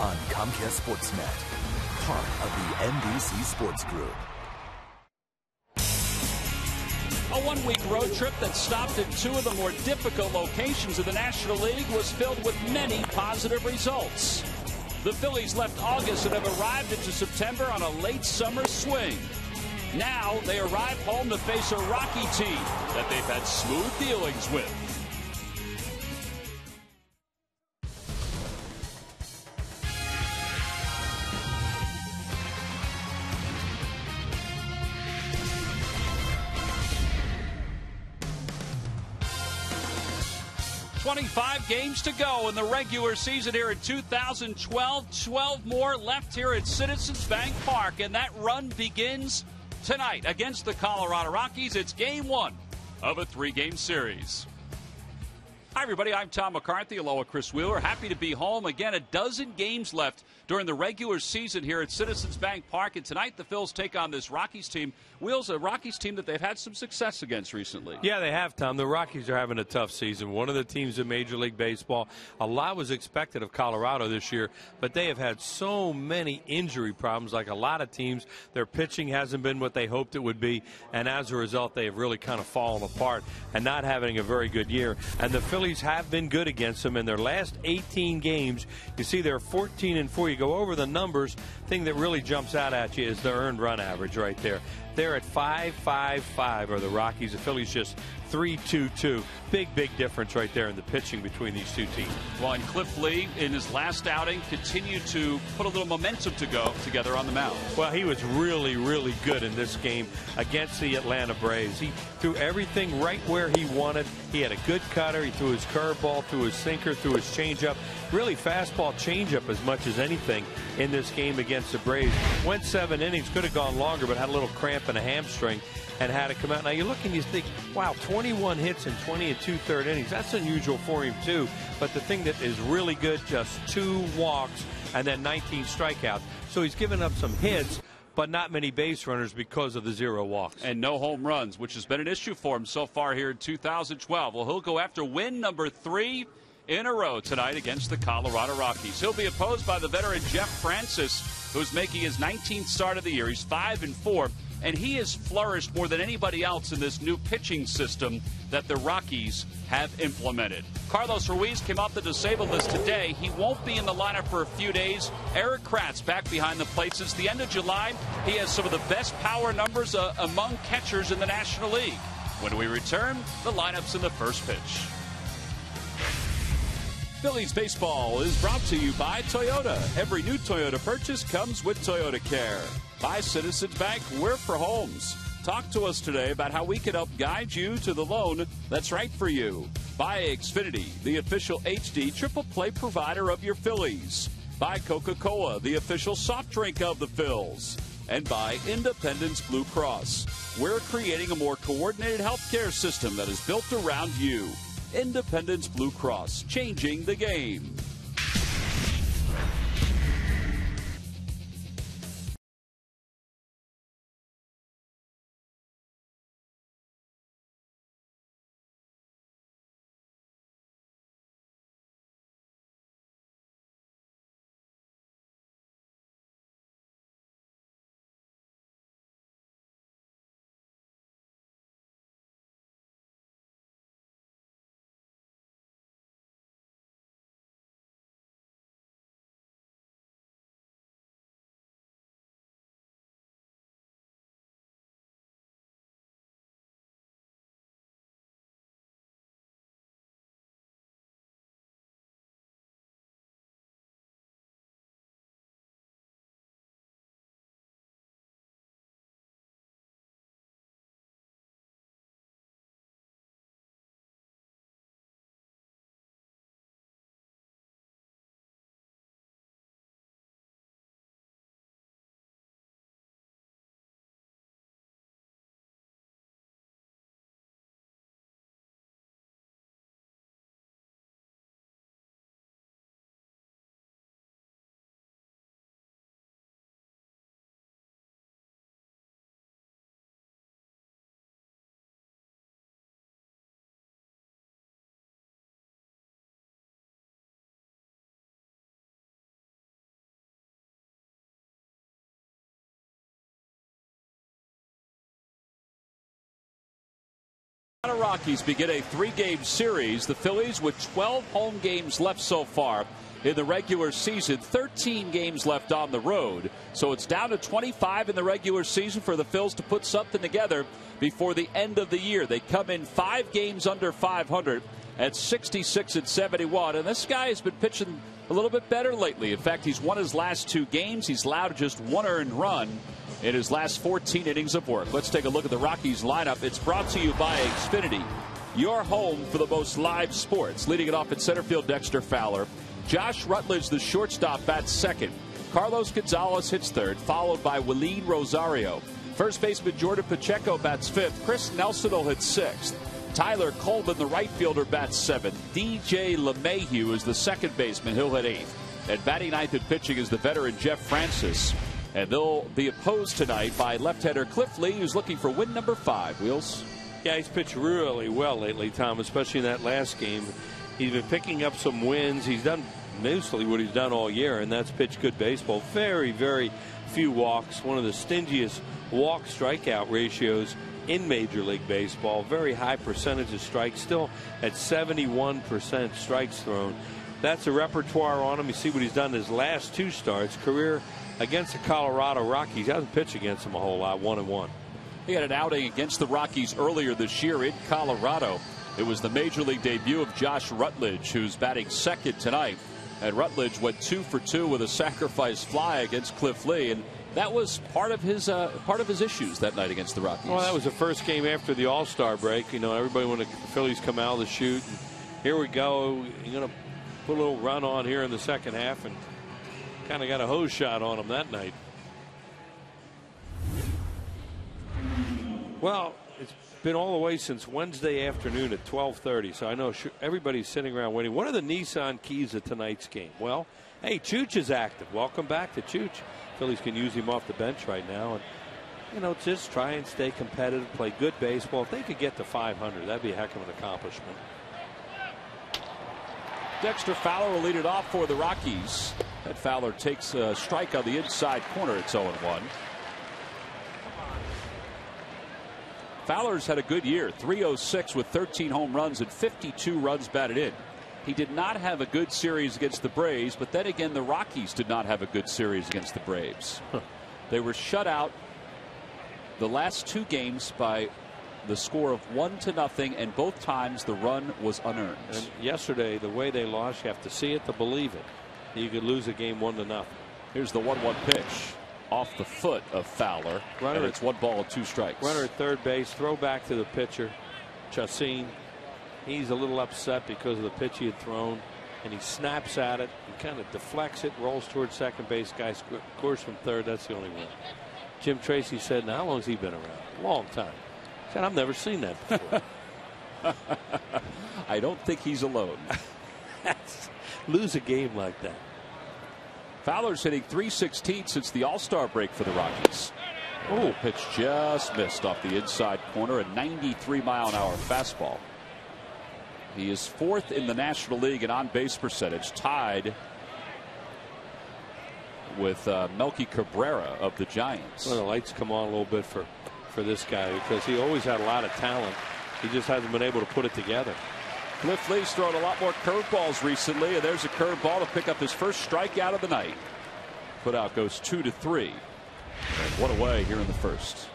on Comcast Sportsnet, part of the NBC Sports Group. A one-week road trip that stopped at two of the more difficult locations of the National League was filled with many positive results. The Phillies left August and have arrived into September on a late summer swing. Now they arrive home to face a Rocky team that they've had smooth dealings with. "25 games to go in the regular season here in 2012. 12 more left here at Citizens Bank Park, and that run begins tonight against the Colorado Rockies. It's game one of a three-game series. Hi, everybody. I'm Tom McCarthy, along with Chris Wheeler. Happy to be home. Again, a dozen games left during the regular season here at Citizens Bank Park. And tonight, the Phils take on this Rockies team. Wheels, a Rockies team that they've had some success against recently. Yeah, they have, Tom. The Rockies are having a tough season. One of the teams in Major League Baseball. A lot was expected of Colorado this year, but they have had so many injury problems. Like a lot of teams, their pitching hasn't been what they hoped it would be, and as a result, they have really kind of fallen apart and not having a very good year. And the Phillies have been good against them in their last 18 games. You see they're 14-4. You go over the numbers. Thing that really jumps out at you is the earned run average right there. They're at 5.55 are the Rockies. The Phillies just 3.22. Big difference right there in the pitching between these two teams. Well, and Cliff Lee, in his last outing, continued to put a little momentum to go together on the mound. Well, he was really good in this game against the Atlanta Braves. He threw everything right where he wanted. He had a good cutter. He threw his curveball, threw his sinker, threw his changeup. Really fastball changeup as much as anything in this game against the Braves. Went 7 innings, could have gone longer, but had a little cramp in a hamstring and had to come out. Now you look and you think, wow, 21 hits in 20 and 2/3 innings. That's unusual for him too. But the thing that is really good, just 2 walks and then 19 strikeouts. So he's given up some hits, but not many base runners because of the 0 walks. And no home runs, which has been an issue for him so far here in 2012. Well, he'll go after win number 3 in a row tonight against the Colorado Rockies. He'll be opposed by the veteran Jeff Francis, who's making his 19th start of the year. He's 5-4, and he has flourished more than anybody else in this new pitching system that the Rockies have implemented. Carlos Ruiz came off the disabled list today. He won't be in the lineup for a few days. Eric Kratz back behind the plate since the end of July. He has some of the best power numbers among catchers in the National League. When we return, the lineups in the first pitch. Phillies baseball is brought to you by Toyota. Every new Toyota purchase comes with Toyota Care. By Citizens Bank, we're for homes. Talk to us today about how we can help guide you to the loan that's right for you. By Xfinity, the official HD triple play provider of your Phillies. By Coca-Cola, the official soft drink of the Phils. And by Independence Blue Cross. We're creating a more coordinated healthcare system that is built around you. Independence Blue Cross, changing the game. Rockies begin a 3-game series. The Phillies with 12 home games left so far in the regular season, 13 games left on the road. So it's down to 25 in the regular season for the Phils to put something together before the end of the year. They come in 5 games under 500 at 66-71, and this guy has been pitching a little bit better lately. In fact, he's won his last 2 games. He's allowed just 1 earned run in his last 14 innings of work. Let's take a look at the Rockies lineup. It's brought to you by Xfinity, your home for the most live sports. Leading it off at center field, Dexter Fowler. Josh Rutledge, the shortstop, bats second. Carlos Gonzalez hits third, followed by Willeen Rosario. First baseman Jordan Pacheco bats fifth. Chris Nelson will hit sixth. Tyler Coleman, the right fielder, bats seventh. DJ LeMahieu is the second baseman. He'll hit eighth. And batting ninth and pitching is the veteran Jeff Francis. And they'll be opposed tonight by left-hander Cliff Lee, who's looking for win number 5. Wheels? Yeah, he's pitched really well lately, Tom, especially in that last game. He's been picking up some wins. He's done mostly what he's done all year, and that's pitch good baseball. Very, very few walks. One of the stingiest walk strikeout ratios in Major League Baseball. Very high percentage of strikes, still at 71% strikes thrown. That's a repertoire on him. You see what he's done in his last 2 starts. Career against the Colorado Rockies. He hasn't pitched against them a whole lot, 1-1. He had an outing against the Rockies earlier this year in Colorado. It was the Major League debut of Josh Rutledge, who's batting second tonight. And Rutledge went 2 for 2 with a sacrifice fly against Cliff Lee, and that was part of his issues that night against the Rockies. Well, that was the first game after the All-Star break. You know, everybody wanted the Phillies come out of the chute. And here we go. You're going to put a little run on here in the second half, and kind of got a hose shot on him that night. Well, it's been all the way since Wednesday afternoon at 12:30, so I know everybody's sitting around waiting. What are the Nissan keys of tonight's game? Well, hey, Chooch is active. Welcome back to Chooch. Phillies can use him off the bench right now. And, you know, just try and stay competitive, play good baseball. If they could get to 500, that'd be a heck of an accomplishment. Dexter Fowler will lead it off for the Rockies. That Fowler takes a strike on the inside corner. It's 0-1. Fowler's had a good year, 306 with 13 home runs and 52 runs batted in. He did not have a good series against the Braves, but then again the Rockies did not have a good series against the Braves. They were shut out the last 2 games by the score of 1-0, and both times the run was unearned. And yesterday, the way they lost, you have to see it to believe it. You could lose a game 1-0. Here's the 1-1 pitch off the foot of Fowler. Runner, and it's 1 ball and 2 strikes. Runner at third base, throw back to the pitcher, Chacin. He's a little upset because of the pitch he had thrown, and he snaps at it and kind of deflects it, rolls towards second base. Guy scores from third. That's the only one. Jim Tracy said, now, how long has he been around? Long time. He said, I've never seen that before. I don't think he's alone. Lose a game like that. Fowler's hitting .316 since the All-Star break for the Rockies. Oh, pitch just missed off the inside corner, a 93-mile-an-hour fastball. He is 4th in the National League in on-base percentage, tied with Melky Cabrera of the Giants. Well, the lights come on a little bit for this guy because he always had a lot of talent. He just hasn't been able to put it together. Cliff Lee's thrown a lot more curveballs recently, and there's a curveball to pick up his first strikeout of the night. Put out goes 2-3. And 1 away here in the first.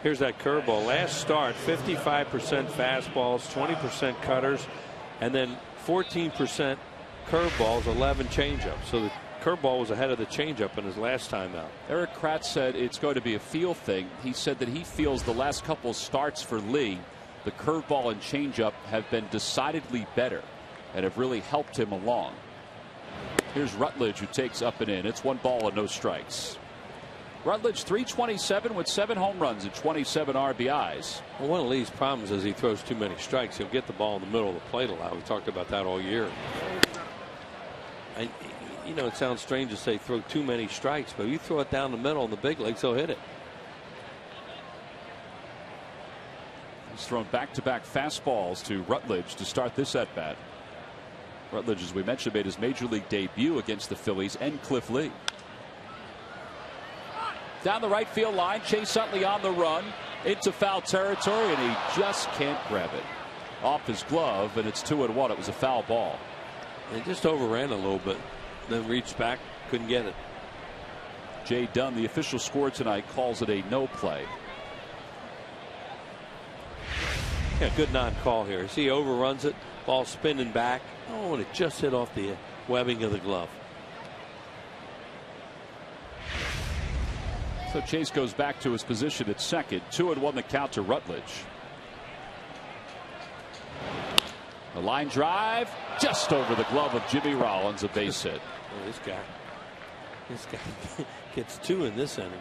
Here's that curveball. Last start, 55% fastballs, 20% cutters, and then 14% curveballs, 11 changeups. So the curveball was ahead of the changeup in his last time out. Eric Kratz said it's going to be a feel thing. He said that he feels the last couple starts for Lee, the curveball and changeup have been decidedly better and have really helped him along. Here's Rutledge, who takes up and in. It's 1 ball and no strikes. Rutledge .327 with 7 home runs and 27 RBIs. Well, one of Lee's problems is he throws too many strikes. He'll get the ball in the middle of the plate a lot. We talked about that all year. And, you know, it sounds strange to say throw too many strikes, but you throw it down the middle in the big leagues, he'll hit it. He's thrown back-to-back fastballs to Rutledge to start this at-bat. Rutledge, as we mentioned, made his Major League debut against the Phillies and Cliff Lee. Down the right field line, Chase Utley on the run into foul territory, and he just can't grab it. off his glove, and it's 2-1. It was a foul ball. They just overran a little bit, then reached back, couldn't get it. Jay Dunn, the official score tonight, calls it a no play. Yeah, good non-call here. See, he overruns it, ball spinning back. Oh, and it just hit off the webbing of the glove. So Chase goes back to his position at second. 2-1 the count to Rutledge. The line drive just over the glove of Jimmy Rollins, a base hit. Oh, this guy gets 2 in this inning,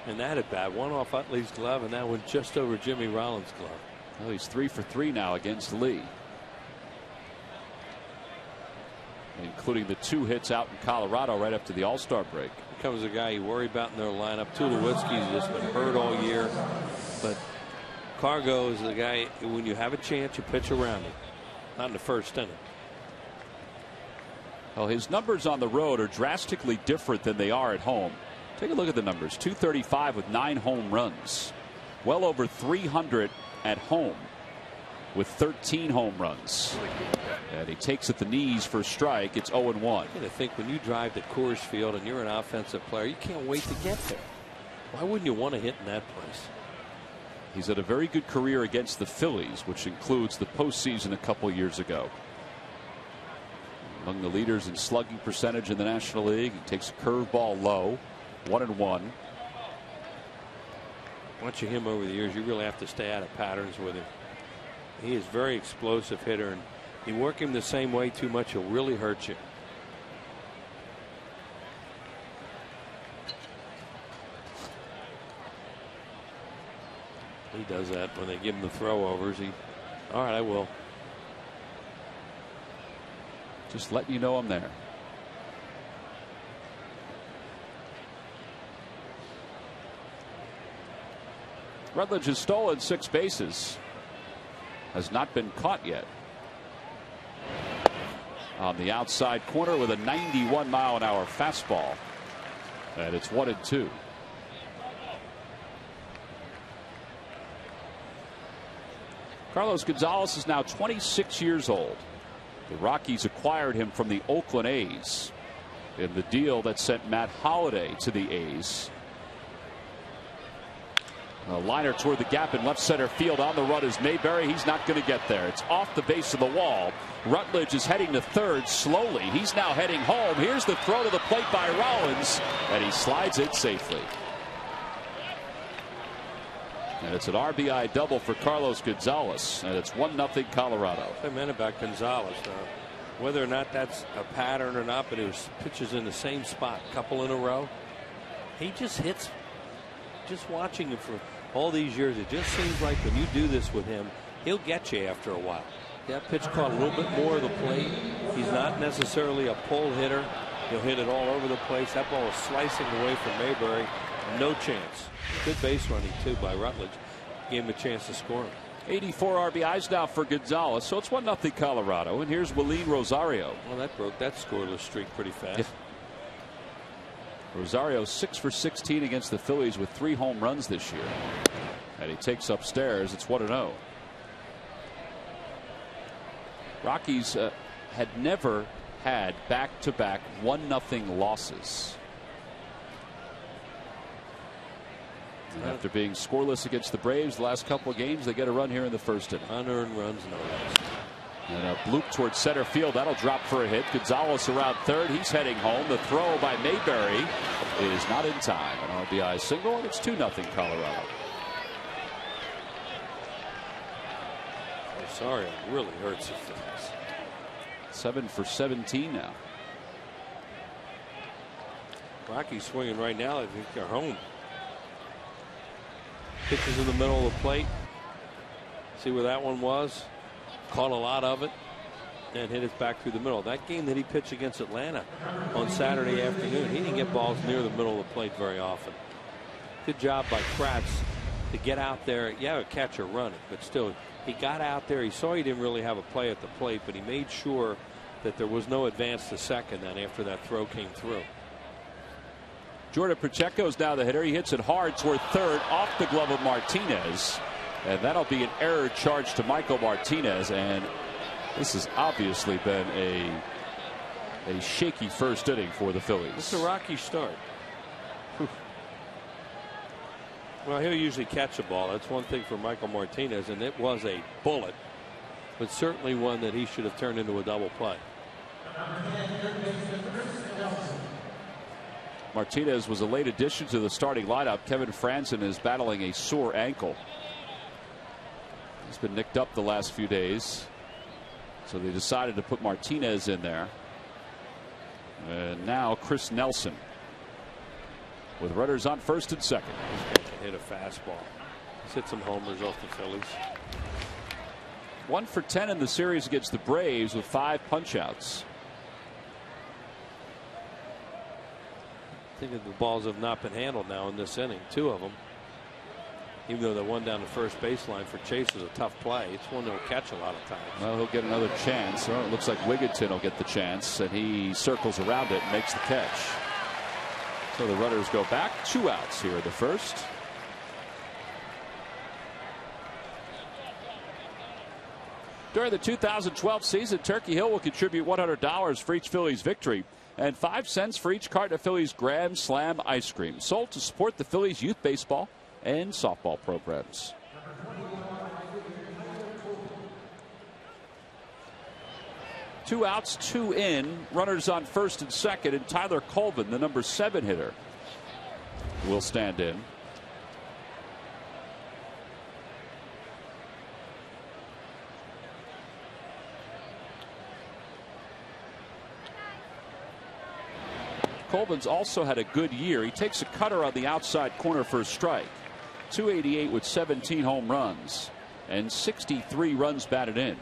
and that at bat, one off Utley's glove, and that one just over Jimmy Rollins' glove. Well, he's 3 for 3 now against Lee, including the 2 hits out in Colorado right after the All-Star break. Here comes a guy you worry about in their lineup. Tulowitzki's just been hurt all year, but Cargo is the guy, when you have a chance, you pitch around him. Not in the first inning. Well, his numbers on the road are drastically different than they are at home. Take a look at the numbers. 235 with 9 home runs. Well over 300 at home with 13 home runs. And he takes at the knees for a strike. It's 0-1. I think when you drive to Coors Field and you're an offensive player, you can't wait to get there. Why wouldn't you want to hit in that place? He's had a very good career against the Phillies, which includes the postseason a couple years ago. Among the leaders in slugging percentage in the National League. He takes a curveball low. 1-1. Watching him over the years, you really have to stay out of patterns with him. He is a very explosive hitter, and you work him the same way too much, he'll really hurt you. He does that when they give him the throwovers. All right, I will. Just letting you know I'm there. Rutledge has stolen 6 bases. Has not been caught yet. On the outside corner with a 91-mile-an-hour fastball. And it's 1-2. Carlos Gonzalez is now 26 years old. The Rockies acquired him from the Oakland A's in the deal that sent Matt Holliday to the A's. A liner toward the gap in left center field. On the run is Mayberry. He's not going to get there. It's off the base of the wall. Rutledge is heading to third slowly. He's now heading home. Here's the throw to the plate by Rollins, and he slides it safely. And it's an RBI double for Carlos Gonzalez, and it's 1-0 Colorado. I meant about Gonzalez. Whether or not that's a pattern or not, but it was pitches in the same spot, couple in a row. He just hits. Just watching him for all these years, it just seems like when you do this with him, he'll get you after a while. That pitch caught a little bit more of the plate. He's not necessarily a pull hitter. He'll hit it all over the place. That ball is slicing away from Mayberry. No chance. Good base running, too, by Rutledge. Gave him a chance to score him. 84 RBIs now for Gonzalez, so it's 1-0 Colorado. And here's Willeen Rosario. Well, that broke that scoreless streak pretty fast. Yeah. Rosario 6 for 16 against the Phillies with 3 home runs this year. And he takes upstairs. It's 1-0. Rockies had never had back-to-back 1-0 losses. And after being scoreless against the Braves the last couple of games, they get a run here in the first inning. Unearned runs, no runs. And a bloop towards center field. That'll drop for a hit. Gonzalez around third. He's heading home. The throw by Mayberry is not in time. An RBI single, and it's 2-0 Colorado. Rosario really hurts his feelings. 7 for 17 now. Rockies swinging right now. I think they're home. Pitches in the middle of the plate. See where that one was? Caught a lot of it and hit it back through the middle. That game that he pitched against Atlanta on Saturday afternoon, he didn't get balls near the middle of the plate very often. Good job by Kratz to get out there. Yeah, a catcher running, but still, he got out there. He saw he didn't really have a play at the plate, but he made sure that there was no advance to second then after that throw came through. Jordan Pacheco is now the hitter. He hits it hard toward third off the glove of Martinez. And that'll be an error charge to Michael Martinez. And this has obviously been a shaky first inning for the Phillies. It's a rocky start. Well, he'll usually catch a ball. That's one thing for Michael Martinez, and it was a bullet, but certainly one that he should have turned into a double play. Martinez was a late addition to the starting lineup. Kevin Franzen is battling a sore ankle. He's been nicked up the last few days, so they decided to put Martinez in there. And now Chris Nelson with runners on first and second. Hit a fastball. He's hit some homers off the Phillies. 1 for 10 in the series against the Braves with 5 punch-outs. I think that the balls have not been handled now in this inning. 2 of them. Even though the one down the first baseline for Chase was a tough play, it's one they'll catch a lot of times. Well, he'll get another chance. Well, it looks like Wigginton will get the chance, and he circles around it and makes the catch. So the runners go back. 2 outs here in the first. During the 2012 season, Turkey Hill will contribute $100 for each Phillies victory and 5 cents for each carton of Phillies Grand Slam ice cream, sold to support the Phillies youth baseball and softball programs. Two outs, 2 in, runners on first and second, and Tyler Colvin, the number 7 hitter, will stand in. Colvin's also had a good year. He takes a cutter on the outside corner for a strike. 288 with 17 home runs and 63 runs batted in.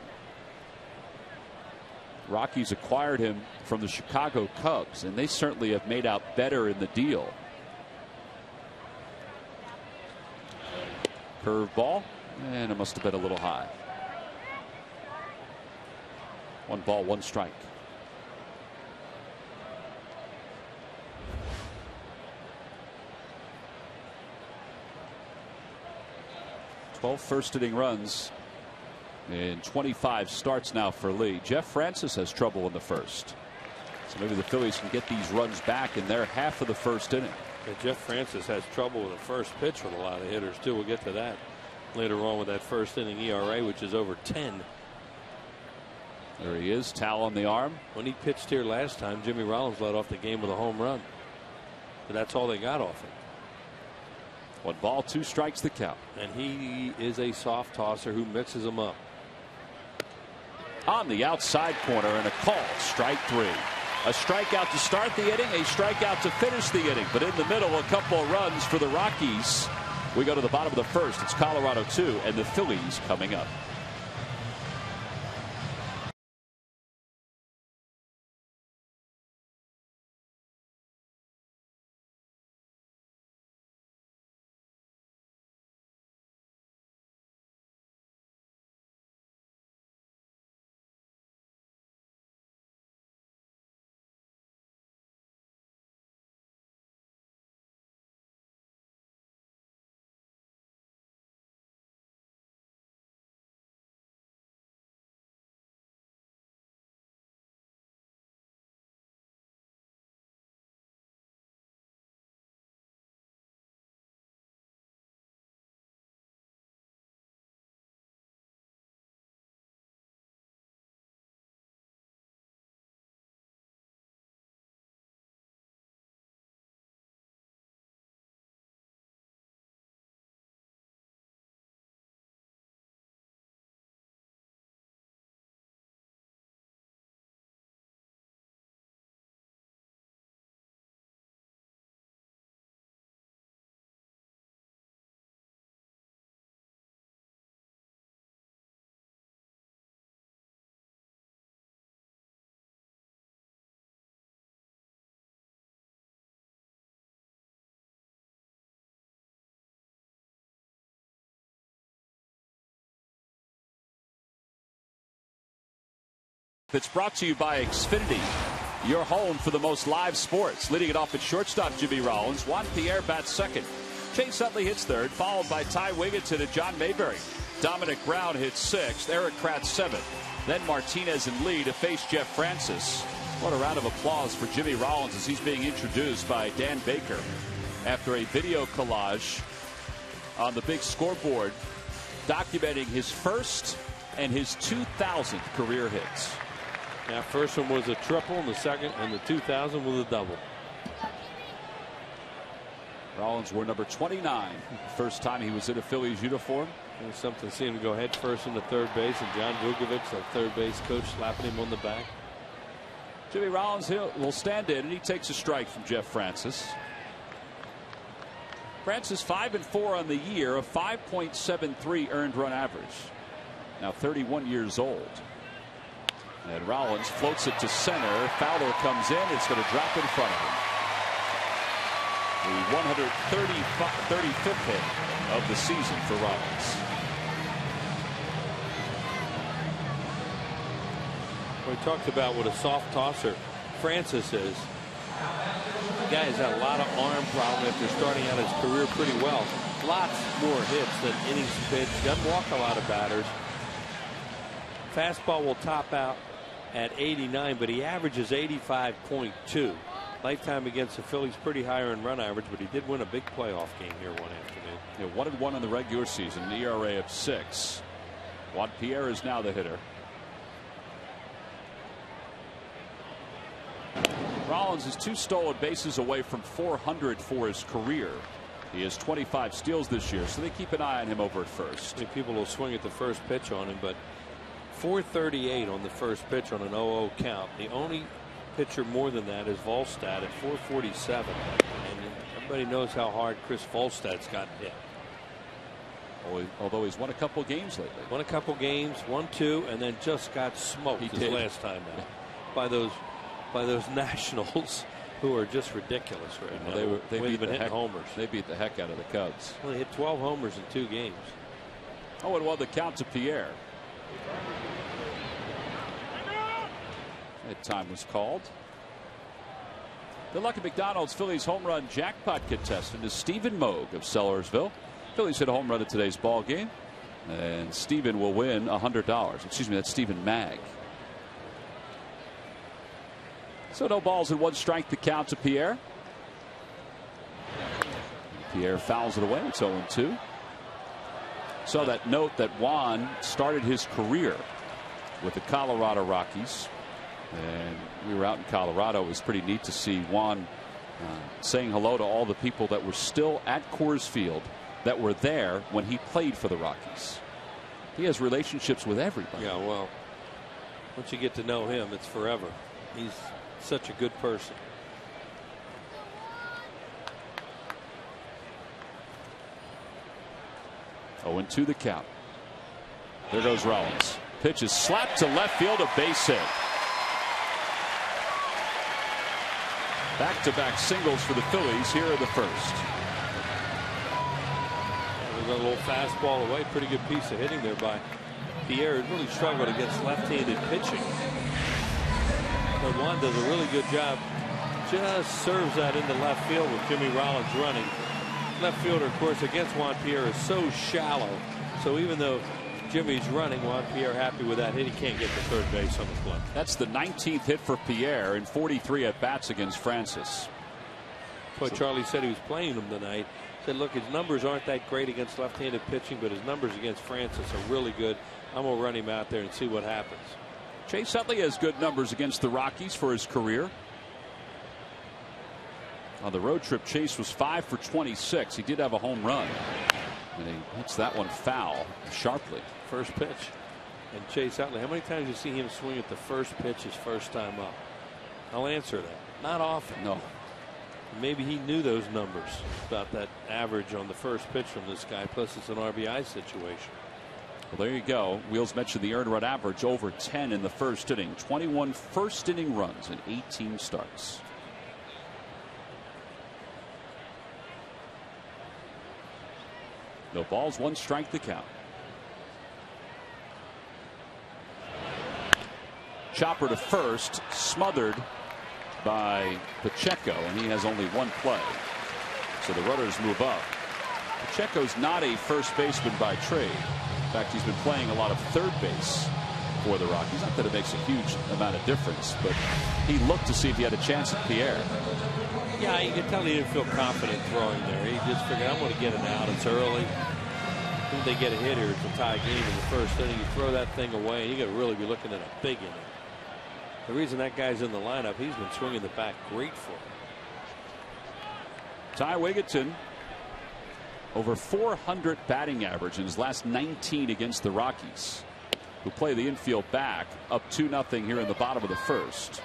Rockies acquired him from the Chicago Cubs, and they certainly have made out better in the deal. Curveball, and it must have been a little high. 1 ball, 1 strike. First inning runs in 25 starts now for Lee. Jeff Francis has trouble in the first, so maybe the Phillies can get these runs back in their half of the first inning. And Jeff Francis has trouble with the first pitch with a lot of hitters too. We'll get to that later on with that first inning ERA, which is over 10. There he is, towel on the arm. When he pitched here last time, Jimmy Rollins led off the game with a home run, but that's all they got off him. 1 ball, 2 strikes the count. And he is a soft tosser who mixes them up. On the outside corner, and a call, strike 3. A strikeout to start the inning, a strikeout to finish the inning. But in the middle, a couple of runs for the Rockies. We go to the bottom of the first. It's Colorado 2 and the Phillies coming up. It's brought to you by Xfinity, your home for the most live sports. Leading it off at shortstop, Jimmy Rollins. Juan Pierre bats second. Chase Utley hits third, followed by Ty Wigginton and John Mayberry. Dominic Brown hits sixth, Eric Kratz seventh. Then Martinez in lead to face Jeff Francis. What a round of applause for Jimmy Rollins as he's being introduced by Dan Baker after a video collage on the big scoreboard documenting his first and his 2,000th career hits. That first one was a triple, and the second and the 2,000 was a double. Rollins wore number 29. First time he was in a Phillies uniform. It was something to see him go head first into third base, and John Vukovic, the third base coach, slapping him on the back. Jimmy Rollins will stand in, and he takes a strike from Jeff Francis. Francis 5-4 on the year, a 5.73 earned run average. Now 31 years old. And Rollins floats it to center. Fowler comes in. It's going to drop in front of him. The 135th hit of the season for Rollins. We talked about what a soft tosser Francis is. The guy has had a lot of arm problems after starting out his career pretty well. Lots more hits than innings pitched. Doesn't walk a lot of batters. Fastball will top out at 89, but he averages 85.2. Lifetime against the Phillies, pretty high earned run average, but he did win a big playoff game here one afternoon. Yeah, 1-1 in the regular season, an ERA of 6. Juan Pierre is now the hitter. Rollins is 2 stolen bases away from 400 for his career. He has 25 steals this year, so they keep an eye on him over at first. I think people will swing at the first pitch on him, but 438 on the first pitch on an 0-0 count. The only pitcher more than that is Volstad at 447, and everybody knows how hard Chris Volstad's gotten hit. Although he's won a couple games lately. Won a couple games, 1-2, and then just got smoked his last time now by those Nationals, who are just ridiculous right now. They beat been hitting homers. They beat the heck out of the Cubs. Well, they hit 12 homers in 2 games. 0-1 the count to Pierre. That time was called. The Lucky McDonald's Phillies home run jackpot contestant is Stephen Moog of Sellersville. Phillies hit a home run at today's ball game, and Stephen will win $100. Excuse me, that's Stephen Mag. So no balls and 1 strike to count to Pierre. Pierre fouls it away. It's 0-2. So that note that Juan started his career with the Colorado Rockies. And we were out in Colorado. It was pretty neat to see Juan saying hello to all the people that were still at Coors Field that were there when he played for the Rockies. He has relationships with everybody. Yeah, well, once you get to know him, it's forever. He's such a good person. Oh, 0-2 the count. There goes Rollins. Pitch is slapped to left field, a base hit. Back-to-back singles for the Phillies here in the first. We got a little fastball away. Pretty good piece of hitting there by Pierre. He really struggled against left-handed pitching. But Juan does a really good job. Just serves that into left field with Jimmy Rollins running. Left fielder, of course, against Juan Pierre is so shallow. So even though Jimmy's running, Juan Pierre happy with that hit. He can't get to third base on the play. That's the 19th hit for Pierre in 43 at bats against Francis. But Charlie said he was playing him tonight. Said, look, his numbers aren't that great against left-handed pitching, but his numbers against Francis are really good. I'm going to run him out there and see what happens. Chase Utley has good numbers against the Rockies for his career. On the road trip, Chase was 5 for 26. He did have a home run, and he hits that one foul sharply. First pitch. And Chase Utley, how many times do you see him swing at the first pitch his first time up? I'll answer that. Not often. No. Maybe he knew those numbers about that average on the first pitch from this guy. Plus, it's an RBI situation. Well, there you go. Wheels mentioned the earned run average over 10 in the first inning. 21 first inning runs in 18 starts. No balls, 1 strike to count. Chopper to first, smothered by Pacheco, and he has only 1 play. So the runners move up. Pacheco's not a first baseman by trade. In fact, he's been playing a lot of third base for the Rockies. Not that it makes a huge amount of difference, but he looked to see if he had a chance at Pierre. Yeah, you can tell he didn't feel confident throwing there. He just figured, I'm going to get it out. It's early. If they get a hit here, it's a tie game in the first inning. You throw that thing away, and you got to really be looking at a big inning. The reason that guy's in the lineup, he's been swinging the bat great for him. Ty Wigginton, over 400 batting average in his last 19 against the Rockies, who play the infield back, up 2-0 here in the bottom of the first.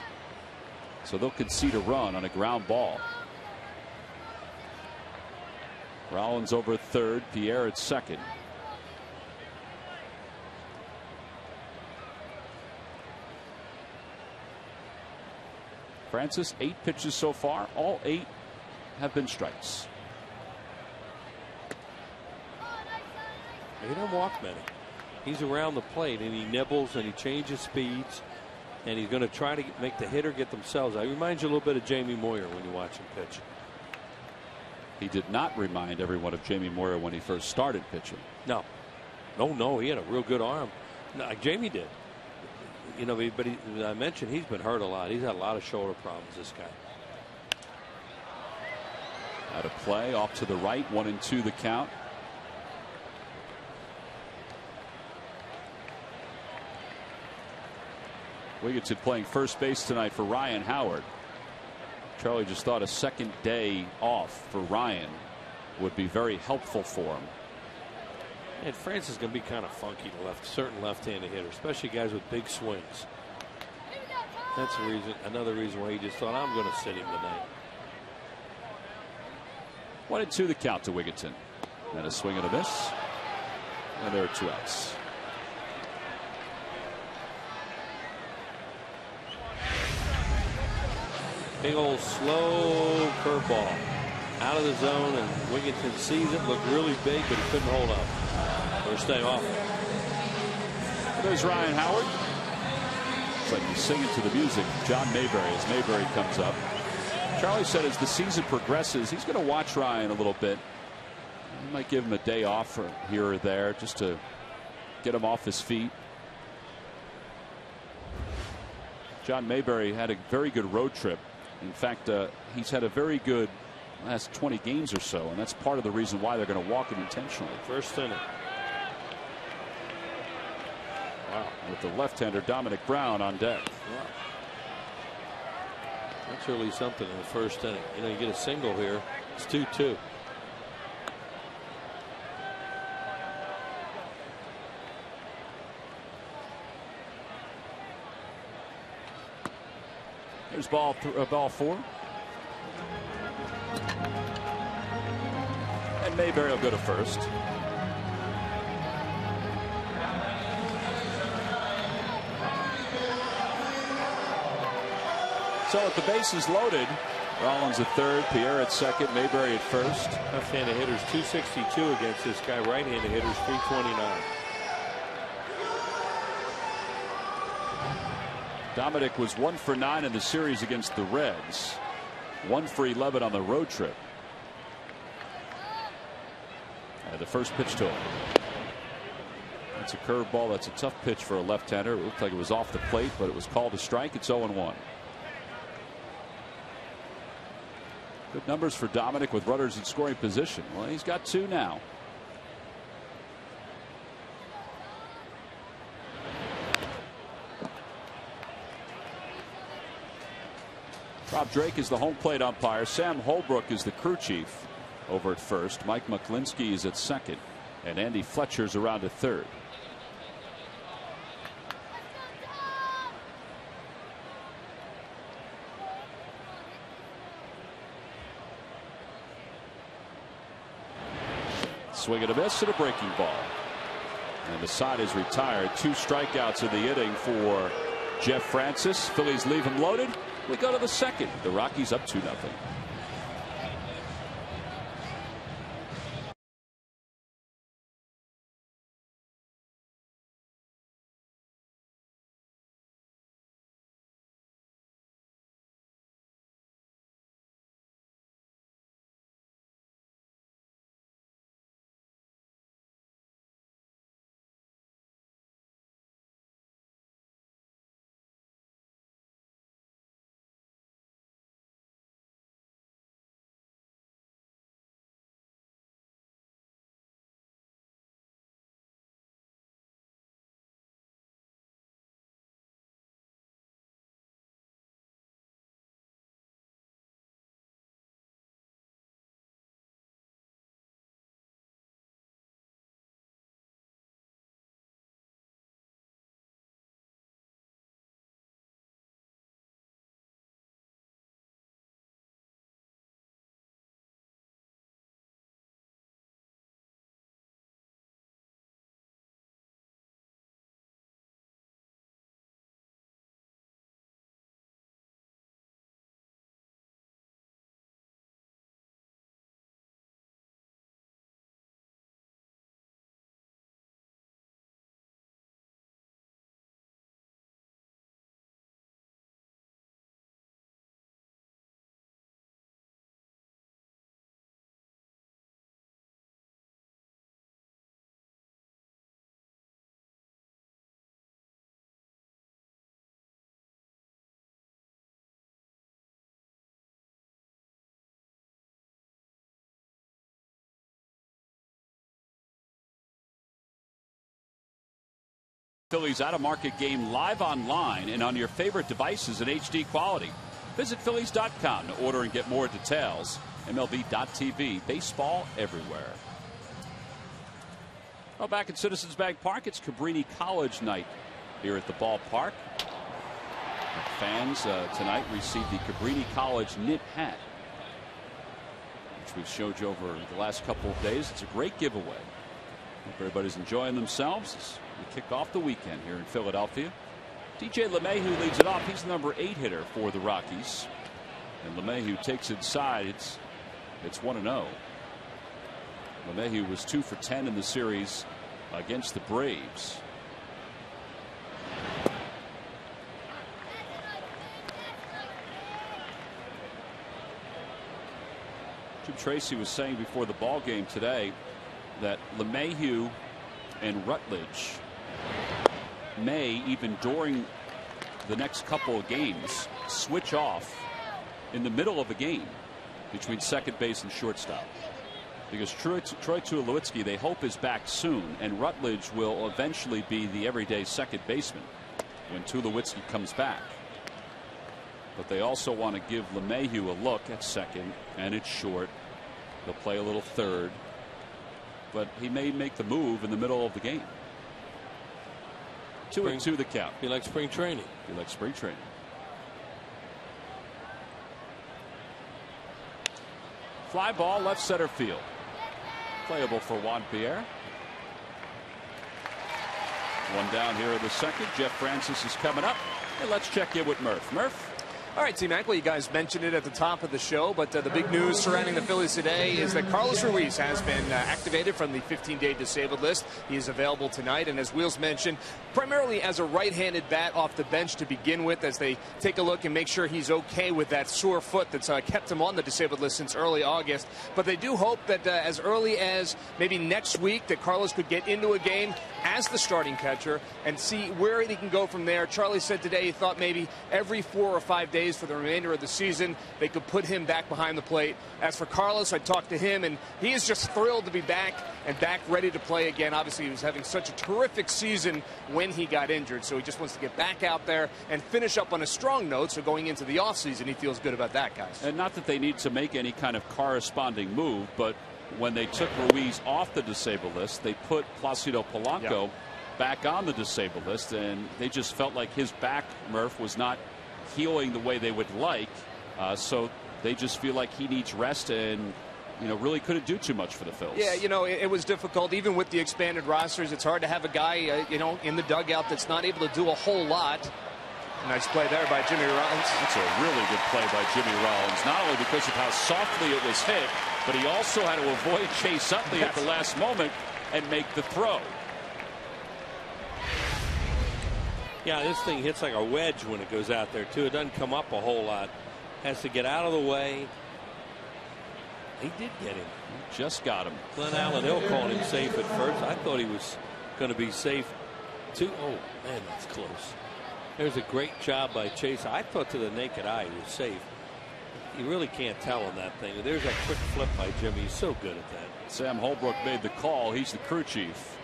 So they'll concede a run on a ground ball. Rollins over third, Pierre at second. Francis, 8 pitches so far. All 8 have been strikes. He doesn't walk many. He's around the plate and he nibbles and he changes speeds, and he's going to try to make the hitter get themselves out. He reminds you a little bit of Jamie Moyer when you watch him pitch. He did not remind everyone of Jamie Moyer when he first started pitching. No. No, he had a real good arm. No, like Jamie did. You know, but I mentioned he's been hurt a lot. He's had a lot of shoulder problems, this guy. Out of play, off to the right, 1-2 the count. Wigginton playing first base tonight for Ryan Howard. Charlie just thought a second day off for Ryan would be very helpful for him. And Francis is going to be kind of funky to certain left-handed hitters, especially guys with big swings. That's the reason, another reason why he just thought, I'm going to sit him tonight. 1-2 the count to Wigginton. And a swing and a miss. And there are 2 outs. Big old slow curveball out of the zone, and Wigginton sees it, looked really big, but he couldn't hold up or stay off. There's Ryan Howard. It's like he's singing to the music. John Mayberry as Mayberry comes up. Charlie said as the season progresses, he's going to watch Ryan a little bit. He might give him a day off or here or there just to get him off his feet. John Mayberry had a very good road trip. In fact, he's had a very good last 20 games or so, and that's part of the reason why they're going to walk him intentionally. First inning. Wow. With the left-hander Dominic Brown on deck. Wow. That's really something in the first inning. You know, you get a single here. It's 2-2. Here's ball 4. And Mayberry will go to first. So with the bases loaded, Rollins at third, Pierre at second, Mayberry at first. Left-handed hitters 262 against this guy. Right-handed hitters 329. Dominic was 1 for 9 in the series against the Reds. 1 for 11 on the road trip. And the first pitch to him. That's a curveball. That's a tough pitch for a left-hander. It looked like it was off the plate, but it was called a strike. It's 0-1. Good numbers for Dominic with runners in scoring position. Well, he's got 2 now. Rob Drake is the home plate umpire. Sam Holbrook is the crew chief over at first. Mike Muklinski is at second. And Andy Fletcher's around at third. Swing and a miss and a breaking ball. And the side is retired. 2 strikeouts in the inning for Jeff Francis. Phillies leave him loaded. We go to the second. The Rockies up 2-0. Phillies out-of-market game live online and on your favorite devices in HD quality. Visit Phillies.com to order and get more details. MLB.tv, baseball everywhere. Well, back at Citizens Bank Park, it's Cabrini College night here at the ballpark. Fans tonight receive the Cabrini College knit hat, which we've showed you over the last couple of days. It's a great giveaway. Hope everybody's enjoying themselves as we kick off the weekend here in Philadelphia. DJ LeMahieu leads it off. He's the number 8 hitter for the Rockies. And LeMahieu takes inside. It's 1-0. LeMahieu was 2 for 10 in the series against the Braves. Jim Tracy was saying before the ball game today that LeMahieu and Rutledge may, even during the next couple of games, switch off in the middle of a game between second base and shortstop, because Troy Tulowitzki they hope is back soon, and Rutledge will eventually be the everyday second baseman when Tulowitzki comes back. But they also want to give LeMahieu a look at second, and it's short. They'll play a little third, but he may make the move in the middle of the game. 2-2 the count. He likes spring training. He likes spring training. Fly ball left center field. Playable for Juan Pierre. One down here in the second. Jeff Francis is coming up. And let's check in with Murph. Murph. All right, T-Mac, well, you guys mentioned it at the top of the show, but the big news surrounding the Phillies today is that Carlos Ruiz has been activated from the 15-day disabled list. He is available tonight, and as Wheels mentioned, primarily as a right-handed bat off the bench to begin with, as they take a look and make sure he's okay with that sore foot that's kept him on the disabled list since early August. But they do hope that as early as maybe next week that Carlos could get into a game as the starting catcher and see where he can go from there. Charlie said today he thought maybe every 4 or 5 days for the remainder of the season they could put him back behind the plate. As for Carlos, I talked to him, and he is just thrilled to be back and back ready to play again. Obviously, he was having such a terrific season when he got injured, so he just wants to get back out there and finish up on a strong note. So going into the offseason, he feels good about that, guys. And not that they need to make any kind of corresponding move, but when they took Ruiz off the disabled list, they put Placido Polanco back on the disabled list, and they just felt like his back, Murph, was not healing the way they would like, so they just feel like he needs rest, and really couldn't do too much for the Phils. Yeah, it was difficult even with the expanded rosters. It's hard to have a guy in the dugout that's not able to do a whole lot. Nice play there by Jimmy Rollins. That's a really good play by Jimmy Rollins, not only because of how softly it was hit, but he also had to avoid Chase Utley at the last moment and make the throw. Yeah, this thing hits like a wedge when it goes out there, too. It doesn't come up a whole lot. Has to get out of the way. He did get him. Just got him. Glenn Allen Hill called him safe at first. I thought he was going to be safe, too. Oh, man, that's close. There's a great job by Chase. I thought to the naked eye he was safe. You really can't tell on that thing. There's that quick flip by Jimmy. He's so good at that. Sam Holbrook made the call. He's the crew chief.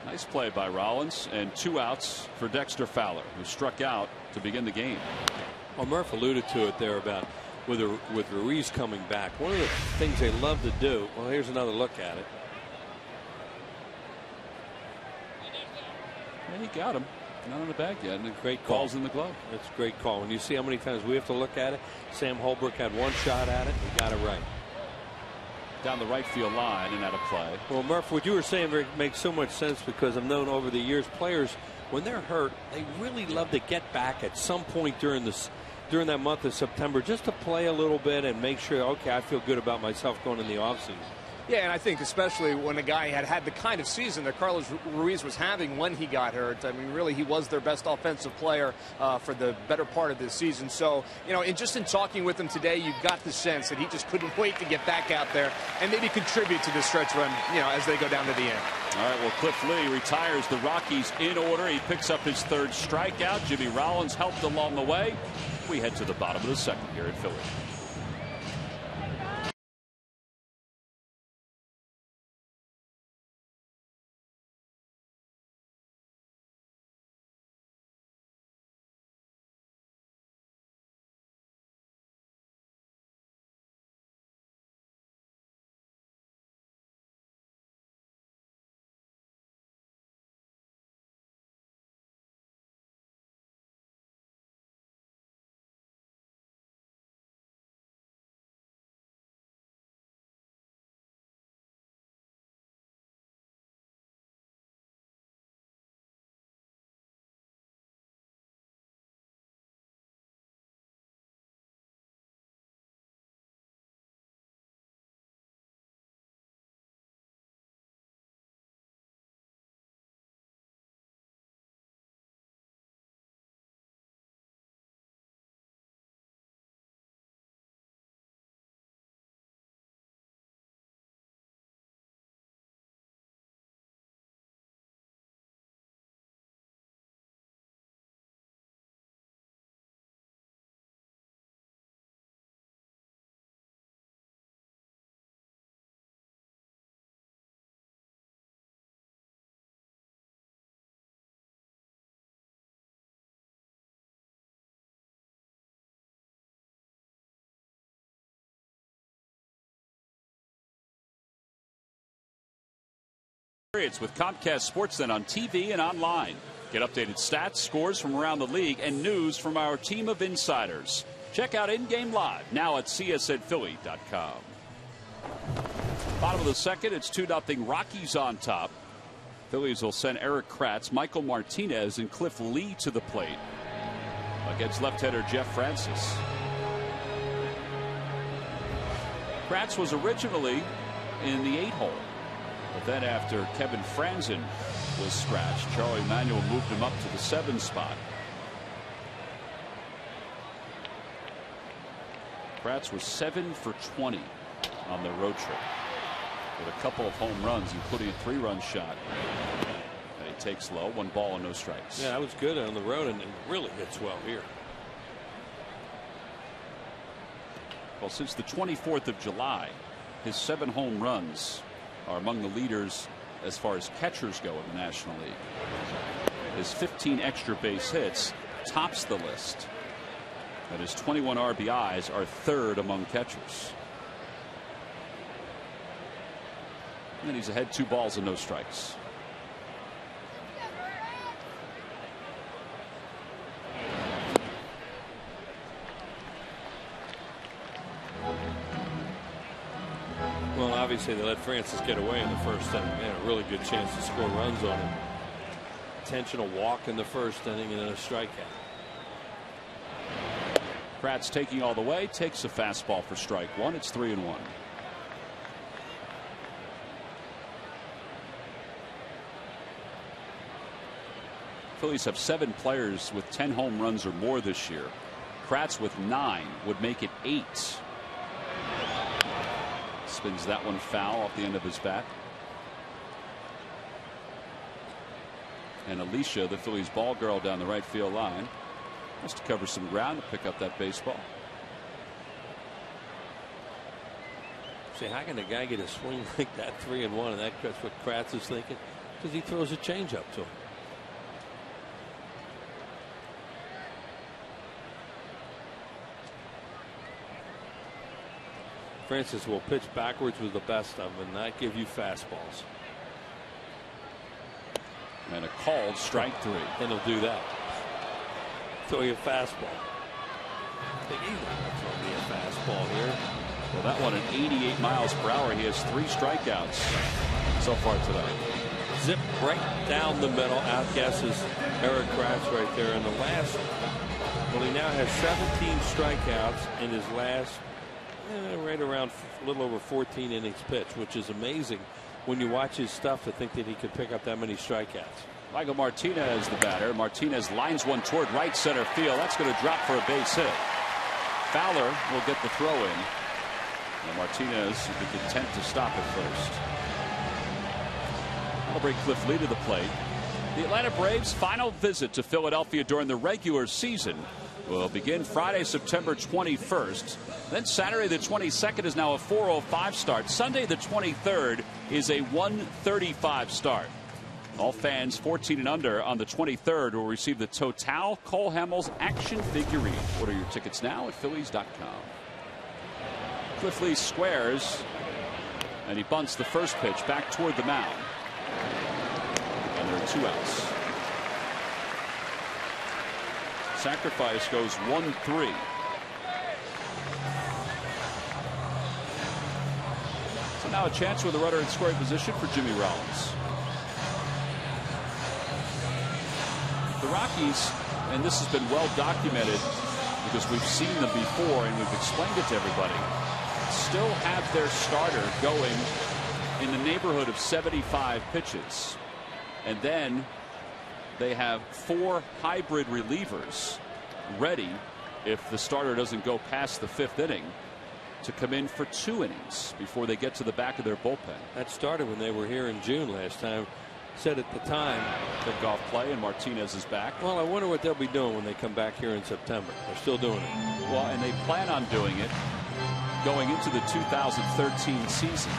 Nice play by Rollins, and 2 outs for Dexter Fowler, who struck out to begin the game. Well, Murph alluded to it there about with Ruiz coming back. One of the things they love to do. Well, here's another look at it. And he got him. Not on the bag yet. And great call. Balls in the glove. That's a great call. When you see how many times we have to look at it, Sam Holbrook had one shot at it. He got it right. Down the right field line and out of play. Well, Murph, what you were saying makes so much sense, because I've known over the years players, when they're hurt, they really love to get back at some point during that month of September just to play a little bit and make sure, okay, I feel good about myself going in the offseason. Yeah, and I think especially when a guy had the kind of season that Carlos Ruiz was having when he got hurt. I mean, really, he was their best offensive player for the better part of this season. So, and just in talking with him today, you got the sense that he just couldn't wait to get back out there and maybe contribute to this stretch run, as they go down to the end. All right, well, Cliff Lee retires the Rockies in order. He picks up his 3rd strikeout. Jimmy Rollins helped along the way. We head to the bottom of the second here in Philly. It's with Comcast Sportsnet on TV and online. Get updated stats, scores from around the league, and news from our team of insiders. Check out In-Game Live now at CSNPhilly.com. Bottom of the second, it's 2-0 Rockies on top. Phillies will send Eric Kratz, Michael Martinez, and Cliff Lee to the plate against left-hander Jeff Francis. Kratz was originally in the 8-hole, but then after Kevin Franzen was scratched, Charlie Manuel moved him up to the 7 spot. Kratz was 7 for 20 on the road trip, with a couple of home runs, including a 3-run shot. And he takes low, 1 ball and no strikes. Yeah, that was good on the road, and it really hits well here. Well, since the 24th of July, his 7 home runs are among the leaders as far as catchers go in the National League. His 15 extra base hits tops the list, and his 21 RBIs are 3rd among catchers. And he's ahead 2 balls and no strikes. Well, obviously they let Francis get away in the first inning. They had a really good chance to score runs on him. Intentional walk in the first inning and then a strikeout. Kratz taking all the way, takes a fastball for strike 1. It's 3-1. Phillies have 7 players with 10 home runs or more this year. Kratz with 9 would make it 8. Spins that one foul off the end of his bat. And Alicia, the Phillies ball girl down the right field line, has to cover some ground to pick up that baseball. See, how can a guy get a swing like that, 3-1, and that's what Kratz is thinking? Because he throws a changeup to him. Francis will pitch backwards with the best of them and not give you fastballs. And a called strike 3. And he'll do that. Throw you a fastball. I think he's not going to throw me a fastball here. Well, that one at 88 miles per hour. He has 3 strikeouts so far today. Zip right down the middle. Outguesses Eric Kratz right there. In the last, well, he now has 17 strikeouts in his last right around a little over 14 innings pitched, which is amazing when you watch his stuff to think that he could pick up that many strikeouts. Michael Martinez, the batter. Martinez lines one toward right center field. That's going to drop for a base hit. Fowler will get the throw in. And Martinez will be content to stop at first. That'll bring Cliff Lee to the plate. The Atlanta Braves' final visit to Philadelphia during the regular season will begin Friday, September 21st. Then Saturday the 22nd is now a 4:05 start. Sunday the 23rd is a 1:35 start. All fans 14 and under on the 23rd will receive the Total Cole Hamels action figurine. Order your tickets now at Phillies.com. Cliff Lee squares, and he bunts the first pitch back toward the mound. And there are 2 outs. Sacrifice goes 1-3. So now a chance with a runner in scoring position for Jimmy Rollins. The Rockies, and this has been well documented because we've seen them before and we've explained it to everybody, still have their starter going in the neighborhood of 75 pitches. And then they have 4 hybrid relievers ready if the starter doesn't go past the 5th inning to come in for 2 innings before they get to the back of their bullpen. That started when they were here in June last time. Said at the time that golf play and Martinez is back. Well, I wonder what they'll be doing when they come back here in September. They're still doing it. Well, and they plan on doing it going into the 2013 season.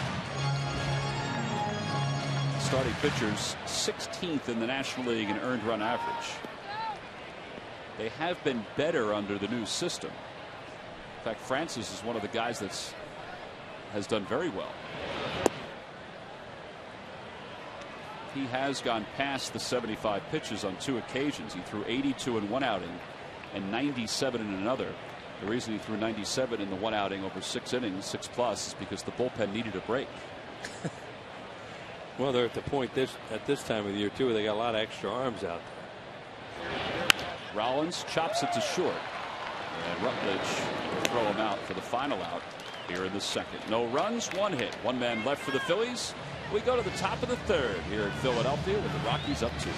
Starting pitchers 16th in the National League in earned run average. They have been better under the new system. In fact, Francis is one of the guys that's has done very well. he has gone past the 75 pitches on 2 occasions. He threw 82 in one outing and 97 in another. The reason he threw 97 in the one outing over 6 innings, 6+, is because the bullpen needed a break. Well, they're at the point at this time of the year too where they got a lot of extra arms out there. Rollins chops it to short, and Rutledge will throw him out for the final out here in the second. No runs, 1 hit, 1 man left for the Phillies. We go to the top of the third here in Philadelphia with the Rockies up 2.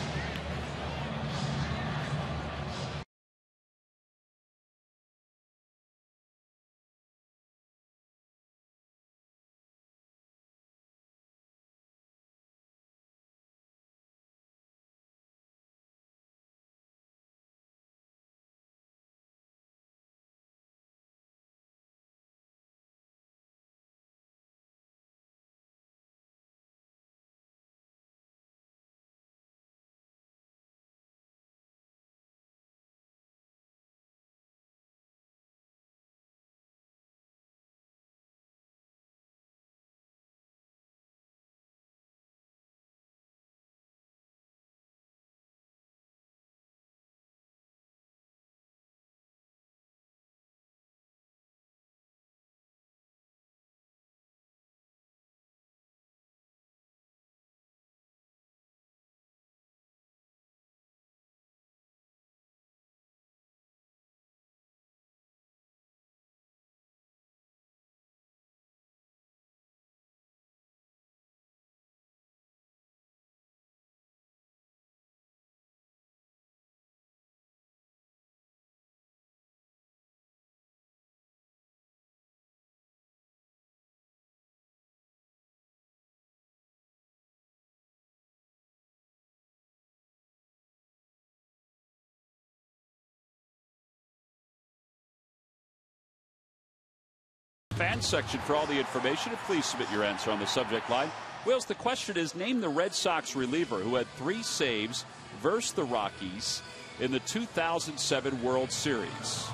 Fan section for all the information. Please submit your answer on the subject line. Wills, the question is, name the Red Sox reliever who had 3 saves versus the Rockies in the 2007 World Series.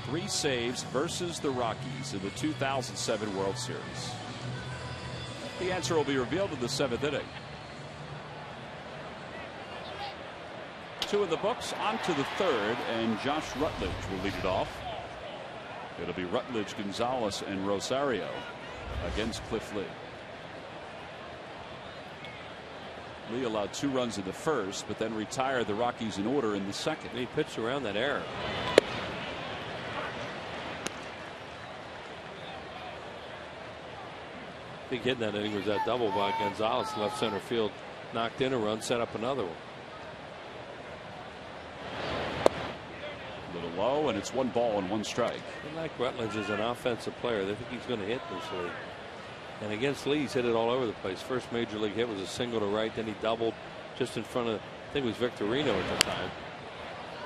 3 saves versus the Rockies in the 2007 World Series. The answer will be revealed in the 7th inning. 2 in the books, on to the 3rd, and Josh Rutledge will lead it off. It'll be Rutledge, Gonzalez, and Rosario against Cliff Lee. Lee allowed 2 runs in the first, but then retired the Rockies in order in the second. He pitched around that error. Big hit in that inning was that double by Gonzalez, left center field, knocked in a run, set up another one. Low, and it's 1 ball and 1 strike. I like Rutledge as an offensive player. They think he's going to hit this league. And against Lee, he's hit it all over the place. First major league hit was a single to right, then he doubled just in front of, I think it was Victorino at the time.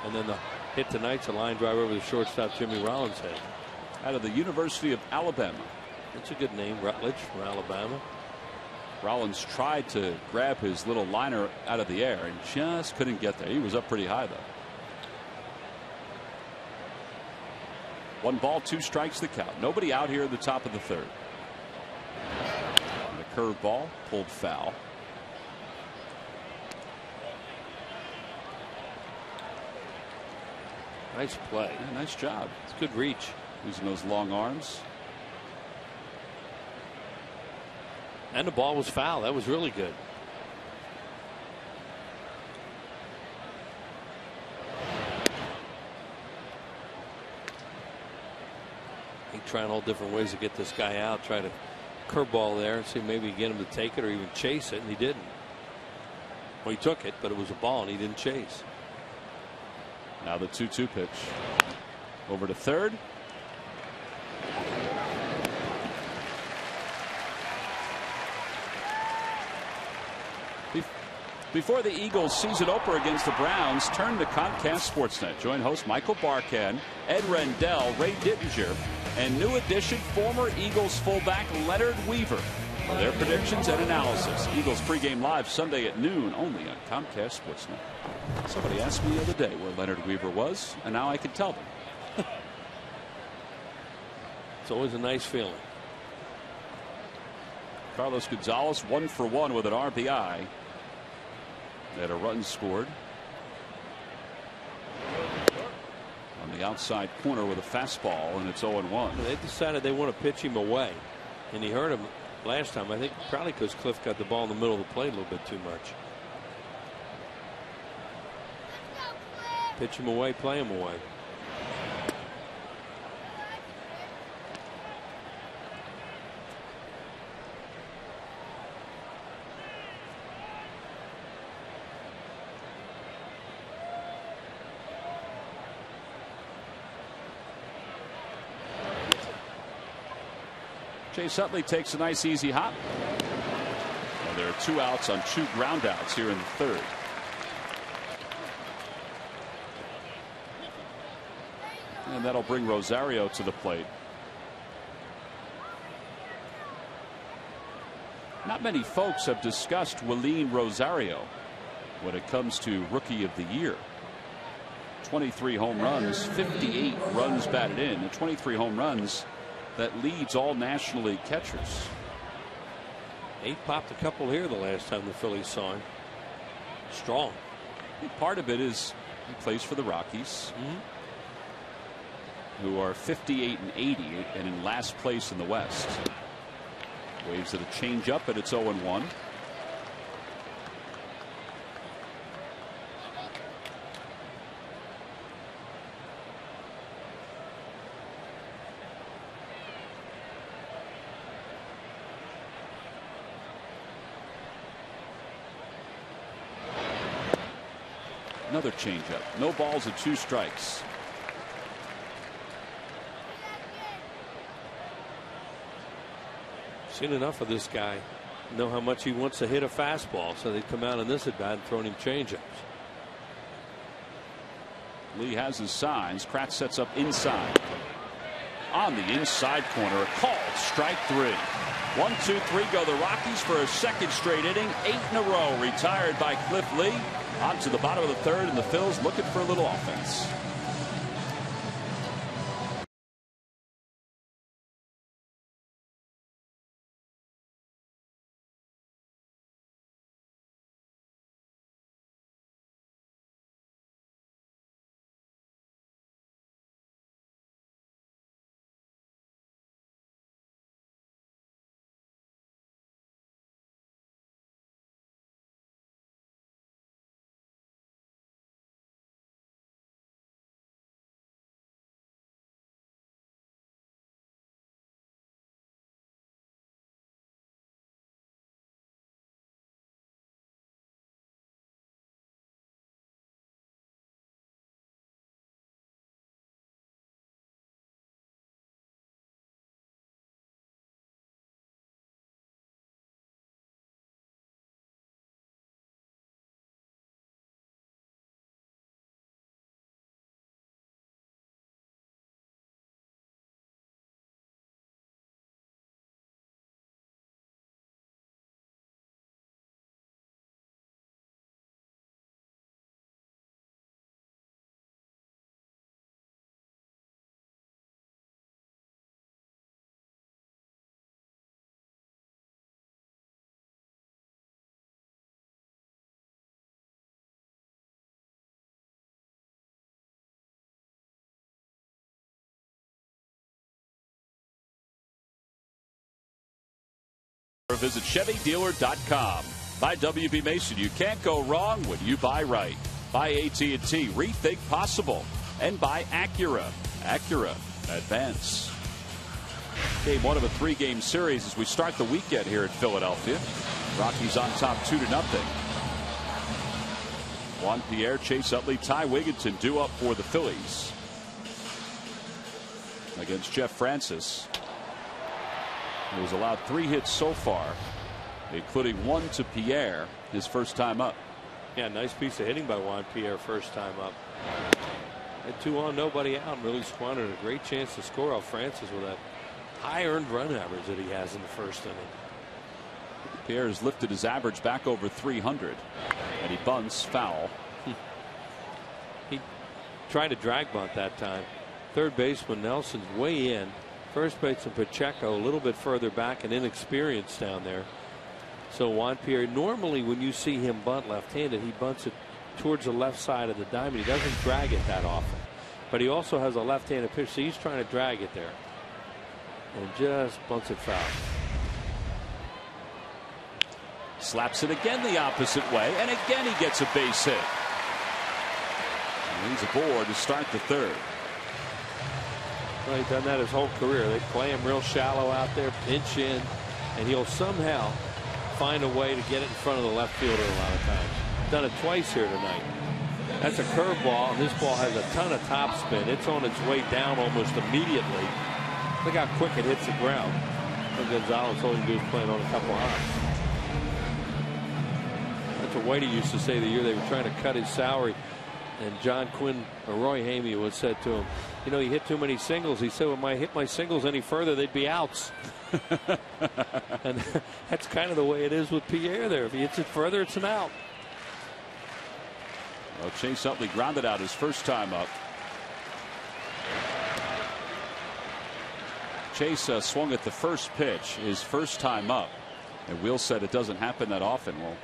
And then the hit tonight's a line drive over the shortstop Jimmy Rollins' head. Out of the University of Alabama. That's a good name, Rutledge from Alabama. Rollins tried to grab his little liner out of the air and just couldn't get there. He was up pretty high, though. 1 ball, 2 strikes the count. Nobody out here at the top of the 3rd. And the curveball pulled foul. Nice play. Yeah, nice job. It's good reach. Using those long arms. And the ball was foul. That was really good. Trying all different ways to get this guy out, try to curveball there and see maybe get him to take it or even chase it, and he didn't. Well, he took it, but it was a ball and he didn't chase. Now the 2-2 pitch over to 3rd. Before the Eagles season opener against the Browns, turn to Comcast Sportsnet. Join host Michael Barkan, Ed Rendell, Ray Dittinger, and new addition former Eagles fullback Leonard Weaver for their predictions and analysis. Eagles pregame live Sunday at noon only on Comcast Sportsnet. Somebody asked me the other day where Leonard Weaver was, and now I can tell them. It's always a nice feeling. Carlos Gonzalez 1 for 1 with an RBI. They had a run scored on the outside corner with a fastball, and it's 0-1. They decided they want to pitch him away, and he hurt him last time. I think probably because Cliff got the ball in the middle of the plate a little bit too much. Pitch him away, play him away. Chase Utley takes a nice easy hop. Well, there are 2 outs on 2 ground outs here in the third. And that'll bring Rosario to the plate. Not many folks have discussed Willeen Rosario when it comes to Rookie of the Year. 23 home runs, 58 runs batted in, and 23 home runs. That leads all National League catchers. He popped a couple here the last time the Phillies saw him. Strong. Part of it is he plays for the Rockies, who are 58 and 80 and in last place in the West. Waves at a changeup, and it's 0-1. Another changeup. No balls and 2 strikes. Seen enough of this guy. Know how much he wants to hit a fastball, so they come out in this at bat and thrown him changeups. Lee has his signs. Kratz sets up inside. On the inside corner, called strike 3. 1, 2, 3 go the Rockies for a second straight inning. 8 in a row retired by Cliff Lee. On to the bottom of the third, and the Phils looking for a little offense. Or visit ChevyDealer.com. By W.B. Mason, you can't go wrong when you buy right. By AT&T, rethink possible. And by Acura. Acura Advance. Game 1 of a 3-game series as we start the weekend here in Philadelphia. Rockies on top 2-0. Juan Pierre, Chase Utley, Ty Wigginton due up for the Phillies against Jeff Francis, who has allowed 3 hits so far, including 1 to Pierre, his first time up. Yeah, nice piece of hitting by Juan Pierre, first time up. Had 2 on, nobody out, and really squandered a great chance to score off Francis with that high earned run average that he has in the first inning. Pierre has lifted his average back over 300, and he bunts foul. He tried to drag bunt that time. Third baseman Nelson's way in. First baseman Pacheco a little bit further back and inexperienced down there. So Juan Pierre, normally when you see him bunt left-handed, he bunts it towards the left side of the diamond. He doesn't drag it that often. But he also has a left-handed pitch, so he's trying to drag it there. And just bunts it foul. Slaps it again the opposite way, and again he gets a base hit. And he's aboard to start the third. Well, he's done that his whole career. They play him real shallow out there, pinch in, and he'll somehow find a way to get it in front of the left fielder a lot of times. Done it twice here tonight. That's a curveball, and this ball has a ton of topspin. It's on its way down almost immediately. Look how quick it hits the ground. And Gonzalez, all he can do is play it on a couple hops. That's what Whitey used to say the year they were trying to cut his salary. And John Quinn or Roy Hamey would said to him, you know, you hit too many singles. He said, well, if I hit my singles any further, they'd be outs. And that's kind of the way it is with Pierre there. If he hits it further, it's an out. Well, Chase Utley grounded out his first time up. Chase swung at the first pitch his first time up. And Will said it doesn't happen that often. Well,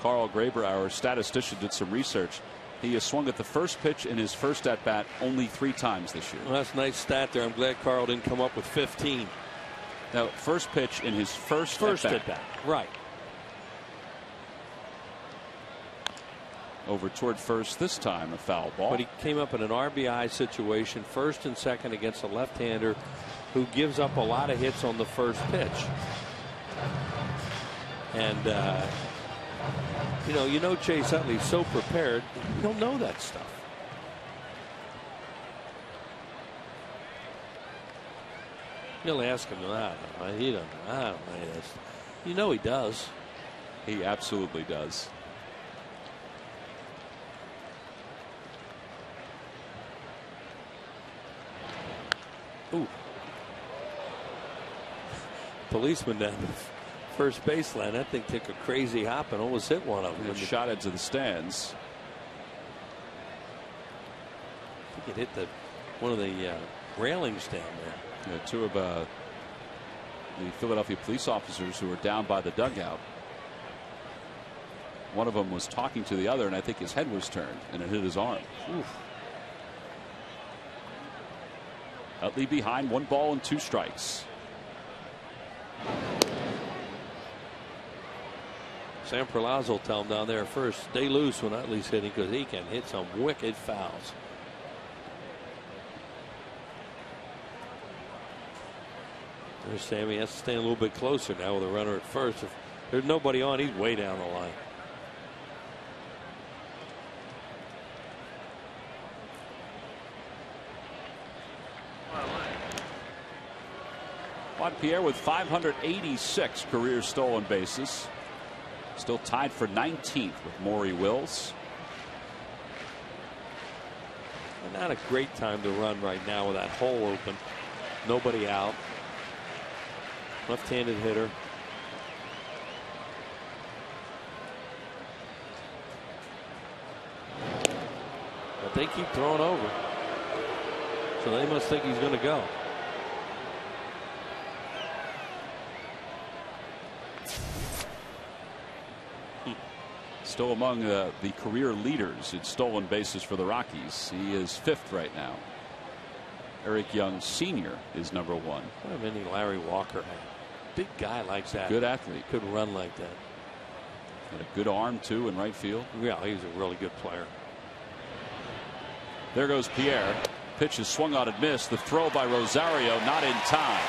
Carl Graber, our statistician, did some research. He has swung at the first pitch in his first at bat only 3 times this year. Well, that's a nice stat there. I'm glad Carl didn't come up with 15. Now, first pitch in his first at bat. Right. Over toward first this time, a foul ball. But he came up in an RBI situation, first and second against a left-hander who gives up a lot of hits on the first pitch. And you know Chase Utley's so prepared, he'll know that stuff. He'll ask him, he doesn't. I don't know this. You know he does. He absolutely does. Ooh. Policeman down the first baseline. That thing took a crazy hop and almost hit one of them. And shot into the stands. I think it hit one of the railings down there. Yeah, 2 of the Philadelphia police officers who were down by the dugout. One of them was talking to the other, and I think his head was turned, and it hit his arm. Oof. Utley behind, 1 ball and 2 strikes. Sam Perlaza will tell him down there first, stay loose when Utley's hitting because he can hit some wicked fouls. There's Sammy has to stay a little bit closer now with a runner at first. If there's nobody on, he's way down the line. Juan Pierre with 586 career stolen bases. Still tied for 19th with Maury Wills. And not a great time to run right now with that hole open. Nobody out. Left-handed hitter. But they keep throwing over. So they must think he's going to go. Still among the career leaders in stolen bases for the Rockies. He is 5th right now. Eric Young Sr. is number 1. What a many Larry Walker had. Big guy like that. Good athlete. Could run like that. Had a good arm too in right field. Yeah, he's a really good player. There goes Pierre. Pitch is swung on and missed. The throw by Rosario not in time.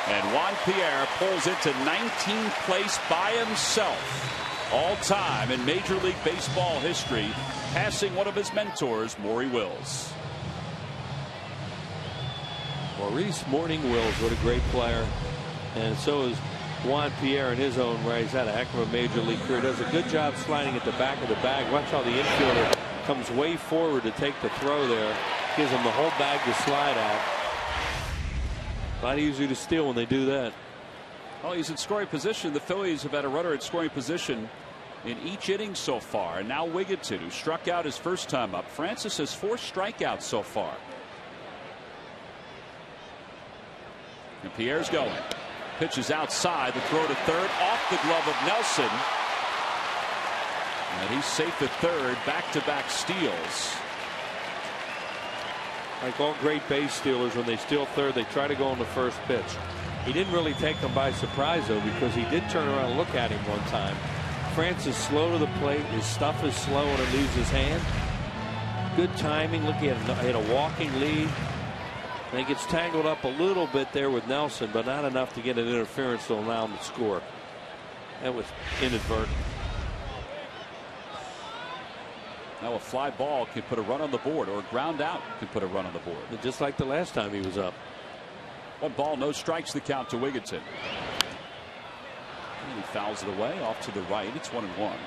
And Juan Pierre pulls into 19th place by himself. All time in Major League Baseball history, passing one of his mentors, Maury Wills. Maurice Morning Wills, what a great player. And so is Juan Pierre in his own right. He's had a heck of a major league career. Does a good job sliding at the back of the bag. Watch how the infielder comes way forward to take the throw there. Gives him the whole bag to slide at. A lot easier to steal when they do that. Well, he's in scoring position. The Phillies have had a runner at scoring position in each inning so far. And now Wigginton, who struck out his first time up. Francis has 4 strikeouts so far. And Pierre's going. Pitch is outside. The throw to third off the glove of Nelson. And he's safe at third. Back-to-back steals. Like all great base stealers, when they steal third, they try to go on the first pitch. He didn't really take them by surprise, though, because he did turn around and look at him one time. Francis slow to the plate. His stuff is slow and it leaves his hand. Good timing. Look, he had a walking lead. And he gets tangled up a little bit there with Nelson, but not enough to get an interference to allow him to score. That was inadvertent. Now a fly ball can put a run on the board, or a ground out can put a run on the board. And just like the last time he was up. 1 ball, no strikes, the count to Wigginton. And he fouls it away off to the right. It's 1-1.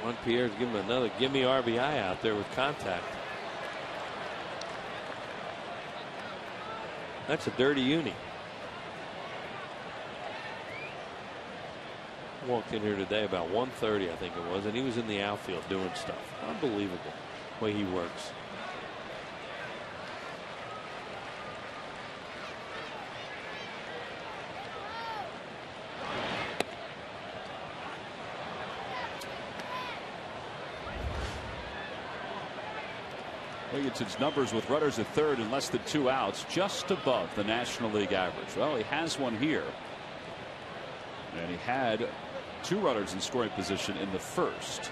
Juan Pierre's giving him another gimme RBI out there with contact. That's a dirty uni. Walked in here today about 1:30, I think it was, and he was in the outfield doing stuff. Unbelievable the way he works. Wigginton's numbers with runners at third and less than 2 outs, just above the National League average. Well, he has one here. And he had 2 runners in scoring position in the first.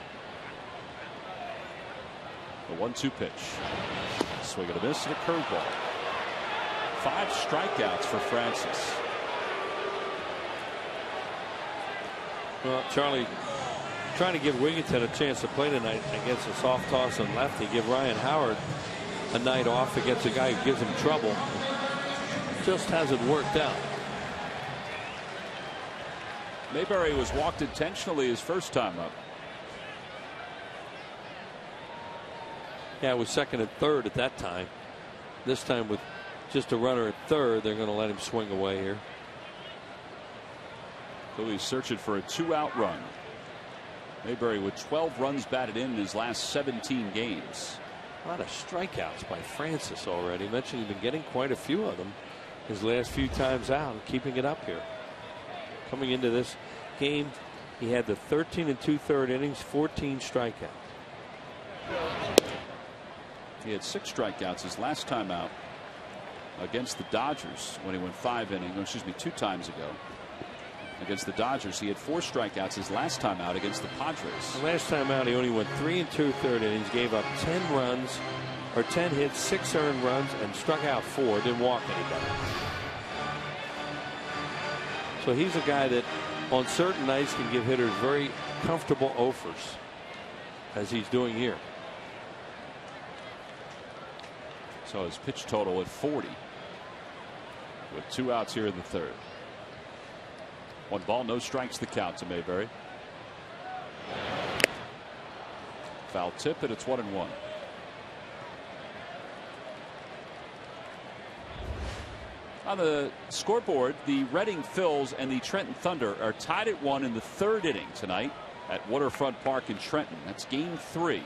The 1-2 pitch. Swing and a miss and a curveball. 5 strikeouts for Francis. Well, Charlie, trying to give Wigginton a chance to play tonight against a soft toss and lefty. Give Ryan Howard a night off against a guy who gives him trouble. Just hasn't worked out. Mayberry was walked intentionally his first time up. Yeah, it was second and third at that time. This time with just a runner at third, they're going to let him swing away here. Phillies searching for a 2-out run. Mayberry with 12 runs batted in his last 17 games. A lot of strikeouts by Francis already. Mentioned he's been getting quite a few of them his last few times out and keeping it up here. Coming into this game, he had the 13 2/3 innings, 14 strikeouts. He had 6 strikeouts his last time out against the Dodgers when he went 2 times ago. Against the Dodgers, he had 4 strikeouts his last time out against the Padres. The last time out, he only went 3 2/3 innings, gave up 10 runs, or 10 hits, 6 earned runs, and struck out 4. Didn't walk anybody. So he's a guy that on certain nights can give hitters very comfortable offers, as he's doing here. So his pitch total at 40 with 2 outs here in the third. 1 ball, no strikes, the count to Mayberry. Foul tip, and it's 1-1. On the scoreboard, the Reading Phils and the Trenton Thunder are tied at 1 in the 3rd inning tonight at Waterfront Park in Trenton. That's game 3.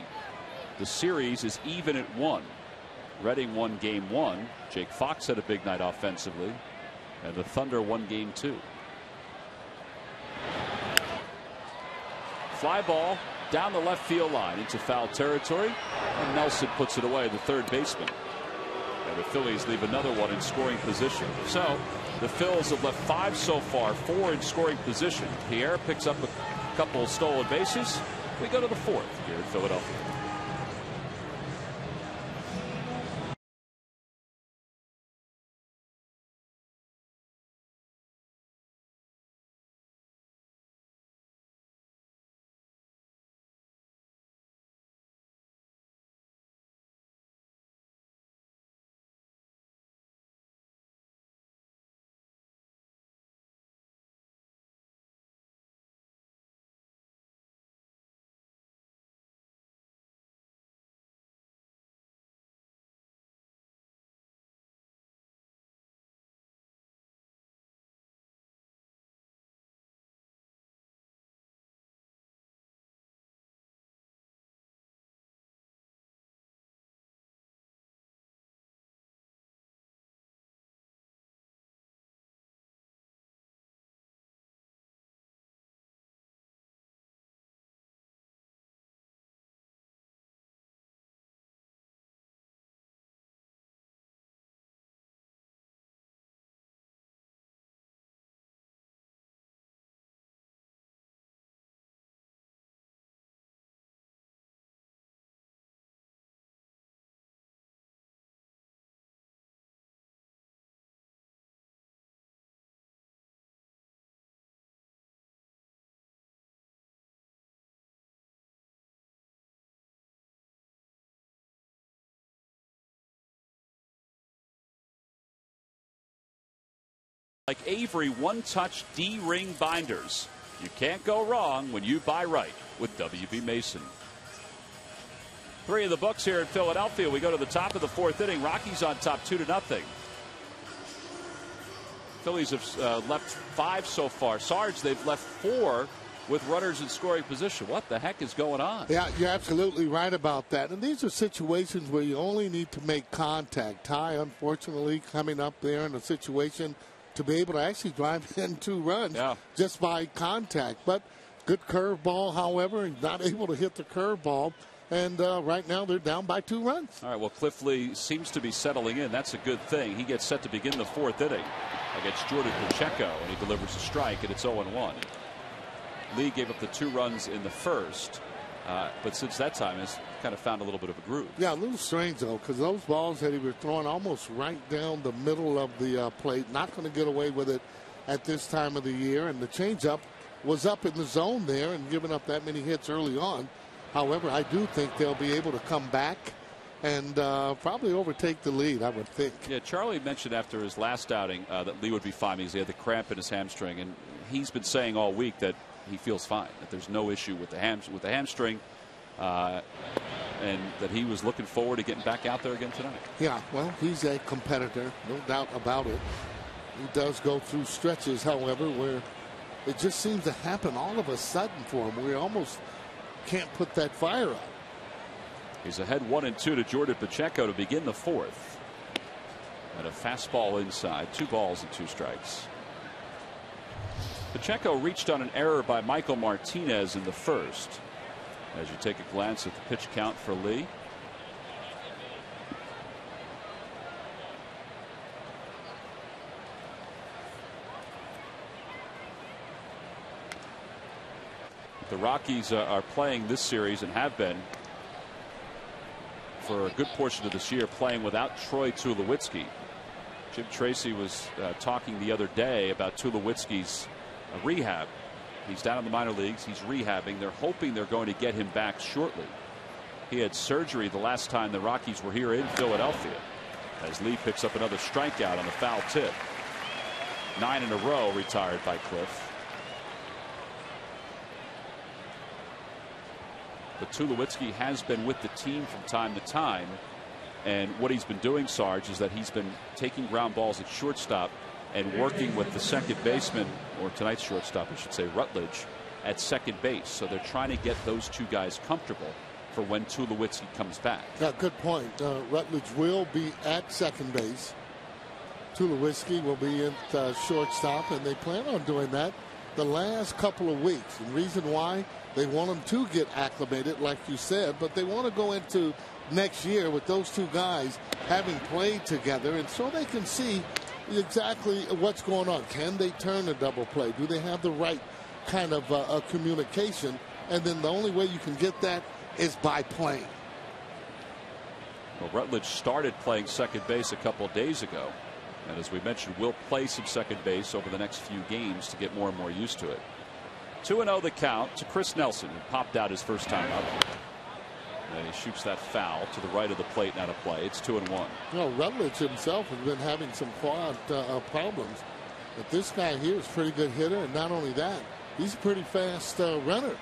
The series is even at 1. Reading won game 1. Jake Fox had a big night offensively, and the Thunder won game 2. Fly ball down the left field line into foul territory, and Nelson puts it away, the third baseman. And the Phillies leave another one in scoring position. So the Phils have left 5 so far, 4 in scoring position. Pierre picks up a couple stolen bases. We go to the 4th here in Philadelphia. Like Avery one-touch D-ring binders. You can't go wrong when you buy right with W.B. Mason. 3 of the books here in Philadelphia. We go to the top of the 4th inning. Rockies on top 2-0. Phillies have left 5 so far. Sarge, they've left 4 with runners in scoring position. What the heck is going on? Yeah, you're absolutely right about that. And these are situations where you only need to make contact. Ty, unfortunately, coming up there in a situation to be able to actually drive in 2 runs just by contact. But good curveball, however, he's not able to hit the curveball. And right now they're down by 2 runs. All right, well, Cliff Lee seems to be settling in. That's a good thing. He gets set to begin the 4th inning against Jordan Pacheco, and he delivers a strike, and it's 0-1. Lee gave up the 2 runs in the 1st, but since that time has kind of found a little bit of a groove. Yeah, a little strange, though, because those balls that he was throwing almost right down the middle of the plate, not going to get away with it at this time of the year. And the changeup was up in the zone there and giving up that many hits early on. However, I do think they'll be able to come back and probably overtake the lead, I would think. Yeah, Charlie mentioned after his last outing that Lee would be fine because he had the cramp in his hamstring, and he's been saying all week that he feels fine, that there's no issue with the hamstring, and that he was looking forward to getting back out there again tonight. Yeah, well, he's a competitor, no doubt about it. He does go through stretches, however, where it just seems to happen all of a sudden for him. We almost can't put that fire out. He's ahead 1-2 to Jordan Pacheco to begin the 4th. And a fastball inside, 2 balls and 2 strikes. Pacheco reached on an error by Michael Martinez in the 1st. As you take a glance at the pitch count for Lee. The Rockies are playing this series and have been for a good portion of this year playing without Troy Tulowitzki. Jim Tracy was talking the other day about Tulowitzki's rehab. He's down in the minor leagues. He's rehabbing. They're hoping they're going to get him back shortly. He had surgery the last time the Rockies were here in Philadelphia. As Lee picks up another strikeout on the foul tip. 9 in a row retired by Cliff. But Tulowitzki has been with the team from time to time. And what he's been doing, Sarge, is that he's been taking ground balls at shortstop and working with the second baseman, or tonight's shortstop, I should say, Rutledge, at second base. So they're trying to get those 2 guys comfortable for when Tulowitzki comes back. Yeah, good point. Rutledge will be at second base. Tulowitzki will be at shortstop, and they plan on doing that the last couple of weeks. And the reason why, they want them to get acclimated, like you said, but they want to go into next year with those 2 guys having played together, and so they can see exactly what's going on. Can they turn a double play? Do they have the right kind of communication? And then the only way you can get that is by playing. Well, Rutledge started playing second base a couple of days ago, and as we mentioned, will play some second base over the next few games to get more and more used to it. 2-0 the count to Chris Nelson, who popped out his first time up. And he shoots that foul to the right of the plate and out of play. It's 2-1. You know, Rutledge himself has been having some quad problems. But this guy here is a pretty good hitter. And not only that, he's a pretty fast runner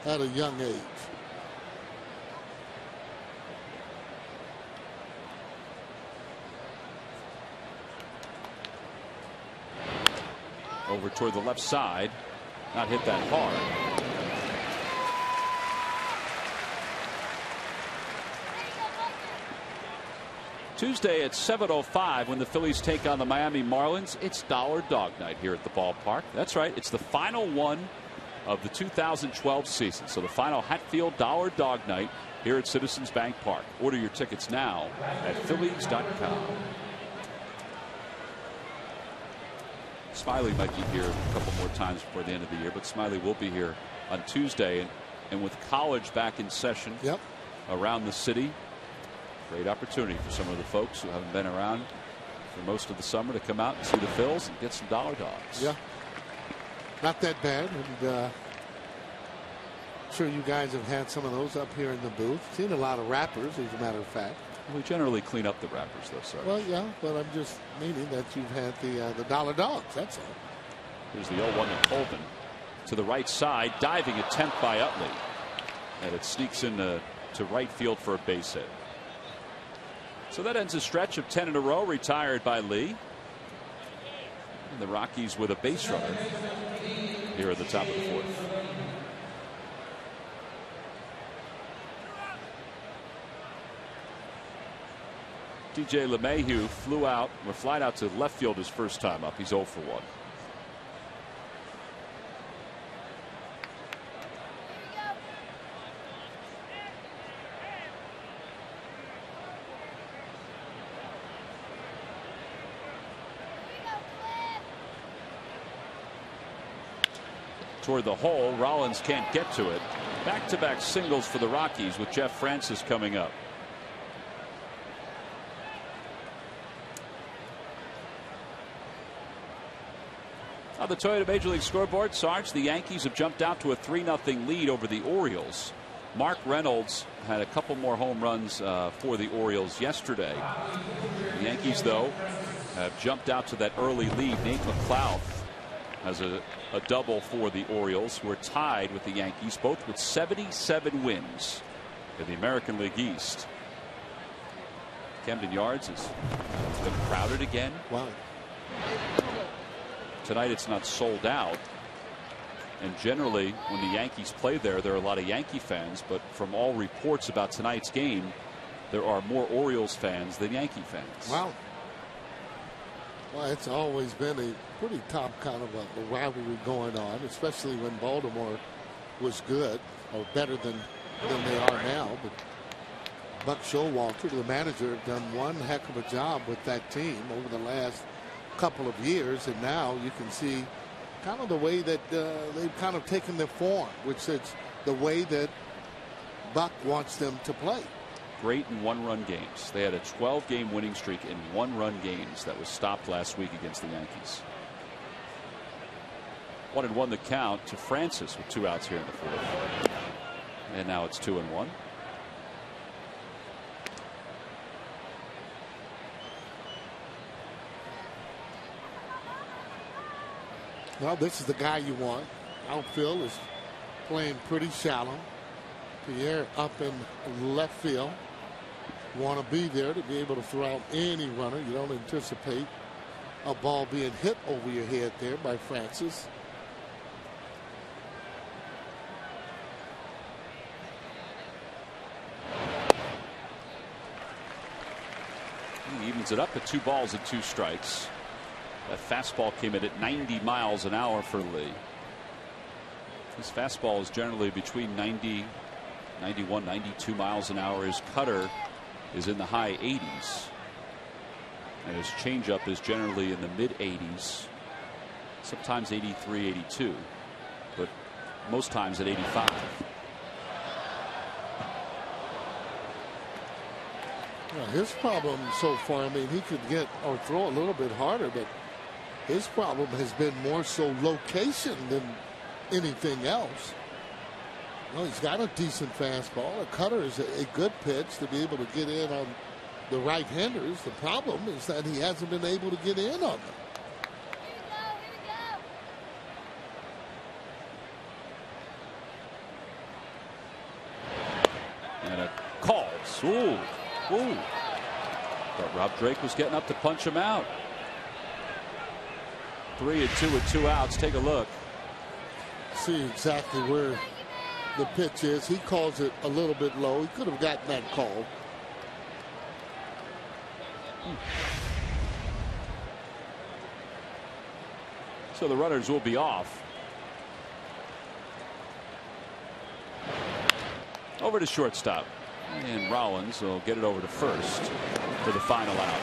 at a young age. Over toward the left side. Not hit that hard. Tuesday at 7:05 when the Phillies take on the Miami Marlins. It's Dollar Dog Night here at the ballpark. That's right. It's the final one of the 2012 season. So the final Hatfield Dollar Dog Night here at Citizens Bank Park. Order your tickets now at Phillies.com. Smiley might be here a couple more times before the end of the year, but Smiley will be here on Tuesday. And with college back in session around the city, great opportunity for some of the folks who haven't been around for most of the summer to come out and see the Phils and get some dollar dogs. Yeah, not that bad. And I'm sure you guys have had some of those up here in the booth. Seen a lot of rappers, as a matter of fact. We generally clean up the wrappers, though, sir. Well, yeah, but I'm just meaning that you've had the dollar dogs. That's all. Here's the 0-1 to Colvin. To the right side, diving attempt by Utley. And it sneaks in to right field for a base hit. So that ends a stretch of 10 in a row retired by Lee. And the Rockies with a base runner here at the top of the fourth. DJ LeMahieu flied out to left field his first time up. He's 0 for 1. Toward the hole, Rollins can't get to it. Back-to-back singles for the Rockies with Jeff Francis coming up. On the Toyota Major League Scoreboard, Sarge, the Yankees have jumped out to a 3-0 lead over the Orioles. Mark Reynolds had a couple more home runs for the Orioles yesterday. The Yankees, though, have jumped out to that early lead. Nate McLeod has a double for the Orioles, who are tied with the Yankees, both with 77 wins in the American League East. Camden Yards has been crowded again. Wow. Tonight it's not sold out. And generally, when the Yankees play there are a lot of Yankee fans. But from all reports about tonight's game, there are more Orioles fans than Yankee fans. Wow. Well, it's always been a pretty top kind of a rivalry going on, especially when Baltimore was good or better than they are now. But Buck Showalter, the manager, have done one heck of a job with that team over the last couple of years, and now you can see kind of the way that they've kind of taken their form, which is the way that Buck wants them to play. Great in one-run games. They had a 12-game winning streak in one-run games that was stopped last week against the Yankees. 1-1 the count to Francis with 2 outs here in the fourth. And now it's 2-1. Well, this is the guy you want. Outfield is playing pretty shallow. Pierre up in left field. Want to be there to be able to throw out any runner. You don't anticipate a ball being hit over your head there by Francis. He evens it up at 2 balls and 2 strikes. That fastball came in at 90 miles an hour for Lee. His fastball is generally between 90, 91, 92 miles an hour. His cutter is in the high 80s. And his changeup is generally in the mid 80s. Sometimes 83, 82. But most times at 85. Well, his problem so far, I mean, he could get or throw a little bit harder, but his problem has been more so location than anything else. Well, he's got a decent fastball. A cutter is a good pitch to be able to get in on the right-handers. The problem is that he hasn't been able to get in on them. And it calls. Ooh. Ooh. But Rob Drake was getting up to punch him out. 3-2 with 2 outs. Take a look. See exactly where the pitch is. He calls it a little bit low. He could have gotten that call. So the runners will be off. Over to shortstop. And Rollins will get it over to first for the final out.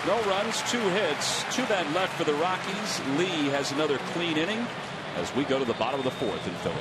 No runs, 2 hits, 2 men left for the Rockies. Lee has another clean inning as we go to the bottom of the fourth in Philly.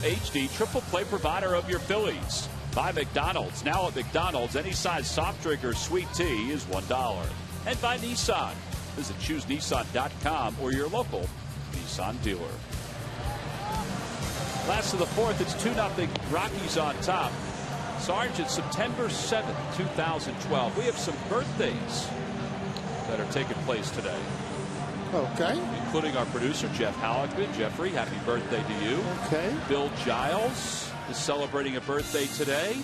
HD triple play provider of your Phillies. By McDonald's. Now at McDonald's, any size soft drink or sweet tea is $1. And by Nissan. Visit ChooseNissan.com or your local Nissan dealer. Last of the fourth, it's 2-0 Rockies on top. Sarge, it's September 7th, 2012. We have some birthdays that are taking place today. Okay. Including our producer, Jeff Halleckman. Jeffrey, happy birthday to you. Okay. Bill Giles is celebrating a birthday today.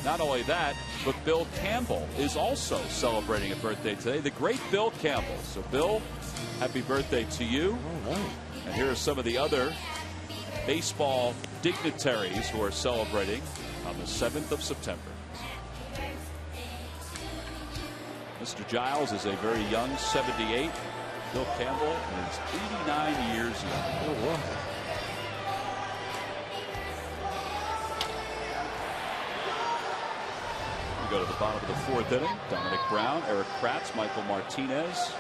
Not only that, but Bill Campbell is also celebrating a birthday today. The great Bill Campbell. So, Bill, happy birthday to you. All right. And here are some of the other baseball dignitaries who are celebrating on the 7th of September. Mr. Giles is a very young 78. Bill Campbell is 89 years young. Oh, wow. We go to the bottom of the fourth inning. Dominic Brown, Eric Kratz, Michael Martinez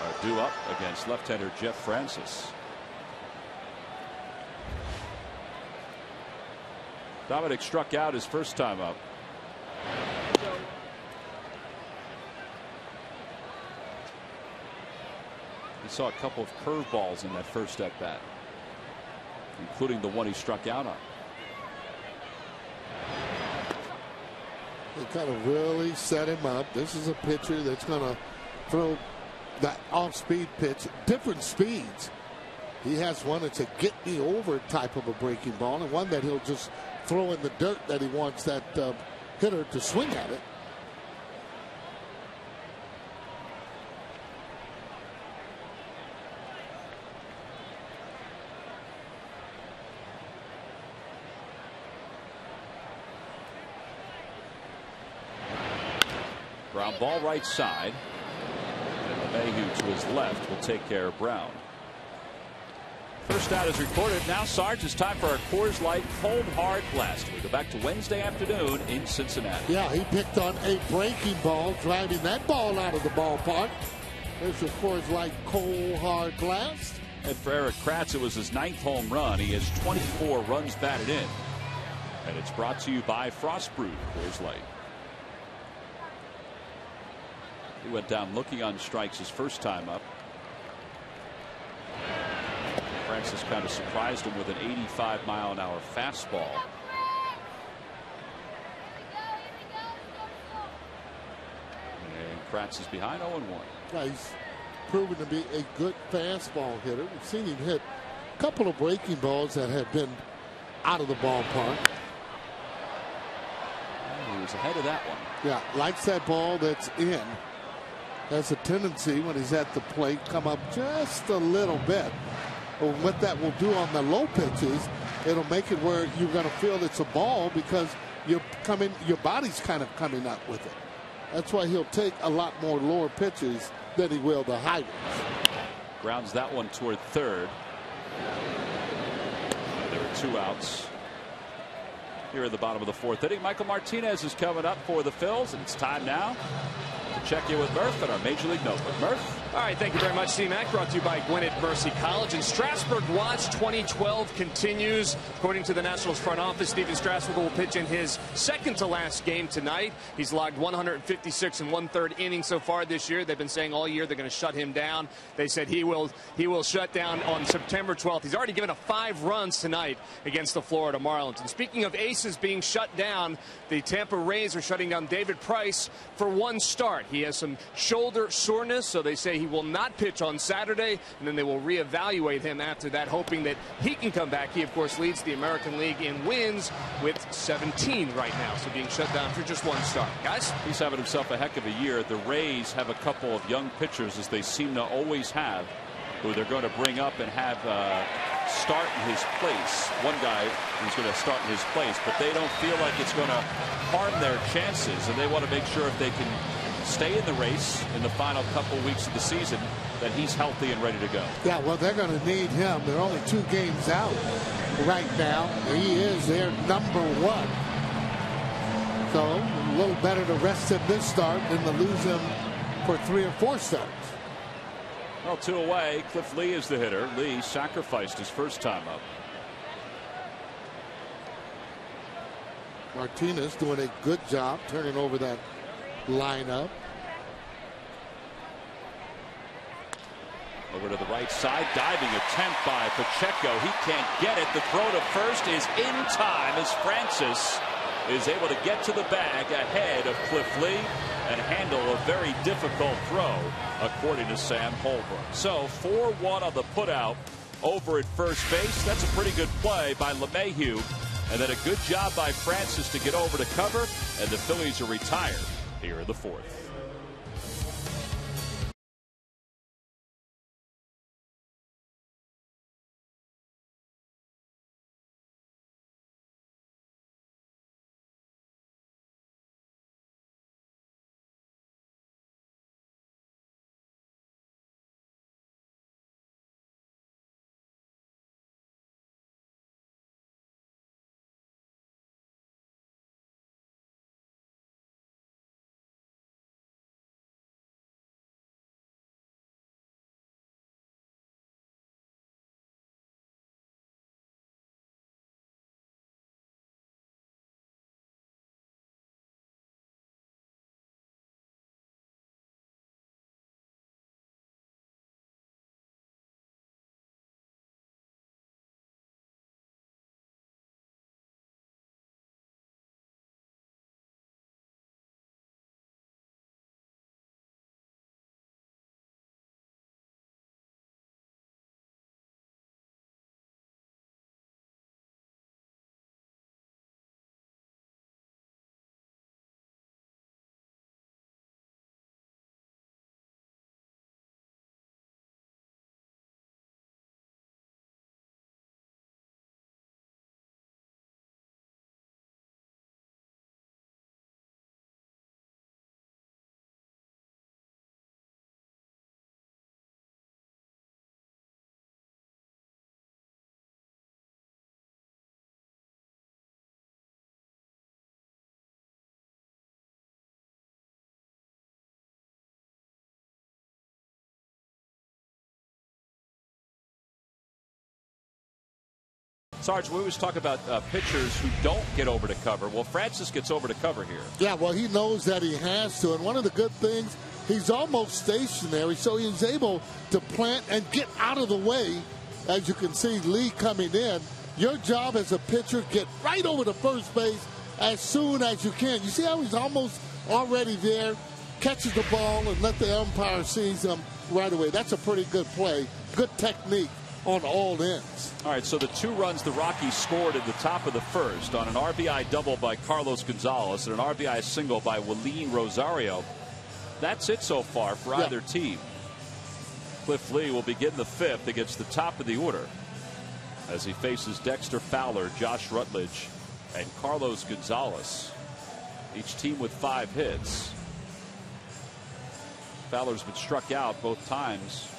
are due up against left-hander Jeff Francis. Dominic struck out his first time up. He saw a couple of curveballs in that first at bat, including the one he struck out on. They kind of really set him up. This is a pitcher that's going to throw that off-speed pitch, different speeds. He has one that's a get-me-over type of a breaking ball, and one that he'll just throw in the dirt that he wants that hitter to swing at it. Ground ball right side. And Mayhew to his left will take care of Brown. First out is recorded. Now, Sarge, it's time for our Coors Light Cold Hard Blast. We go back to Wednesday afternoon in Cincinnati. Yeah, he picked on a breaking ball, driving that ball out of the ballpark. There's your Coors Light Cold Hard Blast. And for Eric Kratz, it was his 9th home run. He has 24 runs batted in. And it's brought to you by Frost Brewed Coors Light. He went down looking on strikes his first time up. Francis kind of surprised him with an 85-mile-an-hour fastball. And Kratz is behind 0-1. Yeah, he's proven to be a good fastball hitter. We've seen him hit a couple of breaking balls that have been out of the ballpark. He was ahead of that one. Yeah, likes that ball that's in. Has a tendency when he's at the plate come up just a little bit. But what that will do on the low pitches, it'll make it where you're going to feel it's a ball because your body's kind of coming up with it. That's why he'll take a lot more lower pitches than he will the high ones. Grounds that one toward third. There are 2 outs. Here at the bottom of the fourth inning, Michael Martinez is coming up for the Phils, and it's time now to check in with Murph at our Major League Notebook. Murph? All right, thank you very much, C-Mac. Brought to you by Gwinnett Mercy College. And Strasburg Watch 2012 continues. According to the Nationals front office, Steven Strasburg will pitch in his second-to-last game tonight. He's logged 156 1/3 innings so far this year. They've been saying all year they're going to shut him down. They said he will shut down on September 12th. He's already given up 5 runs tonight against the Florida Marlins. And speaking of aces being shut down, the Tampa Rays are shutting down David Price for 1 start. He has some shoulder soreness, so they say he will not pitch on Saturday, and then they will reevaluate him after that, hoping that he can come back. He, of course, leads the American League in wins with 17 right now, so being shut down for just 1 start. Guys? He's having himself a heck of a year. The Rays have a couple of young pitchers, as they seem to always have, who they're going to bring up and have start in his place. One guy who's going to start in his place, but they don't feel like it's going to harm their chances, and they want to make sure if they can stay in the race in the final couple weeks of the season that he's healthy and ready to go. Yeah, well, they're going to need him. They're only 2 games out right now. He is their number 1. So a little better to rest him this start than to lose him for 3 or 4 starts. Well, 2 away. Cliff Lee is the hitter. Lee sacrificed his first time up. Martinez doing a good job turning over that lineup. Over to the right side, diving attempt by Pacheco. He can't get it. The throw to first is in time as Francis is able to get to the bag ahead of Cliff Lee and handle a very difficult throw, according to Sam Holbrook. So 4-1 on the putout over at first base. That's a pretty good play by LeMahieu. And then a good job by Francis to get over to cover, and the Phillies are retired here in the fourth. Sarge, we always talk about pitchers who don't get over to cover. Well, Francis gets over to cover here. Yeah, well, he knows that he has to. And one of the good things, he's almost stationary, so he's able to plant and get out of the way. As you can see, Lee coming in. Your job as a pitcher, get right over to first base as soon as you can. You see how he's almost already there, catches the ball, and let the umpire seize him right away. That's a pretty good play. Good technique on all ends. All right, so the 2 runs the Rockies scored at the top of the first on an RBI double by Carlos Gonzalez and an RBI single by Willeen Rosario. That's it so far for either team. Cliff Lee will begin the 5th against the top of the order as he faces Dexter Fowler, Josh Rutledge, and Carlos Gonzalez. Each team with 5 hits. Fowler's been struck out both times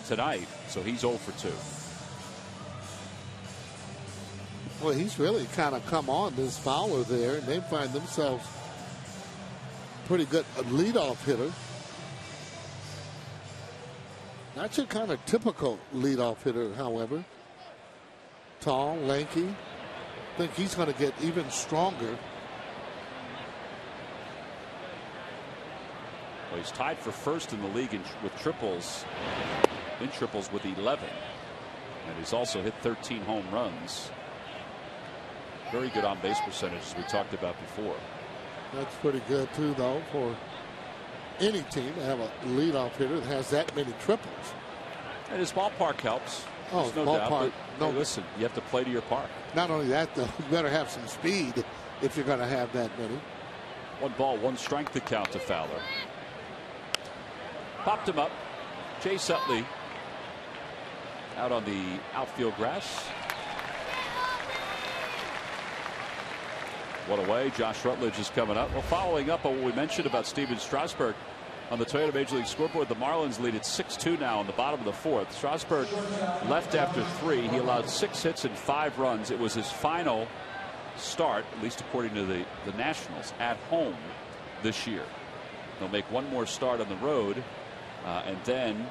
tonight, so he's 0 for 2. Well, he's really kind of come on, this Fowler there, and they find themselves pretty good leadoff hitter. Not your kind of typical leadoff hitter, however. Tall, lanky. I think he's going to get even stronger. Well, he's tied for first in the league with triples. In triples with 11, and he's also hit 13 home runs. Very good on base percentage, as we talked about before. That's pretty good too, though, for any team to have a leadoff hitter that has that many triples. And his ballpark helps. Oh, no ballpark. Doubt, but, hey, listen, you have to play to your park. Not only that, though, you better have some speed if you're going to have that many. 1 ball, 1 strike to count to Fowler. Popped him up. Chase Utley out on the outfield grass. What away. Josh Rutledge is coming up. Well, following up on what we mentioned about Steven Strasburg on the Toyota Major League scoreboard, the Marlins lead at 6-2 now in the bottom of the 4th. Strasburg left after 3. He allowed 6 hits and 5 runs. It was his final start, at least according to the Nationals, at home this year. They'll make 1 more start on the road, and then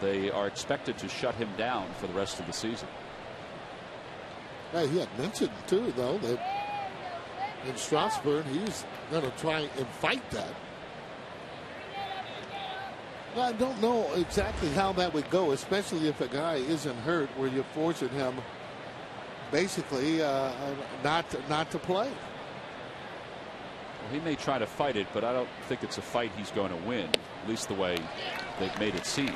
they are expected to shut him down for the rest of the season. Hey, he had mentioned too, though, that And Strasburg, he's going to try and fight that. I don't know exactly how that would go, especially if a guy isn't hurt where you're forcing him basically not to play. Well, he may try to fight it, but I don't think it's a fight he's going to win, at least the way they've made it seem.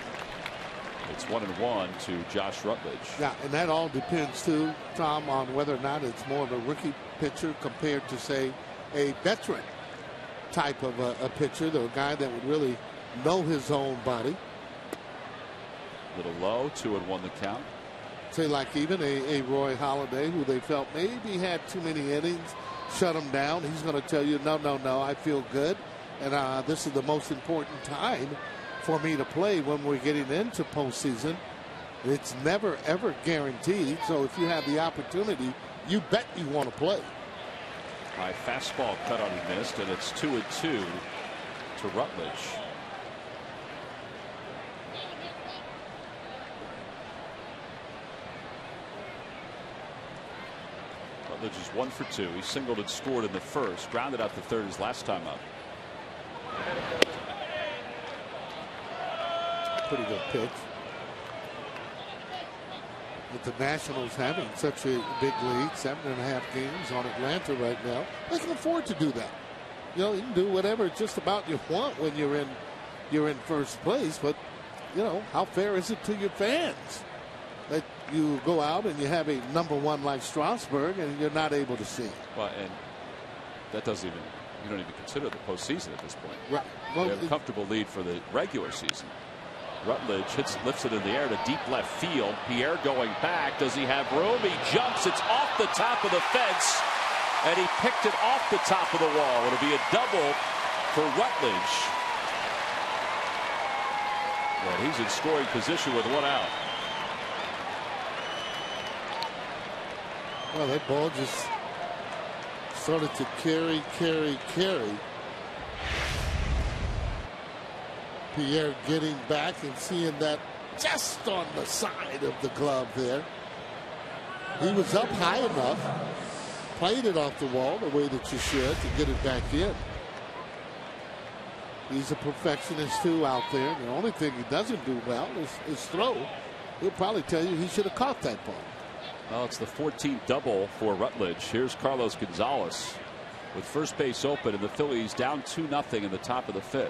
It's 1-1 to Josh Rutledge. Yeah, and that all depends too, Tom, on whether or not it's more of a rookie pitcher compared to, say, a veteran type of a pitcher, the guy that would really know his own body. Little low, 2-1 the count. Say like even a Roy Halladay, who they felt maybe had too many innings, shut him down. He's going to tell you, no, I feel good, and this is the most important time for me to play when we're getting into postseason. It's never ever guaranteed. So if you have the opportunity, you bet you want to play. High fastball cut on and missed, and it's 2-2 to Rutledge. Rutledge is 1 for 2. He singled and scored in the first, grounded out the third his last time up. Pretty good pitch. With the Nationals having such a big lead, 7.5 games on Atlanta right now, they can afford to do that. You know, you can do whatever just about you want when you're in first place, but you know, how fair is it to your fans that you go out and you have a #1 like Strasburg and you're not able to see? Well, and that doesn't even, you don't even consider the postseason at this point. Right. Well, you have a comfortable lead for the regular season. Rutledge lifts it in the air to deep left field. Pierre going back. Does he have room? He jumps. It's off the top of the fence, and he picked it off the top of the wall. It'll be a double for Rutledge. And he's in scoring position with 1 out. Well, that ball just started to carry. Pierre getting back and seeing that just on the side of the glove there. He was up high enough, played it off the wall the way that you should to get it back in. He's a perfectionist too out there. The only thing he doesn't do well is throw. He'll probably tell you he should have caught that ball. Well, it's the 14th double for Rutledge. Here's Carlos Gonzalez with first base open, and the Phillies down 2-0 in the top of the 5th.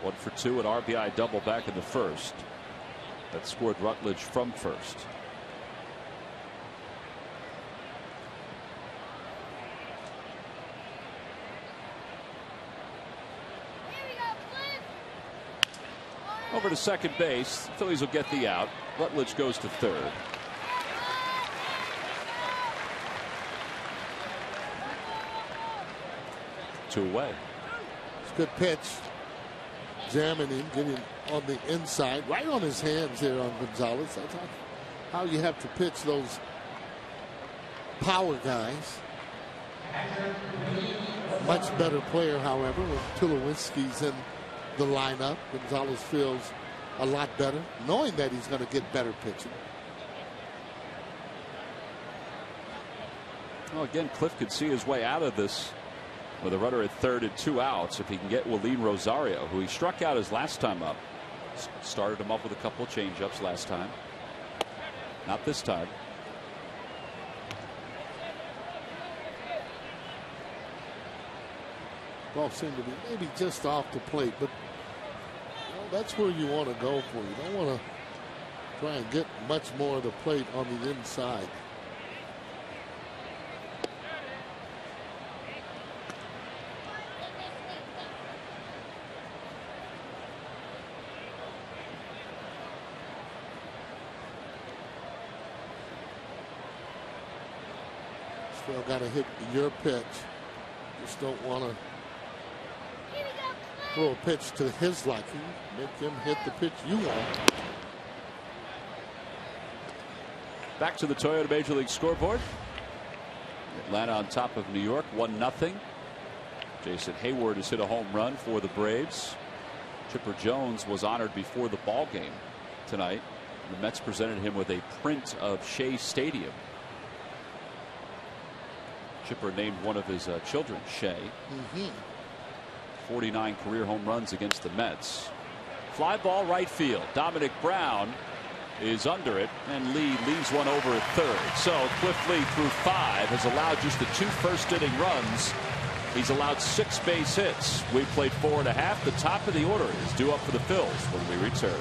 One for 2, an RBI double back in the first. That scored Rutledge from first. Over to second base. Phillies will get the out. Rutledge goes to third. Two away. It's a good pitch. Jamming him, getting on the inside, right on his hands there on Gonzalez. That's how you have to pitch those power guys. Much better player, however, when Tulowitzki's in the lineup. Gonzalez feels a lot better, knowing that he's going to get better pitching. Well, again, Cliff could see his way out of this with a runner at third and 2 outs if he can get Willeen Rosario, who he struck out his last time up. Started him up with a couple of changeups last time. Not this time. Ball seemed to be maybe just off the plate, but you know, that's where you want to go for. You don't want to try and get much more of the plate on the inside. Still got to hit your pitch. Just don't want to throw a pitch to his liking. Make him hit the pitch you want. Back to the Toyota Major League scoreboard. Atlanta on top of New York, 1-0. Jason Hayward has hit a home run for the Braves. Chipper Jones was honored before the ball game tonight The Mets presented him with a print of Shea Stadium. Chipper named one of his children Shea. 49 career home runs against the Mets. Fly ball right field. Dominic Brown is under it, and Lee leaves one over at third. So Cliff Lee through 5 has allowed just the 2 first-inning runs. He's allowed 6 base hits. We've played 4 1/2. The top of the order is due up for the Phils when we return.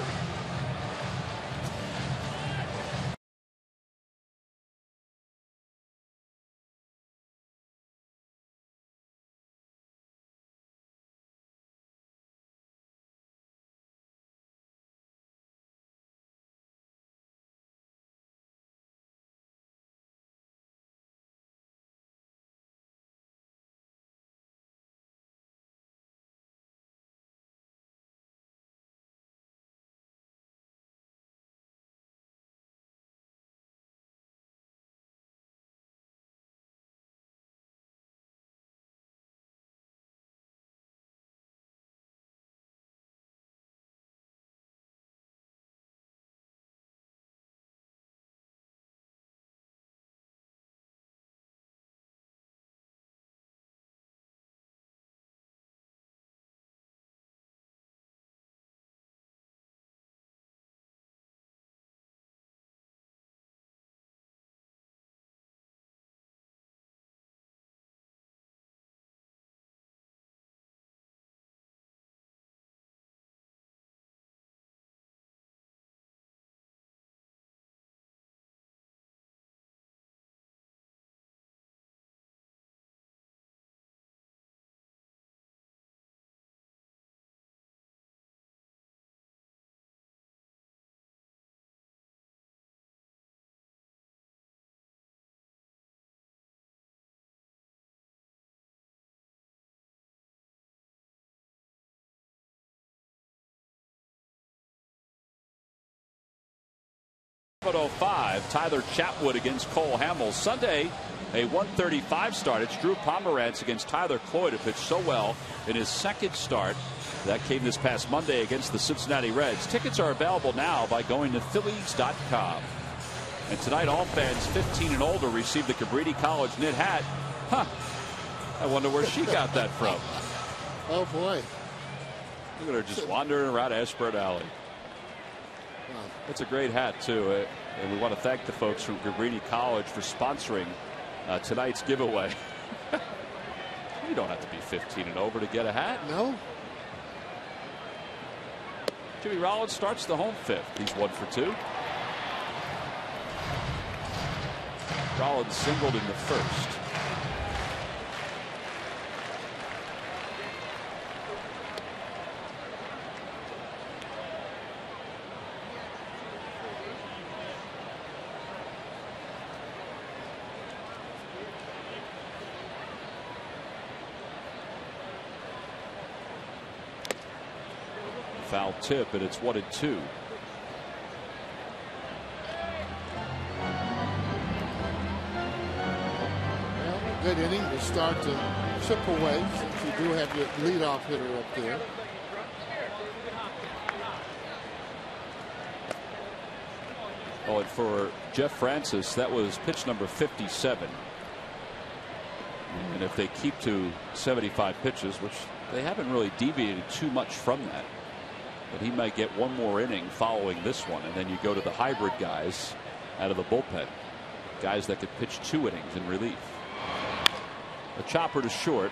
.05, Tyler Chatwood against Cole Hamels. Sunday, a 1:35 start. It's Drew Pomeranz against Tyler Cloyd, who pitched so well in his second start. That came this past Monday against the Cincinnati Reds. Tickets are available now by going to Phillies.com. And tonight, all fans 15 and older receive the Cabrini College knit hat. Huh. I wonder where she got that from. Oh, boy. Look at her just wandering around Ashburn Alley. It's a great hat, too. And we want to thank the folks from Cabrini College for sponsoring tonight's giveaway. You don't have to be 15 and over to get a hat. No. Jimmy Rollins starts the home 5th. He's 1 for 2. Rollins singled in the first. Foul tip, and it's 1-2. Well, good inning to start to chip away since you do have your leadoff hitter up there. Oh, and for Jeff Francis, that was pitch number 57. And if they keep to 75 pitches, which they haven't really deviated too much from that, but he might get one more inning following this one, and then you go to the hybrid guys out of the bullpen, guys that could pitch 2 innings in relief. A chopper to short,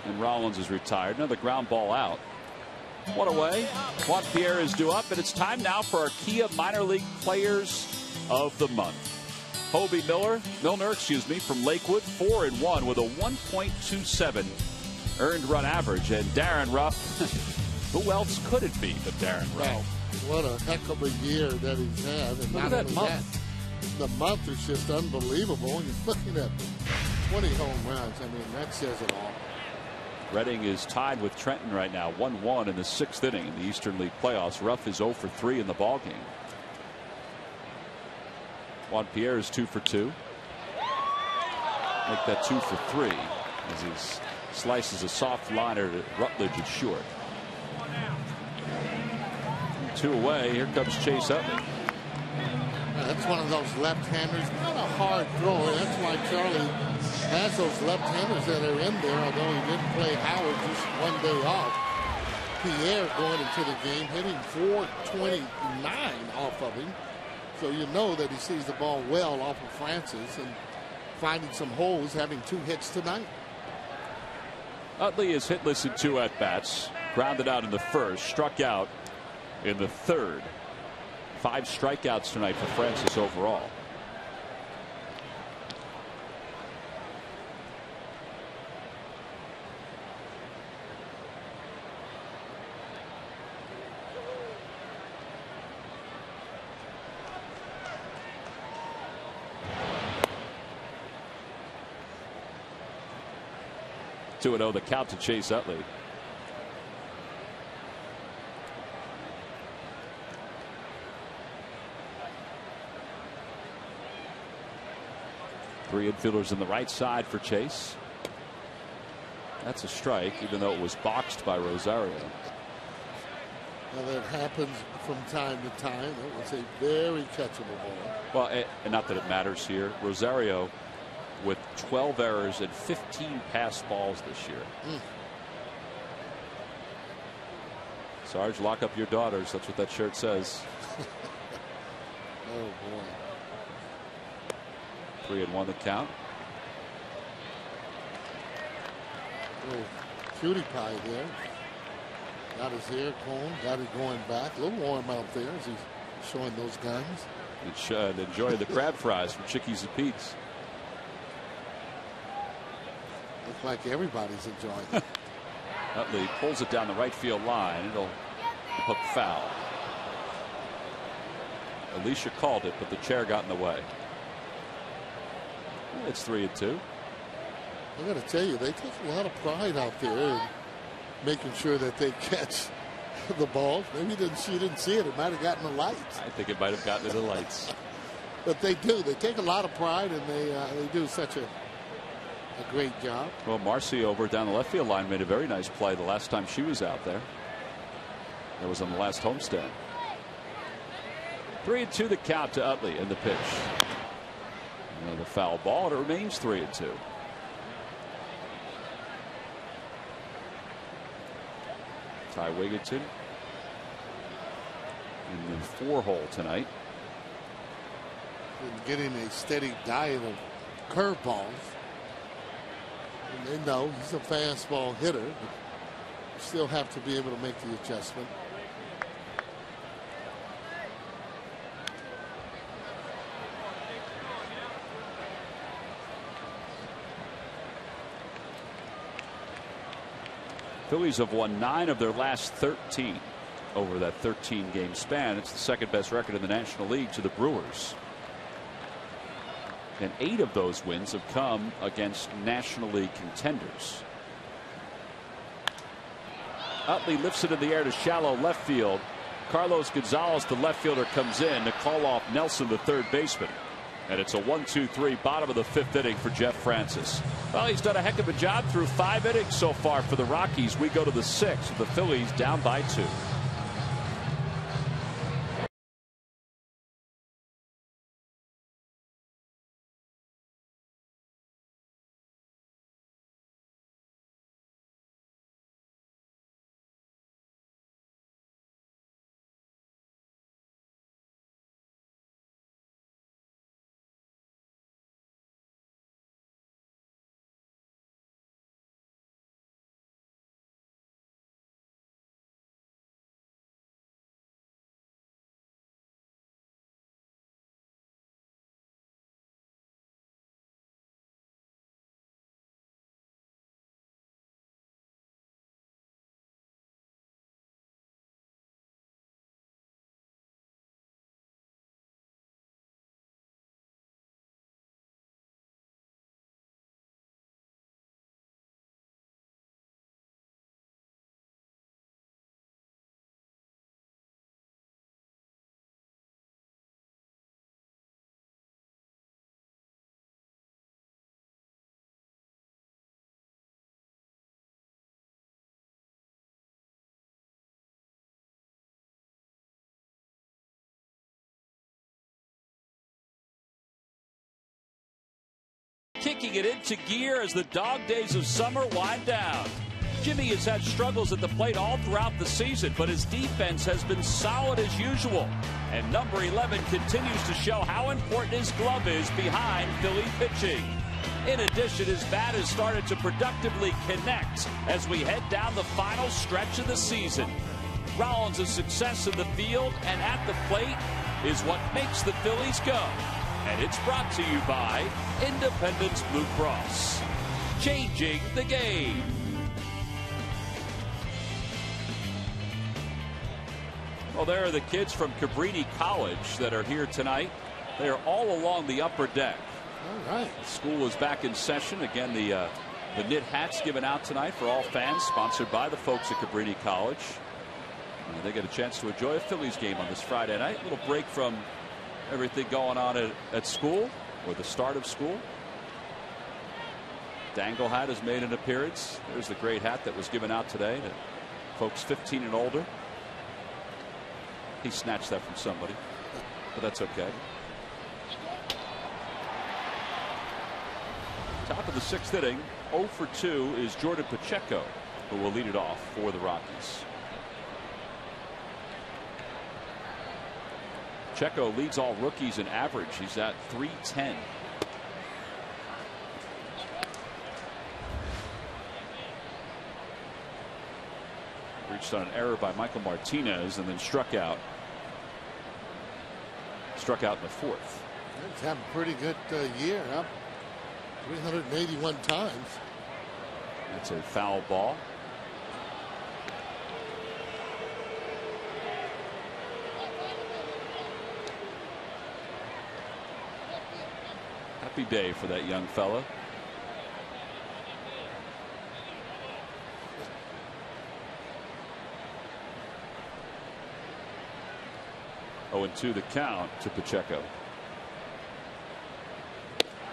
and Rollins is retired. Another ground ball out. One away. Juan Pierre is due up, and it's time now for our Kia Minor League Players of the Month. Hobie Milner, from Lakewood, 4-1 with a 1.27 earned run average. And Darren Ruff, who else could it be but Darren Ruff? Wow, what a heck of a year that he's had. And look at that month. The month is just unbelievable. You're looking at 20 home runs. I mean, that says it all. Reading is tied with Trenton right now, 1-1 in the 6th inning in the Eastern League playoffs. Ruff is 0 for 3 in the ballgame. Juan Pierre is 2 for 2. Make that 2 for 3 as he slices a soft liner to Rutledge at short. 2 away. Here comes Chase Utley. That's one of those left-handers, not a hard thrower. That's why Charlie has those left-handers that are in there, although he didn't play Howard just one day off. Pierre going into the game, hitting 429 off of him. So you know that he sees the ball well off of Francis and finding some holes, having 2 hits tonight. Utley is hitless in 2 at-bats. Grounded out in the first, struck out in the third. 5 strikeouts tonight for Francis overall. Two and 0 the count to Chase Utley. Three infielders in the right side for Chase. That's a strike, even though it was boxed by Rosario. Well, that happens from time to time. It was a very catchable ball. Well, and not that it matters here. Rosario with 12 errors and 15 pass balls this year. Sarge, lock up your daughters. That's what that shirt says. Oh, boy. 3-1 the count. Little cutie pie there. Got his hair combed, got it going back. A little warm out there as he's showing those guns. And enjoying the crab fries from Chickies and Pete's. Looks like everybody's enjoying it. Utley pulls it down the right field line. It'll hook foul. Alicia called it, but the chair got in the way. It's 3-2. I got to tell you, they take a lot of pride out there in making sure that they catch the ball. Maybe she didn't see it. It might have gotten the lights. I think it might have gotten to the lights. But they do. They take a lot of pride, and they do such a great job. Well, Marcy over down the left field line made a very nice play the last time she was out there. That was on the last homestand. 3-2 the count to Utley in the pitch. Another foul ball, and it remains 3-2. Ty Wigginton in the 4-hole tonight. And getting a steady diet of curveballs. And they know he's a fastball hitter, but you still have to be able to make the adjustment. Phillies have won 9 of their last 13 over that 13-game span. It's the second best record in the National League to the Brewers. And 8 of those wins have come against National League contenders. Utley lifts it in the air to shallow left field. Carlos Gonzalez, the left fielder, comes in to call off Nelson, the third baseman. And it's a 1-2-3 bottom of the 5th inning for Jeff Francis. Well, he's done a heck of a job through 5 innings so far for the Rockies. We go to the 6th. The Phillies down by 2. kicking it into gear as the dog days of summer wind down. Jimmy has had struggles at the plate all throughout the season, but his defense has been solid as usual. And number 11 continues to show how important his glove is behind Philly pitching. In addition, his bat has started to productively connect as we head down the final stretch of the season. Rollins' success in the field and at the plate is what makes the Phillies go. And it's brought to you by Independence Blue Cross. Changing the game. Well, there are the kids from Cabrini College that are here tonight. They are all along the upper deck. All right. School is back in session. Again, the knit hats given out tonight for all fans, sponsored by the folks at Cabrini College. They get a chance to enjoy a Phillies game on this Friday night. A little break from everything going on at school, or the start of school. Dangle hat has made an appearance. There's the great hat that was given out today to folks 15 and older. He snatched that from somebody, but that's okay. Top of the 6th inning, 0 for 2 is Jordan Pacheco, who will lead it off for the Rockies. Pacheco leads all rookies in average. He's at .310. Reached on an error by Michael Martinez and then struck out. Struck out in the 4th. He's having a pretty good year, huh? 381 times. That's a foul ball. Happy day for that young fella. Oh, and 2 the count to Pacheco.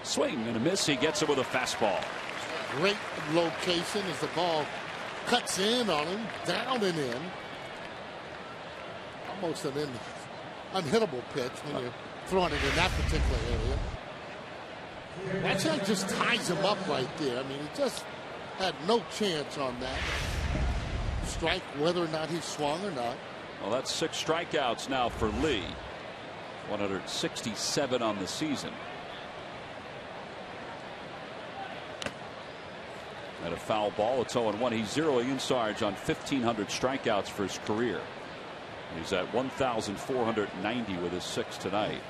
Swing and a miss. He gets it with a fastball. Great location as the ball cuts in on him, down and in. Almost an unhittable pitch when you're throwing it in that particular area. That shot just ties him up right there. I mean, he just had no chance on that strike, whether or not he swung or not. Well, that's 6 strikeouts now for Lee. 167 on the season. And a foul ball. It's 0-1. He's zeroing in Sarge on 1,500 strikeouts for his career. He's at 1,490 with his 6 tonight.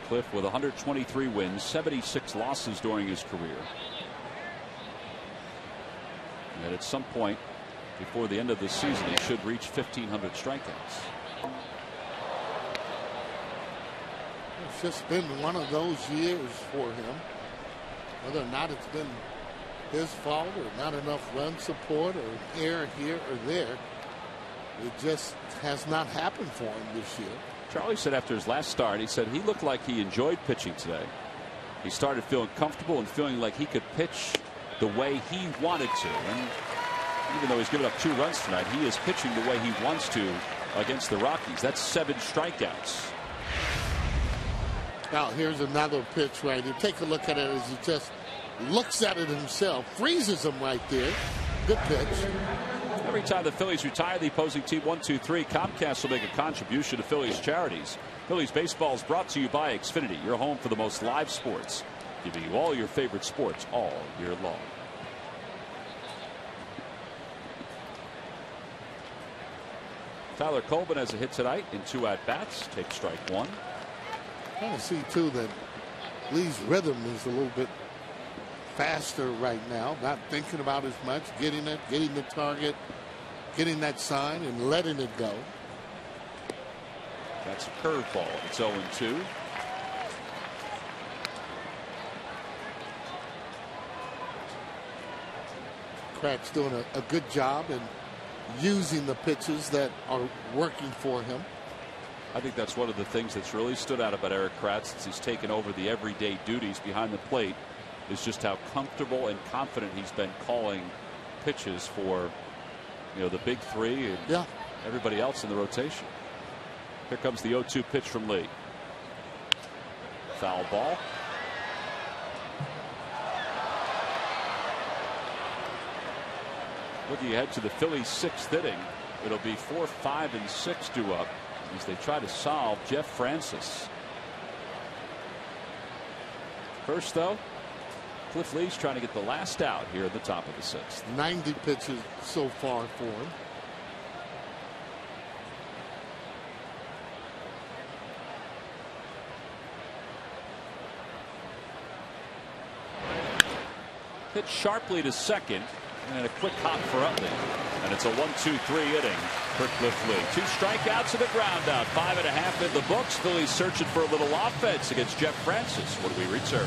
Cliff with 123 wins, 76 losses during his career. And at some point before the end of the season, he should reach 1,500 strikeouts. It's just been one of those years for him. Whether or not it's been his fault or not enough run support or an error here or there, it just has not happened for him this year. Charlie said after his last start, he said he looked like he enjoyed pitching today. He started feeling comfortable and feeling like he could pitch the way he wanted to. And even though he's given up 2 runs tonight, he is pitching the way he wants to against the Rockies. That's 7 strikeouts. Now here's another pitch right here. Take a look at it as he just looks at it himself, freezes him right there. Good pitch. Every time the Phillies retire the opposing team 1-2-3, Comcast will make a contribution to Phillies charities. Phillies baseball is brought to you by Xfinity, your home for the most live sports, giving you all your favorite sports all year long. Tyler Colvin has a hit tonight in 2 at-bats. Takes strike 1. Kind of see too that Lee's rhythm is a little bit faster right now, not thinking about as much, getting it, getting the target, getting that sign and letting it go. That's a curveball. It's 0-2. Pratt's doing a good job in using the pitches that are working for him. I think that's one of the things that's really stood out about Eric Kratz since he's taken over the everyday duties behind the plate, is just how comfortable and confident he's been calling pitches for, you know, the big 3 and everybody else in the rotation. Here comes the 0-2 pitch from Lee. foul ball. Looking ahead to the Phillies' 6th inning, it'll be 4, 5, and 6 due up as they try to solve Jeff Francis. First, though, Cliff Lee's trying to get the last out here at the top of the 6th. 90 pitches so far for him. Hit sharply to second, and a quick hop for Utley. And it's a 1-2-3 inning for Cliff Lee. 2 strikeouts and a ground out. 5.5 in the books. Phillies searching for a little offense against Jeff Francis. When we return.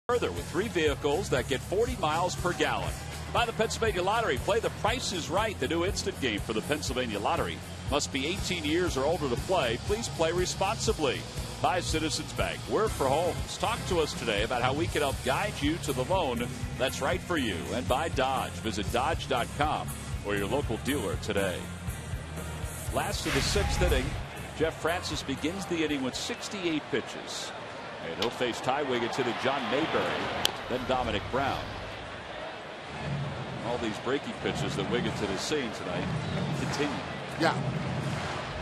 Further with 3 vehicles that get 40 miles per gallon. By the Pennsylvania Lottery, play The Price is Right, the new instant game for the Pennsylvania Lottery. Must be 18 years or older to play. Please play responsibly. By Citizens Bank, we're for homes. Talk to us today about how we can help guide you to the loan that's right for you. And by Dodge, visit Dodge.com or your local dealer today. Last of the 6th inning, Jeff Francis begins the inning with 68 pitches. And he'll face Ty Wiggins hitting John Mayberry, then Dominic Brown. All these breaking pitches that Wiggins has seen tonight continue. Yeah,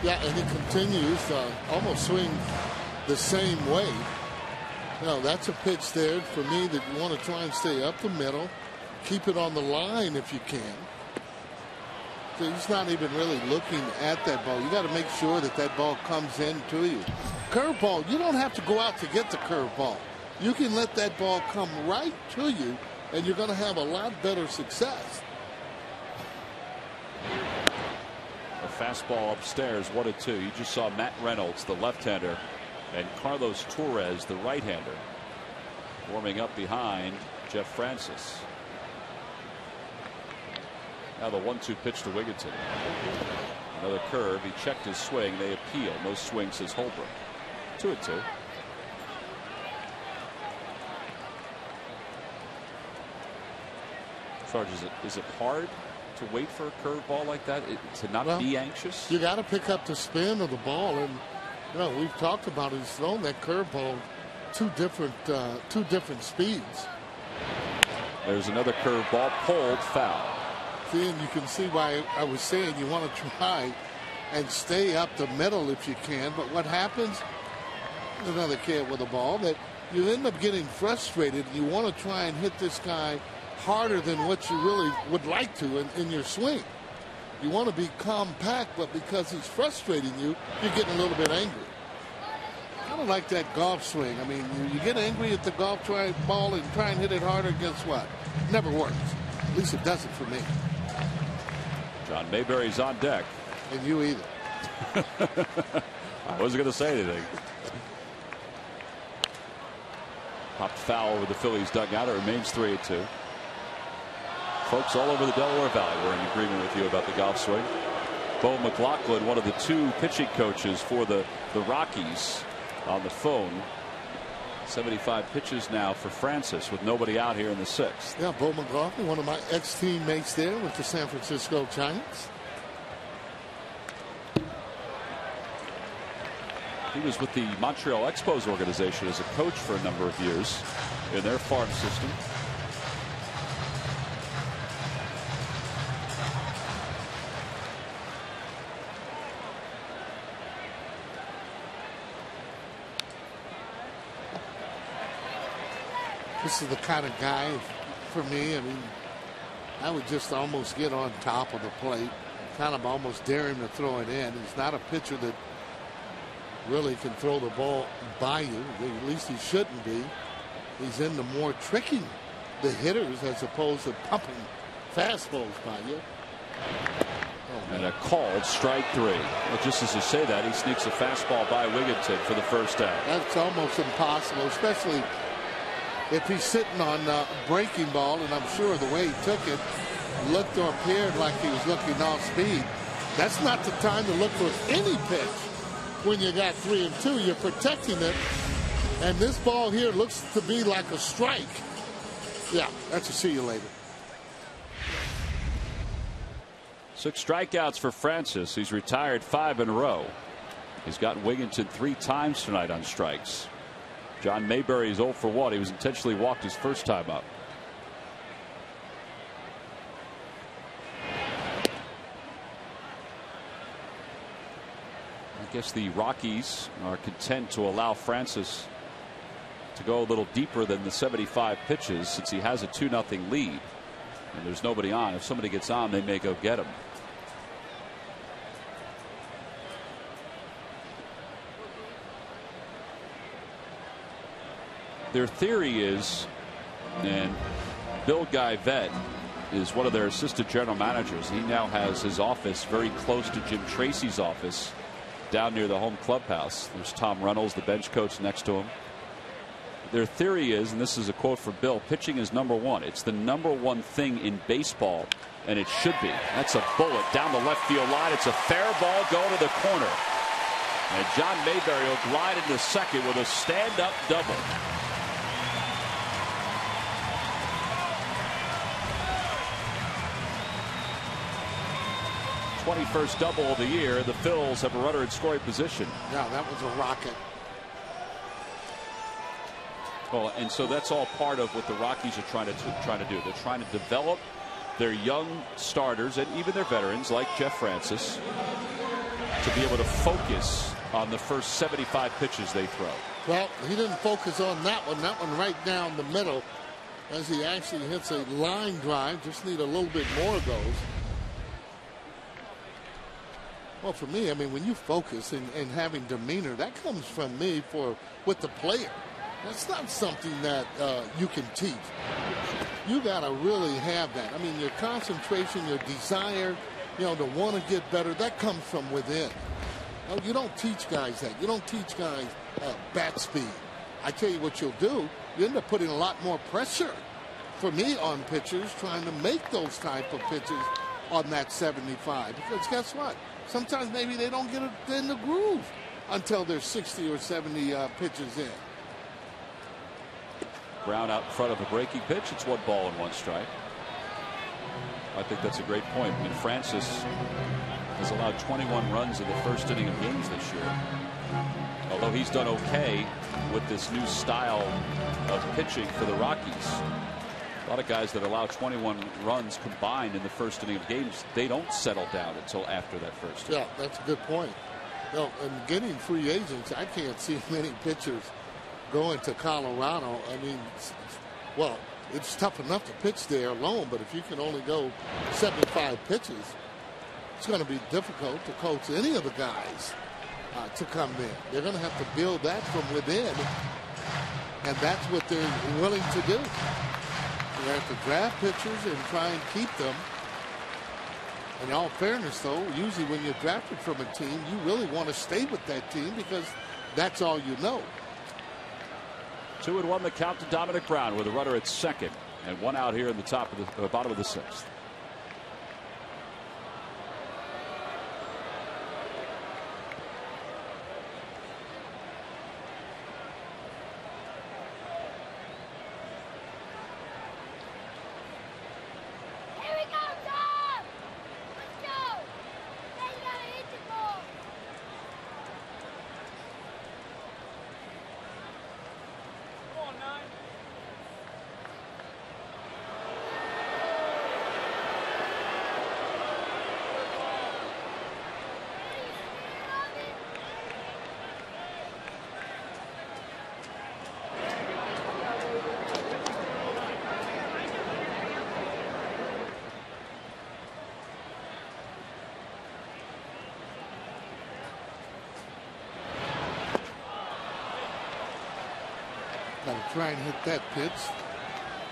and he continues almost swing the same way. That's a pitch there for me that you want to try and stay up the middle, keep it on the line if you can. So he's not even really looking at that ball. You got to make sure that that ball comes in to you. Curveball, you don't have to go out to get the curveball. You can let that ball come right to you, and you're going to have a lot better success. A fastball upstairs, 1-2. You just saw Matt Reynolds, the left-hander, and Carlos Torres, the right-hander, warming up behind Jeff Francis. Now the 1-2 pitch to Wigginton. Another curve. He checked his swing. They appeal. No swing, says Holbrook. 2-2. Sarge, is it hard to wait for a curveball like that? To not be anxious? You got to pick up the spin of the ball, and we've talked about it. He's thrown that curveball two different speeds. There's another curveball pulled foul. See, and you can see why I was saying you want to try and stay up the middle if you can. But what happens? Another kid with a ball that you end up getting frustrated. You want to try and hit this guy harder than what you really would like to in your swing. You want to be compact, but because he's frustrating you, you're getting a little bit angry. Kind of like that golf swing. I mean, you get angry at the golf ball and try and hit it harder. Guess what? Never works. At least it doesn't for me. John Mayberry's on deck. And you either. I wasn't going to say anything. Popped foul over the Phillies dugout. It remains 3-2. Folks all over the Delaware Valley were in agreement with you about the golf swing. Bo McLaughlin, one of the 2 pitching coaches for the Rockies, on the phone. 75 pitches now for Francis with nobody out here in the 6th. Yeah, Bo McLaughlin, one of my ex-teammates there with the San Francisco Giants. He was with the Montreal Expos organization as a coach for a number of years in their farm system. This is the kind of guy, for me, I mean, I would just almost get on top of the plate, kind of almost dare him to throw it in. He's not a pitcher that really can throw the ball by you. At least he shouldn't be. He's into more tricking the hitters as opposed to pumping fastballs by you. And a called strike 3. Well, just as you say that, he sneaks a fastball by Wigginton for the first out. That's almost impossible, especially if he's sitting on breaking ball, and I'm sure the way he took it looked or appeared like he was looking off speed. That's not the time to look for any pitch. When you got 3 and 2, you're protecting it, and this ball here looks to be like a strike. Yeah, that's a see you later. 6 strikeouts for Francis. He's retired 5 in a row. He's gotten Wigginton 3 times tonight on strikes. John Mayberry is 0 for 1. He was intentionally walked his first time up. I guess the Rockies are content to allow Francis to go a little deeper than the 75 pitches since he has a 2-0 lead and there's nobody on. If somebody gets on, they may go get him. Their theory is, and Bill Guyvet is one of their assistant general managers. He now has his office very close to Jim Tracy's office down near the home clubhouse. There's Tom Reynolds, the bench coach, next to him. Their theory is, and this is a quote from Bill, pitching is #1. It's the #1 thing in baseball, and it should be. That's a bullet down the left field line. It's a fair ball going to the corner. And John Mayberry will glide into second with a stand-up double. 21st double of the year. The Phils have a runner in scoring position. Yeah, that was a rocket. Well, and so that's all part of what the Rockies are trying to do. They're trying to develop their young starters and even their veterans like Jeff Francis to be able to focus on the first 75 pitches they throw. Well, he didn't focus on that one. That one right down the middle as he actually hits a line drive. Just need a little bit more of those. Well, for me, I mean, when you focus and having demeanor, that comes from me with the player. That's not something that you can teach. You got to really have that. I mean, your concentration, your desire, to want to get better, that comes from within. You don't teach guys that. You don't teach guys bat speed. I tell you what you'll do. You end up putting a lot more pressure, for me, on pitchers trying to make those type of pitches on that 75. Because guess what? Sometimes maybe they don't get it in the groove until they're 60 or 70 pitches in. Brown out in front of a breaking pitch. It's 1 ball and 1 strike. I think that's a great point. I mean, Francis has allowed 21 runs in the first inning of games this year. Although he's done okay with this new style of pitching for the Rockies. A lot of guys that allow 21 runs combined in the first inning of games, they don't settle down until after that first inning. Yeah, that's a good point. And getting free agents, I can't see many pitchers going to Colorado. I mean, it's tough enough to pitch there alone, but if you can only go 75 pitches, it's going to be difficult to coach any of the guys to come in. They're going to have to build that from within, and that's what they're willing to do. You have to draft pitchers and try and keep them. In all fairness, though, usually when you're drafted from a team, you really want to stay with that team because that's all you know. 2-1 the count to Dominic Brown with a runner at second. And one out here in the top of the bottom of the sixth. Got to try and hit that pitch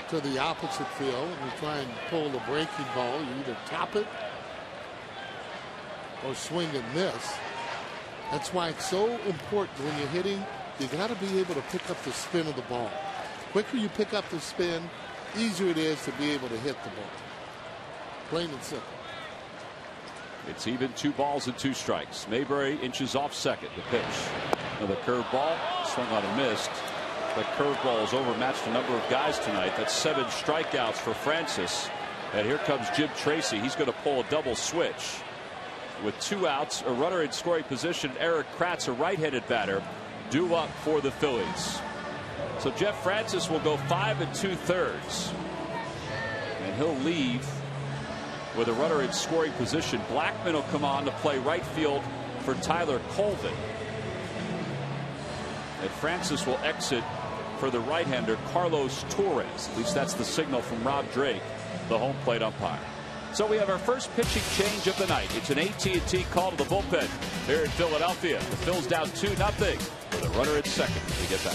to the opposite field and try and pull the breaking ball. You either top it or swing and miss. That's why it's so important when you're hitting. You got to be able to pick up the spin of the ball. Quicker you pick up the spin, easier it is to be able to hit the ball. Plain and simple. It's even 2 balls and 2 strikes. Mayberry inches off second. The pitch. Another curve ball. Swung on and missed. That curveball has overmatched a number of guys tonight. That's 7 strikeouts for Francis. And here comes Jim Tracy. He's going to pull a double switch. With 2 outs, a runner in scoring position, Eric Kratz, a right-handed batter, due up for the Phillies. So Jeff Francis will go 5 2/3. And he'll leave with a runner in scoring position. Blackman will come on to play right field for Tyler Colvin. And Francis will exit for the right-hander Carlos Torres. At least that's the signal from Rob Drake, the home plate umpire. So we have our first pitching change of the night. It's an AT&T call to the bullpen here in Philadelphia. The Phils down 2-0 with a runner at second when we get back.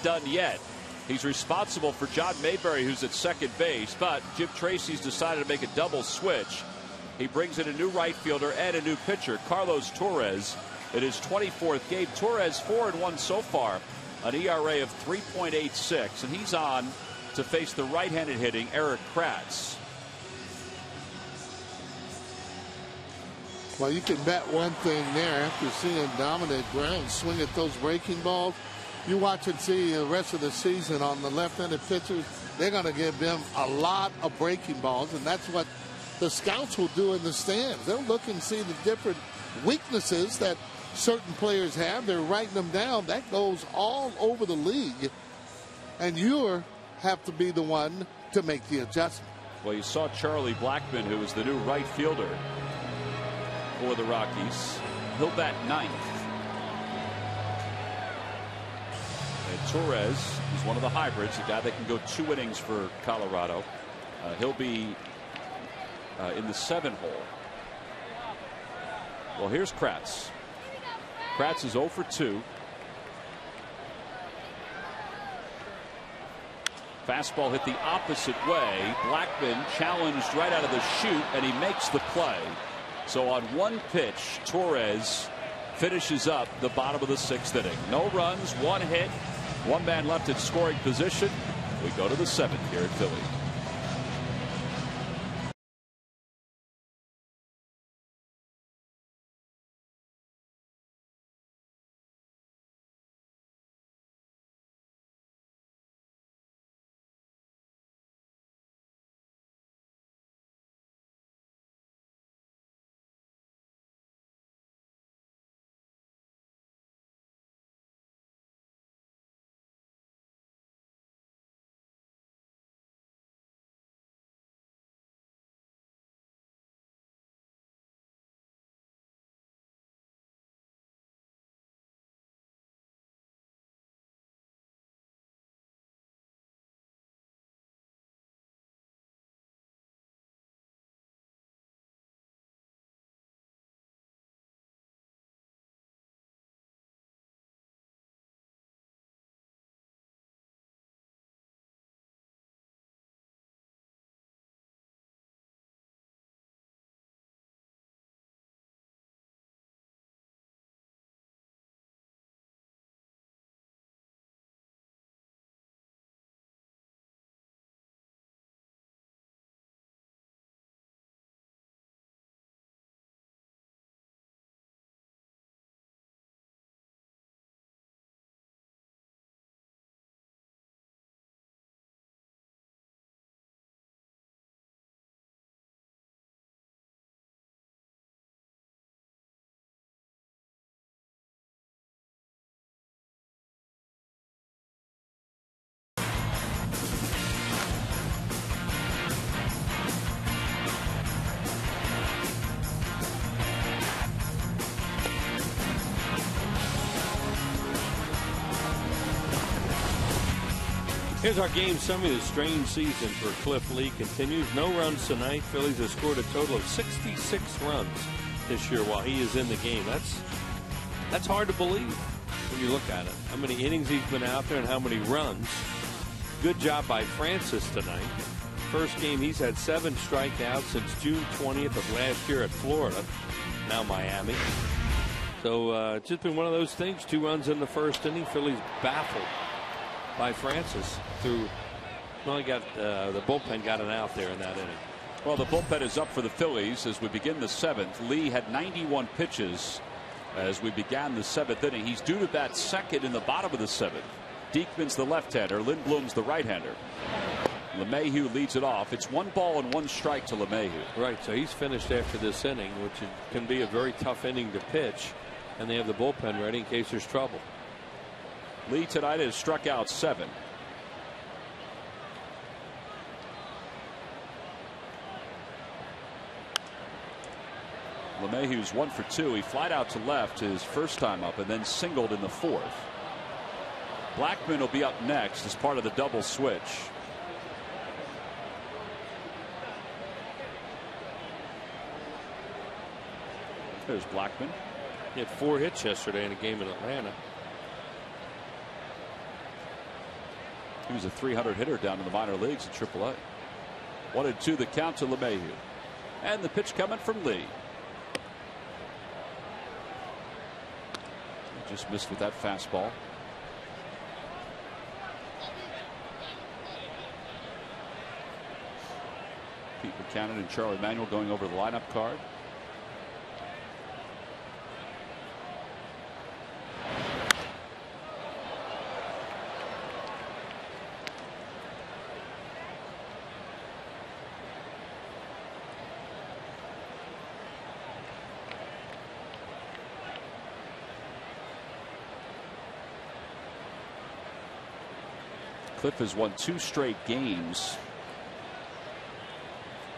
Done yet. He's responsible for John Mayberry, who's at second base, but Jim Tracy's decided to make a double switch. He brings in a new right fielder and a new pitcher, Carlos Torres, in his 24th game. Torres 4-1 so far, an ERA of 3.86, and he's on to face the right-handed hitting Eric Kratz. Well, you can bet one thing there. After seeing Dominic Brown swing at those breaking balls, you watch and see the rest of the season on the left-handed pitchers. They're going to give them a lot of breaking balls, and that's what the scouts will do in the stands. They'll look and see the different weaknesses that certain players have. They're writing them down. That goes all over the league, and you have to be the one to make the adjustment. Well, you saw Charlie Blackman, who is the new right fielder for the Rockies. He'll bat ninth. And Torres is one of the hybrids, a guy that can go 2 innings for Colorado. He'll be in the 7 hole. Well, here's Kratz. Kratz is 0 for 2. Fastball hit the opposite way. Blackmon challenged right out of the chute, and he makes the play. So on one pitch, Torres finishes up the bottom of the 6th inning. No runs, 1 hit, 1 man left in scoring position. We go to the 7th here at Philly. Here's our game summary. The strange season for Cliff Lee continues. No runs tonight. Phillies have scored a total of 66 runs this year while he is in the game. That's hard to believe when you look at it. How many innings he's been out there and how many runs. Good job by Francis tonight. First game, he's had 7 strikeouts since June 20th of last year at Florida, now Miami. So it's just been one of those things. 2 runs in the first inning. Phillies baffled by Francis through. Only got the bullpen got an out there in that inning. Well, the bullpen is up for the Phillies as we begin the 7th. Lee had 91 pitches as we began the 7th inning. He's due to bat second in the bottom of the 7th. Diekman's the left-hander. Lindblom's the right-hander. LeMahieu leads it off. It's 1 ball and 1 strike to LeMahieu. Right, so he's finished after this inning, which can be a very tough inning to pitch, and they have the bullpen ready in case there's trouble. Lee tonight has struck out 7. LeMahieu's 1 for 2. He flied out to left his first time up and then singled in the 4th. Blackmon will be up next as part of the double switch. There's Blackmon. He had 4 hits yesterday in a game in Atlanta. He was a 300 hitter down in the minor leagues at AAA. 1-2 the count to LeMahieu. And the pitch coming from Lee. He just missed with that fastball. Pete Buchanan and Charlie Manuel going over the lineup card. Cliff has won 2 straight games,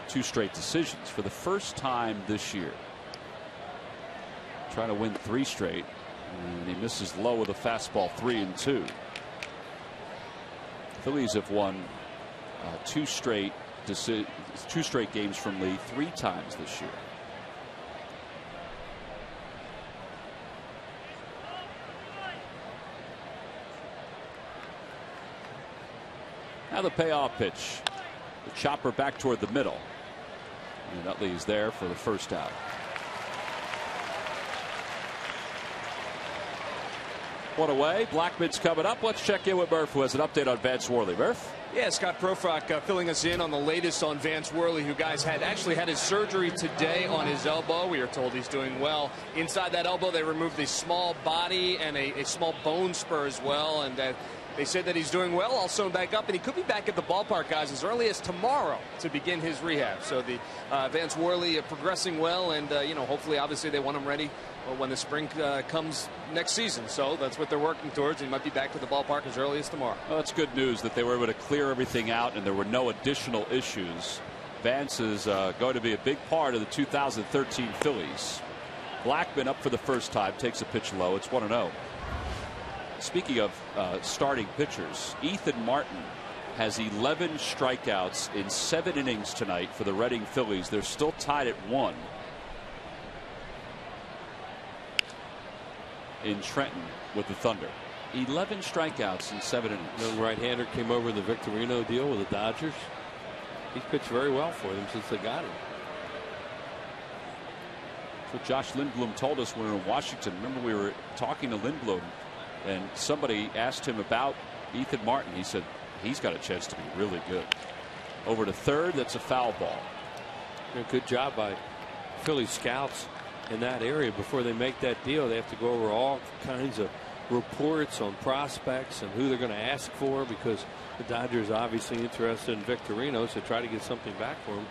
2 straight decisions for the first time this year. Trying to win 3 straight, and he misses low with a fastball 3-2. Phillies have won 2 straight games from Lee 3 times this year. Now the payoff pitch. The chopper back toward the middle. And Utley is there for the first out. One away. Blackman's coming up. Let's check in with Murph, who has an update on Vance Worley. Murph? Yeah, Scott Profrock filling us in on the latest on Vance Worley, who actually had his surgery today on his elbow. We are told he's doing well. Inside that elbow, they removed a small body and a small bone spur as well. And they said that he's doing well, all sewn back up, and he could be back at the ballpark, guys, as early as tomorrow to begin his rehab. So the Vance Worley progressing well, and hopefully, obviously, they want him ready when the spring comes next season. So that's what they're working towards. He might be back to the ballpark as early as tomorrow. Well, that's good news that they were able to clear everything out and there were no additional issues. Vance is going to be a big part of the 2013 Phillies. Blackman up for the first time, takes a pitch low. It's 1-0. Speaking of starting pitchers, Ethan Martin has 11 strikeouts in 7 innings tonight for the Reading Phillies. They're still tied at 1 in Trenton with the Thunder. 11 strikeouts in 7 innings. Young right-hander came over in the Victorino deal with the Dodgers. He's pitched very well for them since they got him. That's what Josh Lindblom told us when we were in Washington. Remember, we were talking to Lindblom, and somebody asked him about Ethan Martin. He said he's got a chance to be really good. Over to third. That's a foul ball. Good job by Philly scouts in that area. Before they make that deal, they have to go over all kinds of reports on prospects and who they're going to ask for, because the Dodgers are obviously interested in Victorino, so try to get something back for him.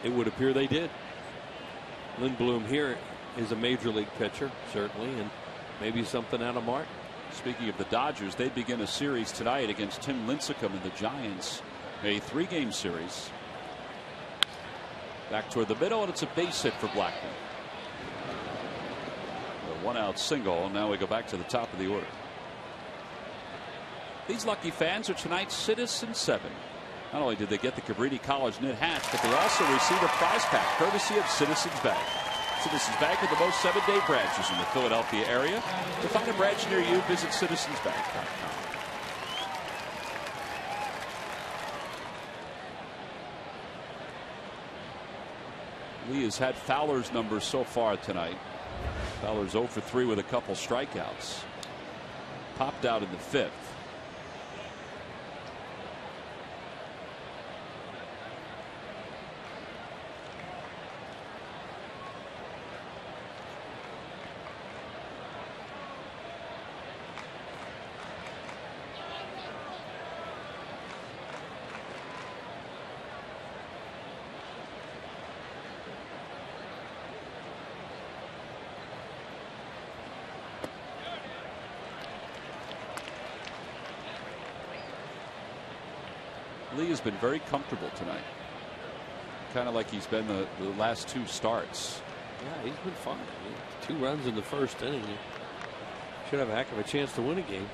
It would appear they did. Lindblom here is a major league pitcher, certainly, and maybe something out of Martin. Speaking of the Dodgers, they begin a series tonight against Tim Lincecum and the Giants, a 3-game series. Back toward the middle, and it's a base hit for Blackman. A 1-out single, and now we go back to the top of the order. These lucky fans are tonight's Citizen 7. Not only did they get the Cabrini College knit hats, but they also receive a prize pack courtesy of Citizens Bank. Citizens Bank with the most 7-day branches in the Philadelphia area. To find a branch near you, visit citizensbank.com. Lee has had Fowler's numbers so far tonight. Fowler's 0 for 3 with a couple strikeouts. Popped out in the 5th. Lee has been very comfortable tonight. Kind of like he's been the last 2 starts. Yeah, he's been fine. 2 runs in the first inning. He should have a heck of a chance to win a game.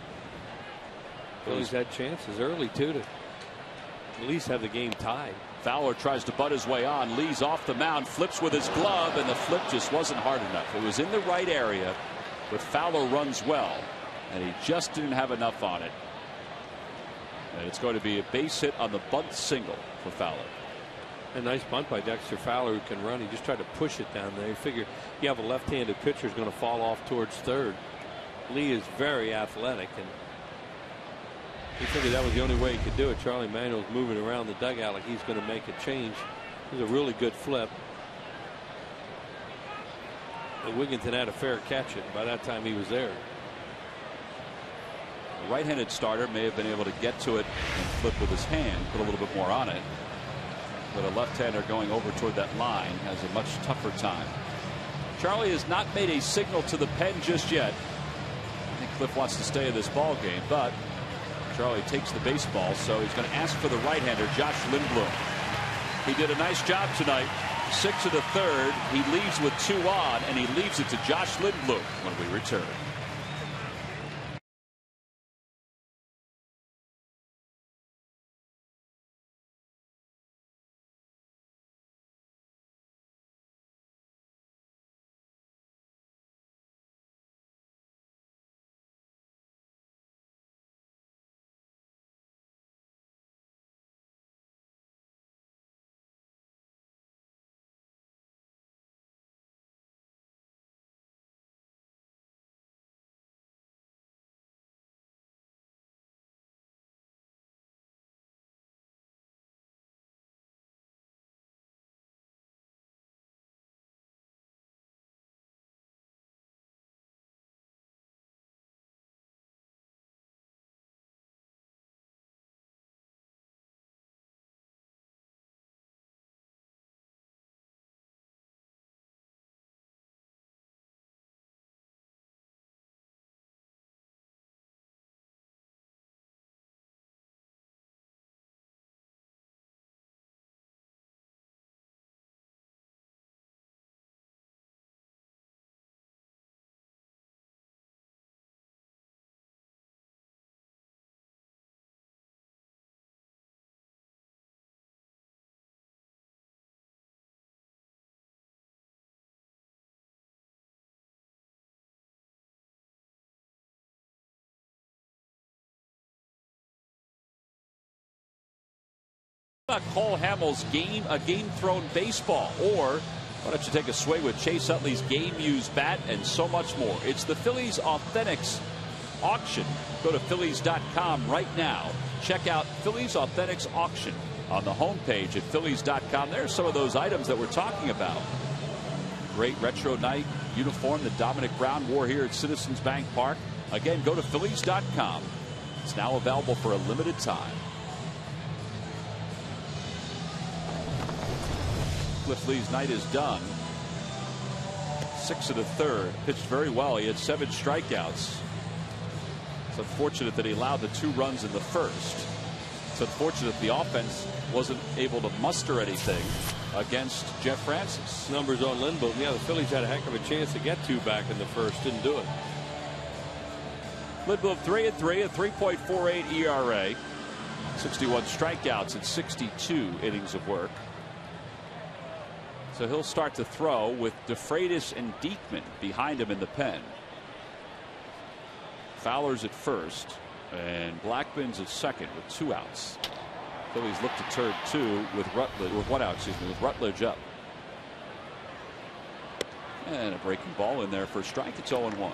Phillies had chances early, too, to at least have the game tied. Fowler tries to butt his way on. Lee's off the mound, flips with his glove, and the flip just wasn't hard enough. It was in the right area, but Fowler runs well, and he just didn't have enough on it. And it's going to be a base hit on the bunt single for Fowler. A nice bunt by Dexter Fowler, who can run. He just tried to push it down there. You figure you have a left-handed pitcher who's going to fall off towards third. Lee is very athletic, and he figured that was the only way he could do it. Charlie Manuel's moving around the dugout like he's going to make a change. It was a really good flip. But Wigginton had a fair catch it by that time he was there. A right-handed starter may have been able to get to it and flip with his hand, put a little bit more on it. But a left-hander going over toward that line has a much tougher time. Charlie has not made a signal to the pen just yet. I think Cliff wants to stay in this ball game, but Charlie takes the baseball, so he's going to ask for the right-hander, Josh Lindblom. He did a nice job tonight. 6 of the 3rd. He leaves with 2 on, and he leaves it to Josh Lindblom when we return. Cole Hamels game thrown baseball, or why don't you take a swing with Chase Utley's game used bat and so much more. It's the Phillies Authentics auction. Go to Phillies.com right now. Check out Phillies Authentics auction on the homepage at Phillies.com. There's some of those items that we're talking about. Great retro night uniform that Dominic Brown wore here at Citizens Bank Park. Again, go to Phillies.com. It's now available for a limited time. Cliff Lee's night is done. 6 1/3. Pitched very well. He had 7 strikeouts. It's unfortunate that he allowed the 2 runs in the first. It's unfortunate the offense wasn't able to muster anything against Jeff Francis. Numbers on Lindblom. Yeah, the Phillies had a heck of a chance to get 2 back in the first. Didn't do it. Lindblom 3-3, a 3.48 ERA. 61 strikeouts in 62 innings of work. So he'll start to throw with DeFreitas and Diekman behind him in the pen. Fowler's at first and Blackman's at second with 2 outs. Phillies look to turn 2 with 1 out, with Rutledge up. And a breaking ball in there for a strike. It's 0-1.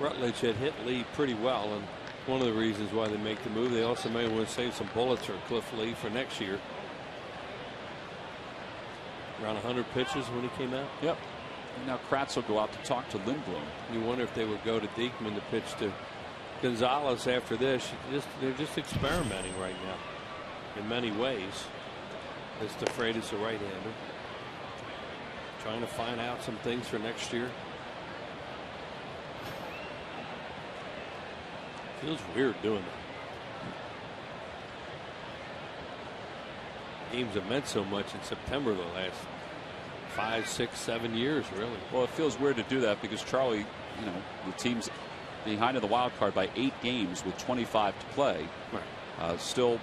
Rutledge had hit Lee pretty well, and one of the reasons why they make the move. They also may want to save some bullets for Cliff Lee for next year. Around 100 pitches when he came out. Yep. And now Kratz will go out to talk to Lindblom. You wonder if they would go to Diekman to pitch to Gonzalez after this. They're just experimenting right now in many ways. As DeFreitas, a right-hander, trying to find out some things for next year. Feels weird doing that. Games have meant so much in September the last 5, 6, 7 years, really. Well, it feels weird to do that because Charlie, the team's behind in the wild card by 8 games with 25 to play. Right. Still,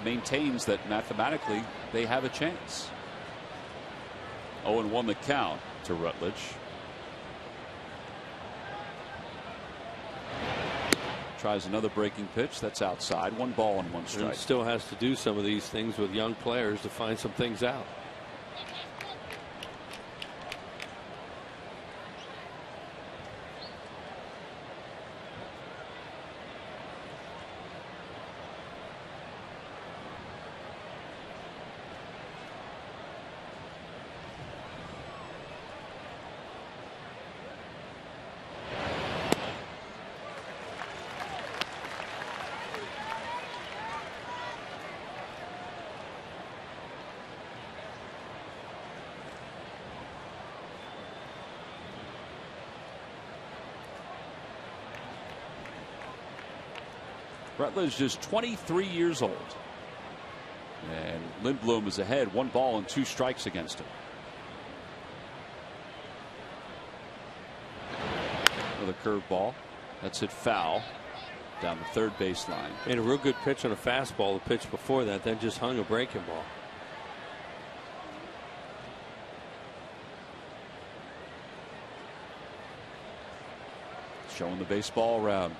maintains that mathematically they have a chance. 0-1 the count to Rutledge. Tries another breaking pitch. That's outside. 1 ball and 1 strike. And still has to do some of these things with young players to find some things out. Rutledge is 23 years old. And Lindblom is ahead 1 ball and 2 strikes against him. Another curveball. That's hit foul down the third baseline. Made a real good pitch on a fastball the pitch before that, then just hung a breaking ball. Showing the baseball around.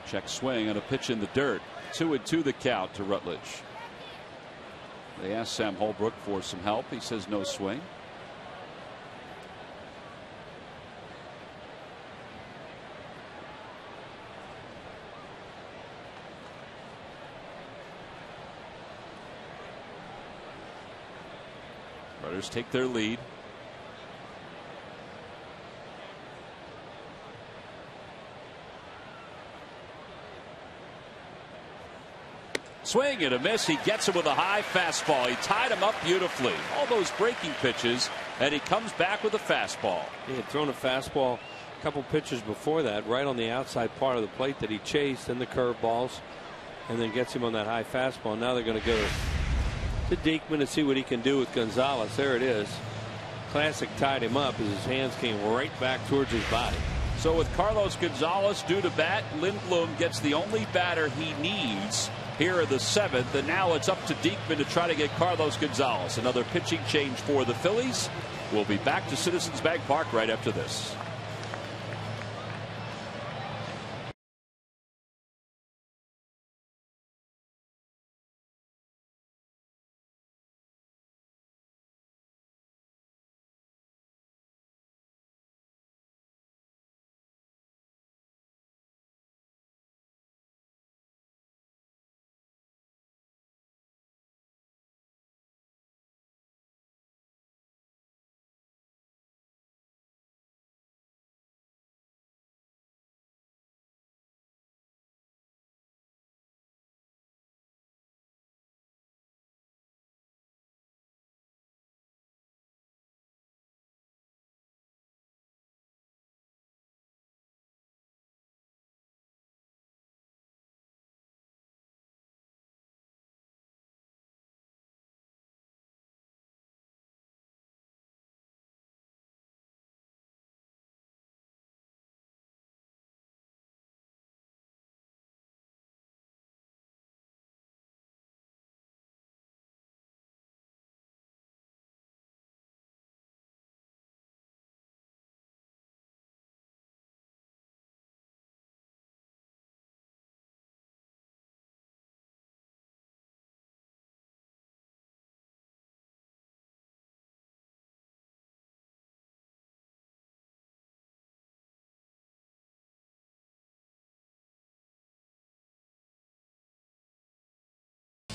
Check swing on a pitch in the dirt. 2-2 the count to Rutledge. They asked Sam Holbrook for some help. He says no swing. Runners take their lead. Swing and a miss. He gets him with a high fastball. He tied him up beautifully. All those breaking pitches, and he comes back with a fastball. He had thrown a fastball a couple pitches before that, right on the outside part of the plate that he chased, and the curveballs, and then gets him on that high fastball. Now they're going to go to Diekman to see what he can do with Gonzalez. There it is. Classic tied him up as his hands came right back towards his body. So with Carlos Gonzalez due to bat, Lindblom gets the only batter he needs here in the 7th, and now it's up to Diekman to try to get Carlos Gonzalez. Another pitching change for the Phillies. We'll be back to Citizens Bank Park right after this.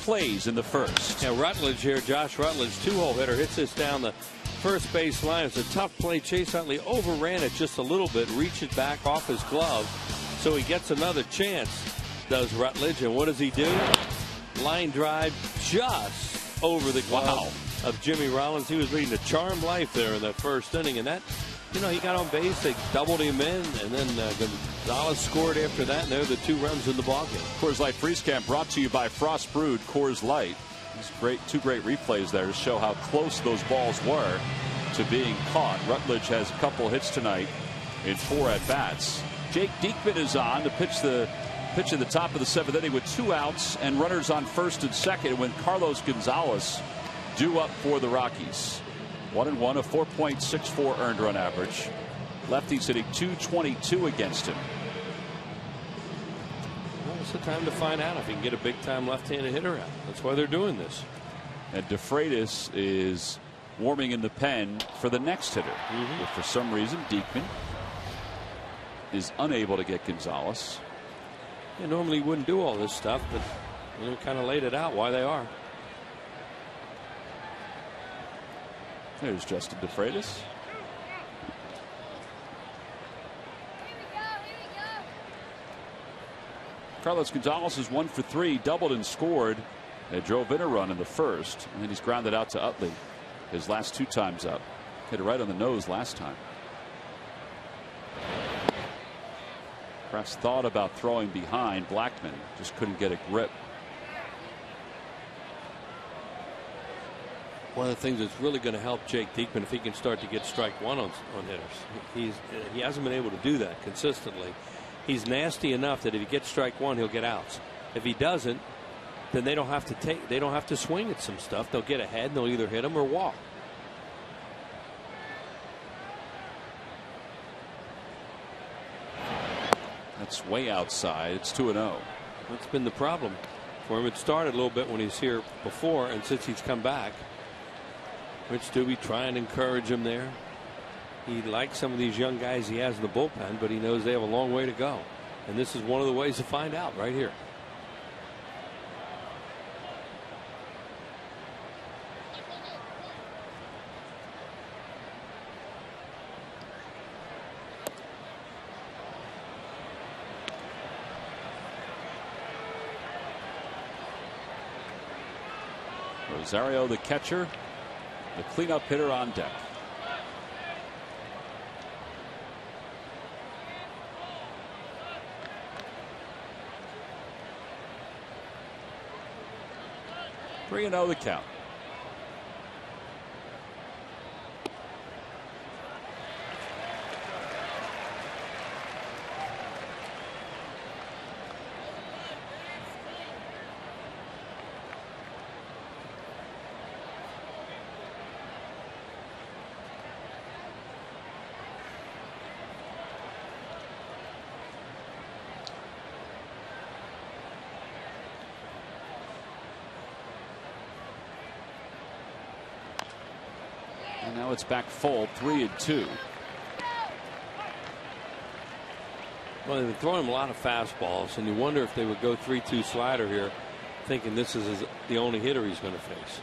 Plays in the first. Yeah, Rutledge here, Josh Rutledge, 2-hole hitter, hits this down the first base line. It's a tough play. Chase Utley overran it just a little bit, reached it back off his glove, so he gets another chance, does Rutledge. And what does he do? Line drive just over the glove of Jimmy Rollins. He was leading a charmed life there in that first inning, and that, you know, he got on base, they doubled him in, and then Gonzalez scored after that, and they're the 2 runs in the ballgame. Coors Light Freeze Camp brought to you by Frost Brewed Coors Light. These two great replays there to show how close those balls were to being caught. Rutledge has a couple hits tonight in 4 at-bats. Jake Diekman is on to pitch in the top of the 7th inning with 2 outs and runners on first and second, when Carlos Gonzalez due up for the Rockies. 1-1, a 4.64 earned run average. Lefty's hitting .222 against him. Well, it's the time to find out if he can get a big-time left-handed hitter out. That's why they're doing this. And DeFreitas is warming in the pen for the next hitter. But for some reason, Diekman is unable to get Gonzalez. Yeah, normally he wouldn't do all this stuff, but you know, kind of laid it out why they are. There's Justin DeFreitas. Carlos Gonzalez is 1 for 3, doubled and scored. They drove in a run in the first, and then he's grounded out to Utley his last 2 times up. Hit it right on the nose last time. Press thought about throwing behind Blackman, just couldn't get a grip. One of the things that's really going to help Jake Diekman if he can start to get strike one on hitters. He hasn't been able to do that consistently. He's nasty enough that if he gets strike one, he'll get outs. If he doesn't, then they don't have to swing at some stuff. They'll get ahead and they'll either hit him or walk. That's way outside. It's 2-0. That's been the problem for him. It started a little bit when he's here before, and since he's come back, Rich Doobie try and encourage him there. He likes some of these young guys he has in the bullpen, but he knows they have a long way to go. And this is one of the ways to find out right here. Rosario, the catcher, the cleanup hitter on deck. Three and 0 the count. And now it's back full, 3-2. Well, they've been throwing him a lot of fastballs, and you wonder if they would go 3-2 slider here, thinking this is the only hitter he's going to face.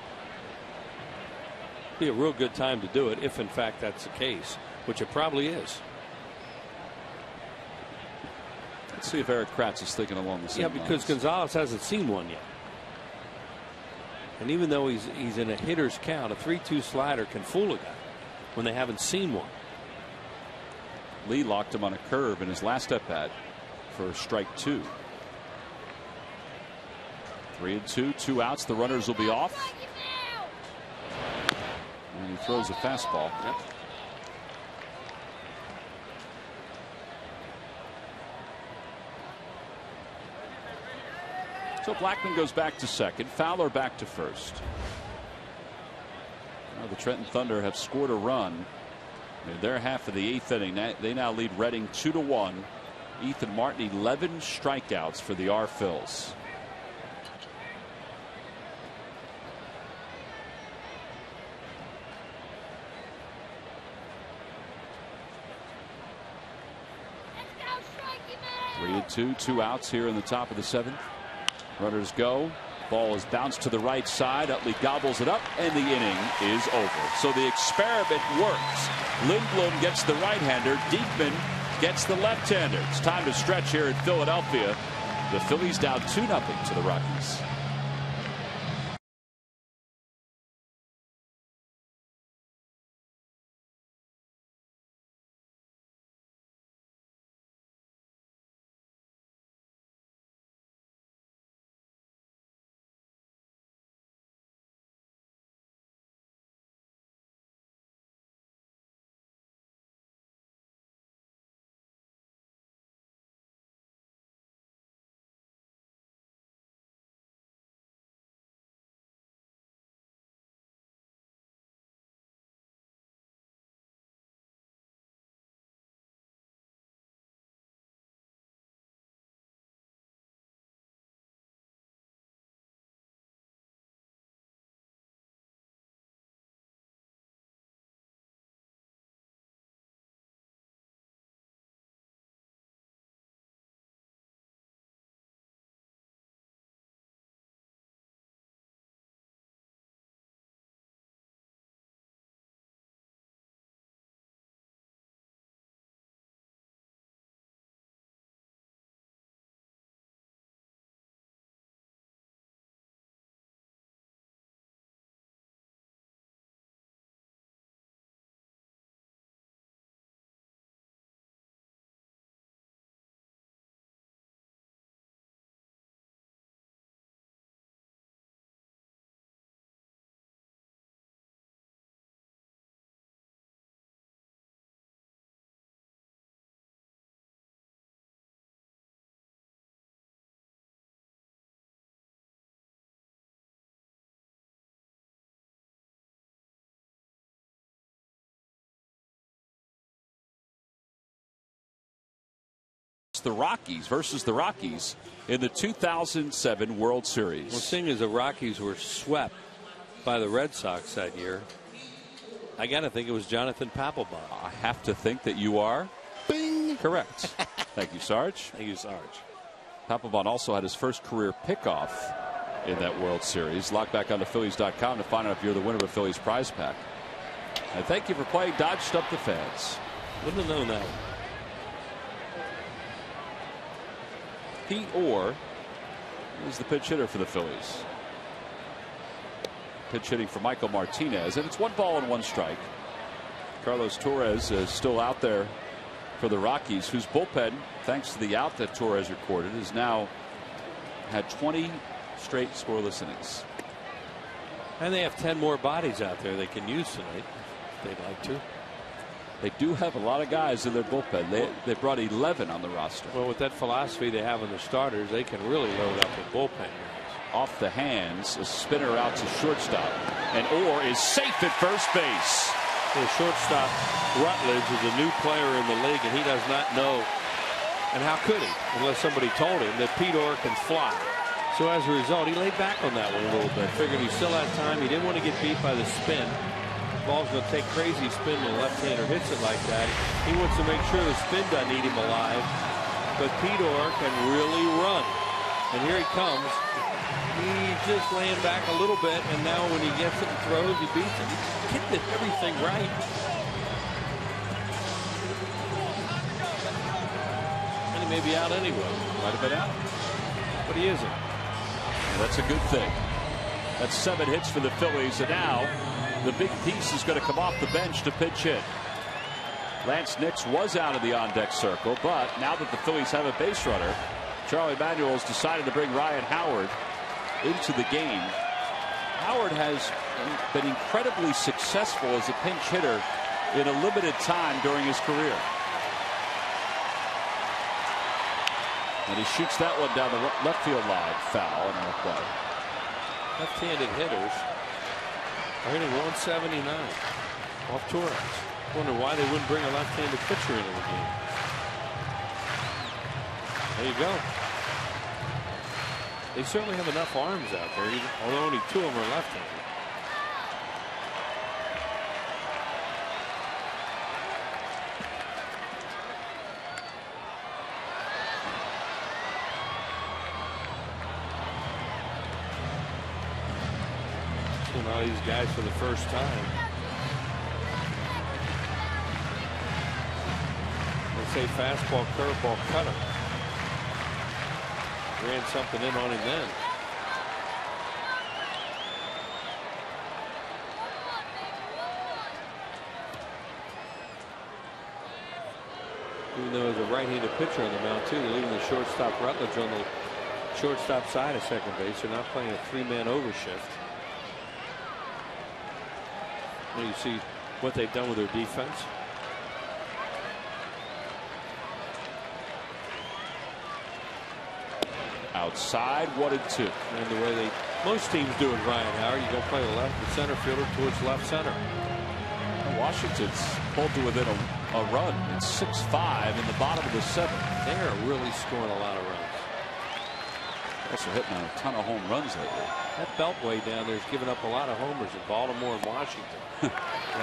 Be a real good time to do it if in fact that's the case, which it probably is. Let's see if Eric Kratz is thinking along the same lines. Yeah, because Gonzalez hasn't seen one yet. And even though he's in a hitter's count, a 3-2 slider can fool a guy when they haven't seen one. Lee locked him on a curve in his last at bat for strike 2. 3-2, 2 outs. The runners will be off. And he throws a fastball. Yep. So Blackman goes back to second. Fowler back to first. Now the Trenton Thunder have scored a run in their half of the 8th inning. They now lead Reading 2-1. Ethan Martin 11 strikeouts for the R-Phils. Three and two, 2 outs here in the top of the 7th. Runners go. Ball is bounced to the right side. Utley gobbles it up, and the inning is over. So the experiment works. Lindblom gets the right-hander. Diekman gets the left-hander. It's time to stretch here in Philadelphia. The Phillies down 2-0 to the Rockies. The Rockies versus the Rockies in the 2007 World Series. Well, seeing as the Rockies were swept by the Red Sox that year, I got to think it was Jonathan Papelbon. I have to think that you are Bing. correct. Thank you, Sarge. Thank you, Sarge. Papelbon also had his first career pickoff in that World Series. Log back onto Phillies.com to find out if you're the winner of a Phillies prize pack. And thank you for playing Dodge Stump the Fans. Wouldn't have known that one. He or is the pitch hitter for the Phillies. Pitch hitting for Michael Martinez, and it's 1 ball and 1 strike. Carlos Torres is still out there for the Rockies, whose bullpen, thanks to the out that Torres recorded, has now had 20 straight scoreless innings. And they have 10 more bodies out there they can use tonight if they'd like to. They do have a lot of guys in their bullpen. They brought 11 on the roster. Well, with that philosophy they have in the starters, they can really load up with bullpen guys. Off the hands, a spinner out to shortstop, and Orr is safe at first base. The shortstop Rutledge is a new player in the league, and he does not know, and how could he, unless somebody told him that Pete Orr can fly. So as a result, he laid back on that one a little bit. Figured he still had time. He didn't want to get beat by the spin. ball's going to take crazy spin when the left-hander hits it like that. He wants to make sure the spin doesn't eat him alive. But Pedor can really run. And here he comes. He's just laying back a little bit, and now when he gets it and throws, he beats it. He did everything right. And he may be out anyway. Might have been out. But he isn't. And that's a good thing. That's 7 hits for the Phillies, and now the big piece is going to come off the bench to pitch hit. Lance Nix was out of the on-deck circle, but now that the Phillies have a base runner, Charlie Manuel's decided to bring Ryan Howard into the game. Howard has been incredibly successful as a pinch hitter in a limited time during his career. And he shoots that one down the left field line, foul, and on play. Left-handed hitters are hitting 179 off Torres. Wonder why they wouldn't bring a left-handed pitcher into the game. There you go. They certainly have enough arms out there, although only 2 of them are left-handed. All these guys for the first time. They say fastball, curveball, cutter. Ran something in on him then. Even though there's a right-handed pitcher on the mound too, they're leaving the shortstop Rutledge on the shortstop side of second base. They're not playing a 3-man overshift. You see what they've done with their defense. Outside, 1-2. And the way most teams do it, Ryan Howard, you go play the left, the center fielder towards left center. Washington's pulled to within a run. It's 6-5 in the bottom of the 7th. They are really scoring a lot of runs. Also hitting a ton of home runs lately. That Beltway down there has given up a lot of homers in Baltimore and Washington the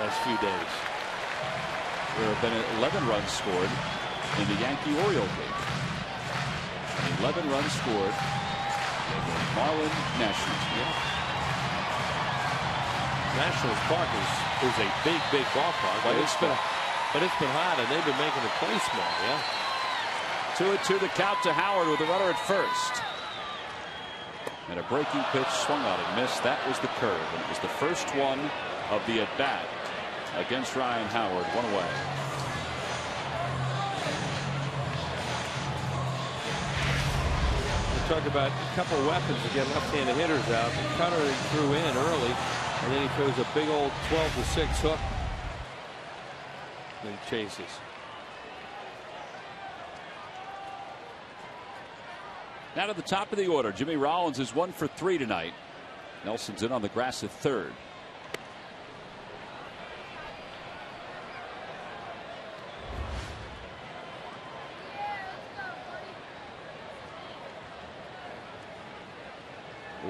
last few days. There have been 11 runs scored in the Yankee-Oriole game. 11 runs scored in the Marlin Nationals. Yeah. Nationals Park is a big ballpark, but it's been hot and they've been making the play small. Yeah. 2-2 the count to Howard with a runner at first. And a breaking pitch swung out and missed. That was the curve, and it was the first one of the at bat against Ryan Howard. 1 away. We talked about a couple weapons to get left-handed hitters out. The cutter he threw in early, and then he throws a big old 12-6 hook. Then he chases. Now to the top of the order. Jimmy Rollins is 1 for 3 tonight. Nelson's in on the grass at third.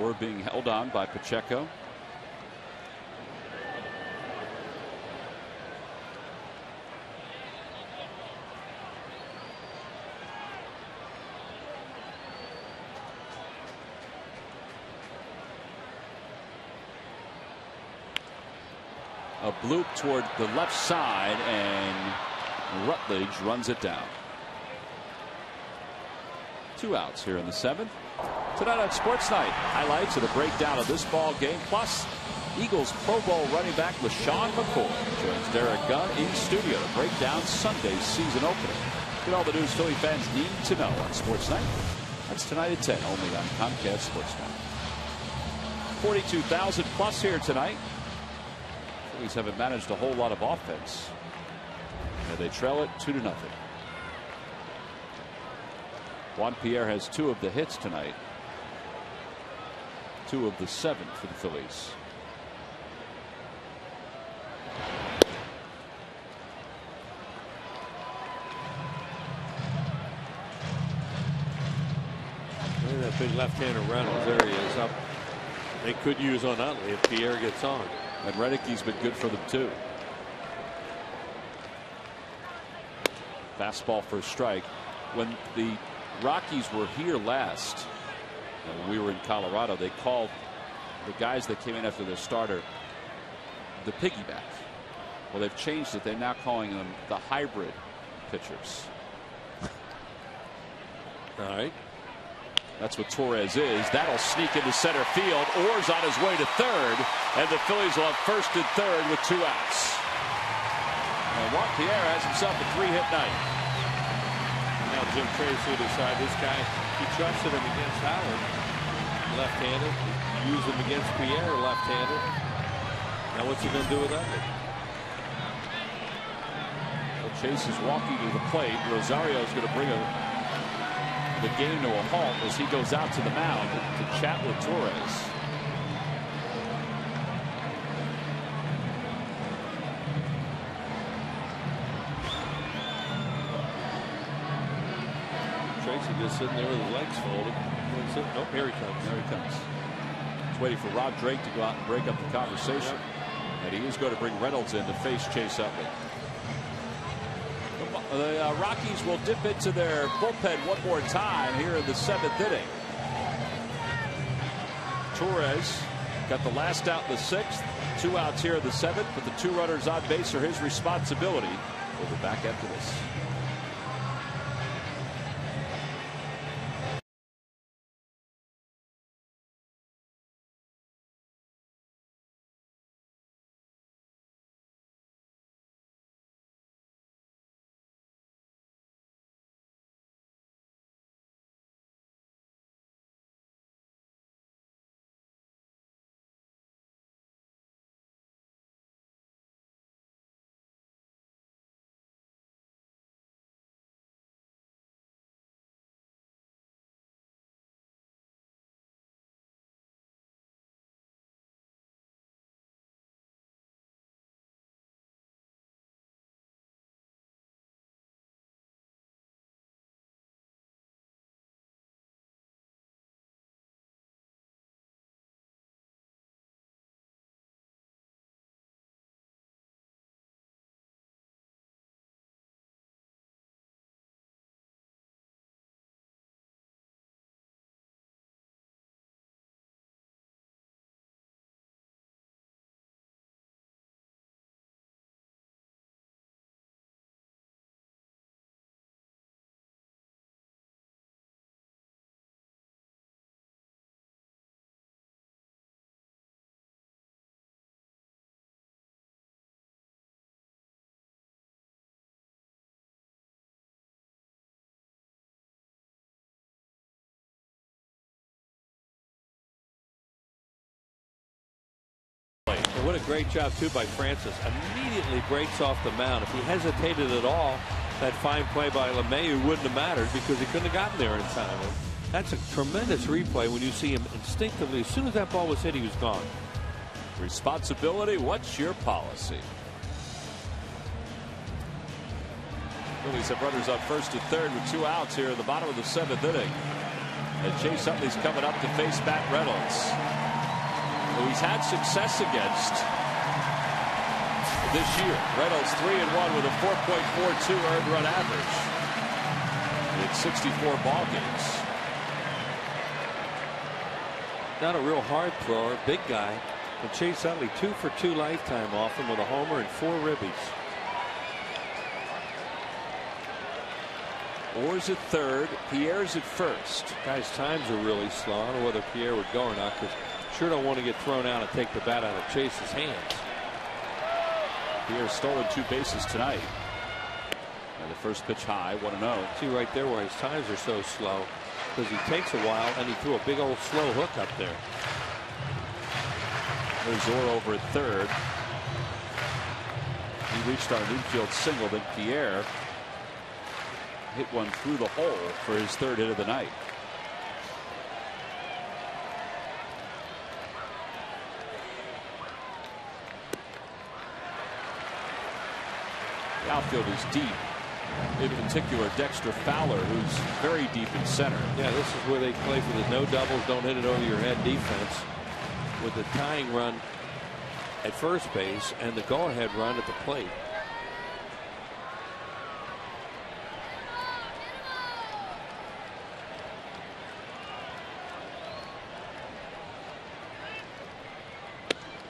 Orr being held on by Pacheco. A bloop toward the left side, and Rutledge runs it down. 2 outs here in the 7th. Tonight on Sports Night, highlights of the breakdown of this ball game, plus Eagles Pro Bowl running back LaShawn McCoy joins Derek Gunn in studio to break down Sunday's season opener. Get all the news Philly fans need to know on Sports Night. That's tonight at 10, only on Comcast Sports Night. 42,000 plus here tonight. Phillies haven't managed a whole lot of offense. And they trail it 2-0. Juan Pierre has 2 of the hits tonight. 2 of the 7 for the Phillies. Look at that big left-hander Reynolds. There he is up. They could use on Utley if Pierre gets on. And Reddick's been good for them too. Fastball for a strike. When the Rockies were here last, when we were in Colorado, they called the guys that came in after their starter the piggyback. Well, they've changed it. They're now calling them the hybrid pitchers. All right. That's what Torres is. That'll sneak into center field. Orr's on his way to third, and the Phillies will have first and third with 2 outs. And Juan Pierre has himself a 3-hit night. Now Jim Tracy will decide this guy, he trusted him against Howard, left-handed. Use him against Pierre, left-handed. Now what's he going to do with that? Well, Chase is walking to the plate. Rosario is going to bring the game to a halt as he goes out to the mound to chat with Torres. Tracy just sitting there with his legs folded. Nope, here he comes. There he comes. He's waiting for Rob Drake to go out and break up the conversation. And he is going to bring Reynolds in to face Chase Utley. The Rockies will dip into their bullpen one more time here in the 7th inning. Torres got the last out in the 6th. 2 outs here in the 7th, but the 2 runners on base are his responsibility. We'll be back after this. What a great job, too, by Francis. Immediately breaks off the mound. If he hesitated at all, that fine play by LeMahieu wouldn't have mattered because he couldn't have gotten there in time. That's a tremendous replay when you see him instinctively. As soon as that ball was hit, he was gone. Responsibility, what's your policy? Phillies have runners on first and third with 2 outs here in the bottom of the 7th inning. And Chase Utley's coming up to face Matt Reynolds, who he's had success against this year. Reynolds 3-1 with a 4.42 earned run average in 64 ball games. Not a real hard thrower, big guy. And Chase Utley 2 for 2 lifetime off him with a homer and 4 ribbies. Orr's at third, Pierre's at first. Guys, times are really slow. I don't know whether Pierre would go or not, because sure don't want to get thrown out and take the bat out of Chase's hands. Pierre's stolen 2 bases tonight. And the first pitch high, 1-0. See right there where his times are so slow, because he takes a while and he threw a big old slow hook up there. There's Orr over at third. He reached our infield single, then Pierre hit one through the hole for his 3rd hit of the night. The outfield is deep. In particular, Dexter Fowler, who's very deep in center. Yeah, this is where they play for the no doubles, don't hit it over your head defense. With the tying run at first base and the go-ahead run at the plate.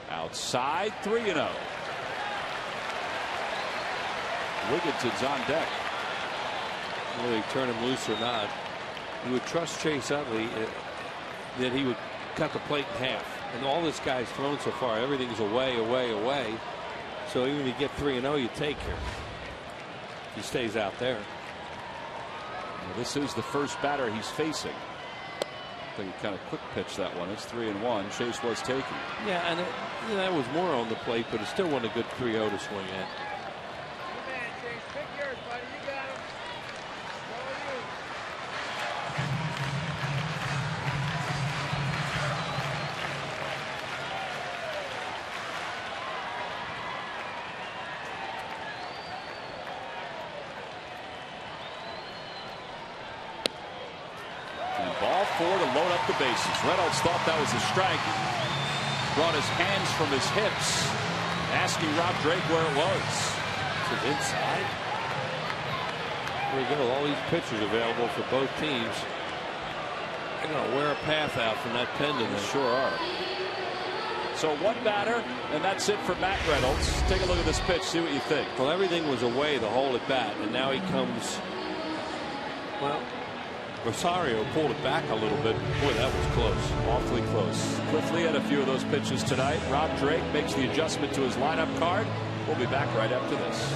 Outside, 3-0. Wigginton's on deck. Whether they turn him loose or not, you would trust Chase Utley that he would cut the plate in half. And all this guy's thrown so far, everything's away, away, away. So even if you get 3-0, you take here. If he stays out there. Well, this is the first batter he's facing. I think he kind of quick pitched that one. It's 3-1. Chase was taken. Yeah, and that was more on the plate, but it still wasn't a good 3-0 to swing at. Ball 4 to load up the bases. Reynolds thought that was a strike. Brought his hands from his hips, asking Rob Drake where it was. To inside. There we go. All these pitchers available for both teams. They're going to wear a path out from that tendon. They sure are. So one batter, and that's it for Matt Reynolds. Take a look at this pitch. See what you think. Well, everything was away the hole at bat, and now he comes. Well, Rosario pulled it back a little bit. Boy, that was close. Awfully close. Cliff Lee had a few of those pitches tonight. Rob Drake makes the adjustment to his lineup card. We'll be back right after this.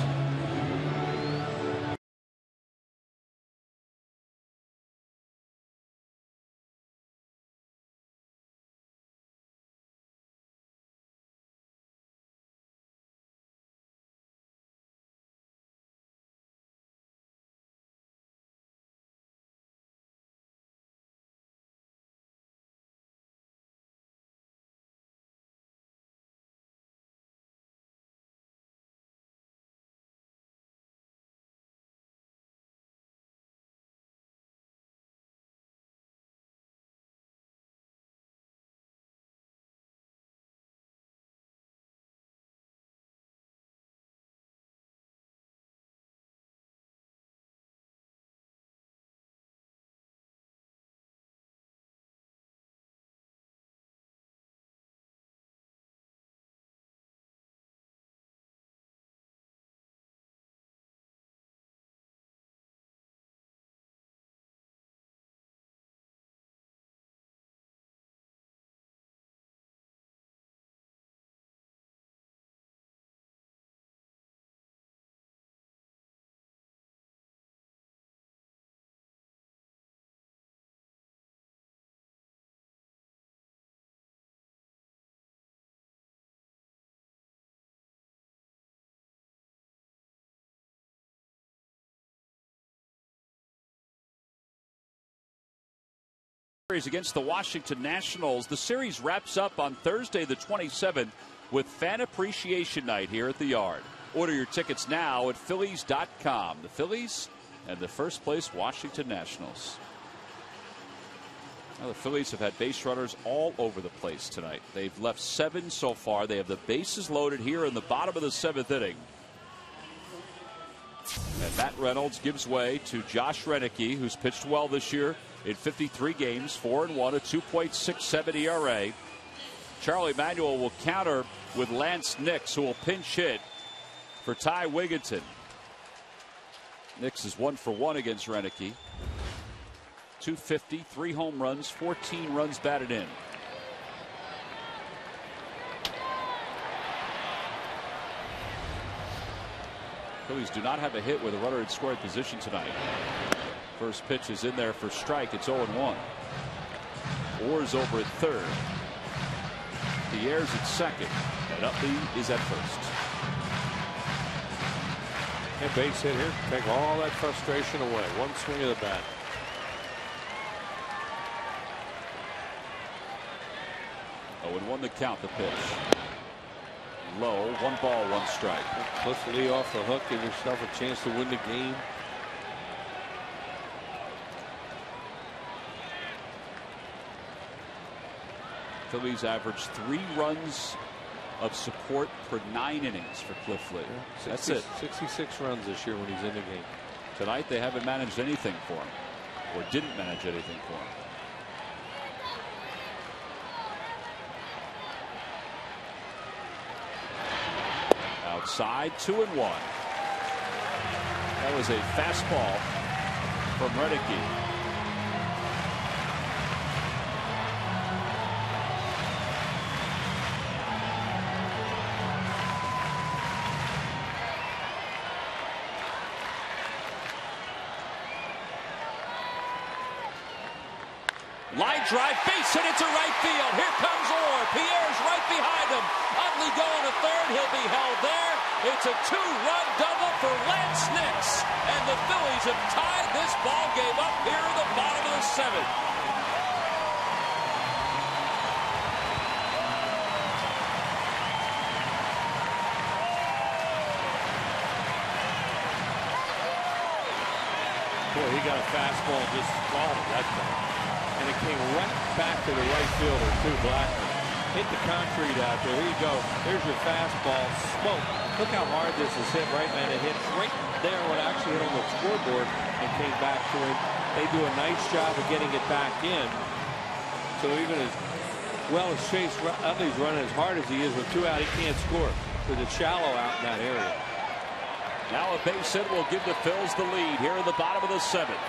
Against the Washington Nationals. The series wraps up on Thursday the 27th with Fan Appreciation Night here at the Yard. Order your tickets now at Phillies.com. The Phillies and the first place Washington Nationals. Now the Phillies have had base runners all over the place tonight. They've left 7 so far. They have the bases loaded here in the bottom of the 7th inning. And Matt Reynolds gives way to Josh Renicky, who's pitched well this year in 53 games, 4-1, a 2.67 ERA. Charlie Manuel will counter with Lance Nix, who will pinch hit for Ty Wigginton. Nix is 1 for 1 against Renicky. 250, 3 home runs, 14 runs batted in. Phillies do not have a hit with a runner in scoring position tonight. First pitch is in there for strike. It's 0-1. Orr's over at third. Pierre's at second. And Utley is at first. And base hit here. Take all that frustration away. One swing of the bat. Oh, and 1 the count, the pitch. Low, 1 ball, 1 strike. Cliff Lee off the hook. Give yourself a chance to win the game. Phillies averaged 3 runs of support per 9 innings for Cliff Lee. That's it. 66 runs this year when he's in the game. Tonight they haven't managed anything for him, or didn't manage anything for him. Outside, 2-1. That was a fastball from Reddick. Line drive, base hit into right field. Here comes Orr. Pierre's right behind him. Utley going to third. He'll be held there. It's a 2-run double for Lance Nix. And the Phillies have tied this ball game up here in the bottom of the 7th. Boy, he got a fastball just slaughtered that time. And it came right back to the right fielder, too, Blackman. Hit the concrete out there. Here you go. There's your fastball. Smoke. Look how hard this is hit, right, man? It hit right there when it actually hit on the scoreboard and came back to him. They do a nice job of getting it back in. So even as well as Chase Utley's running as hard as he is with 2 out, he can't score because it's shallow out in that area. Now a base hit will give the Phils the lead here in the bottom of the 7th.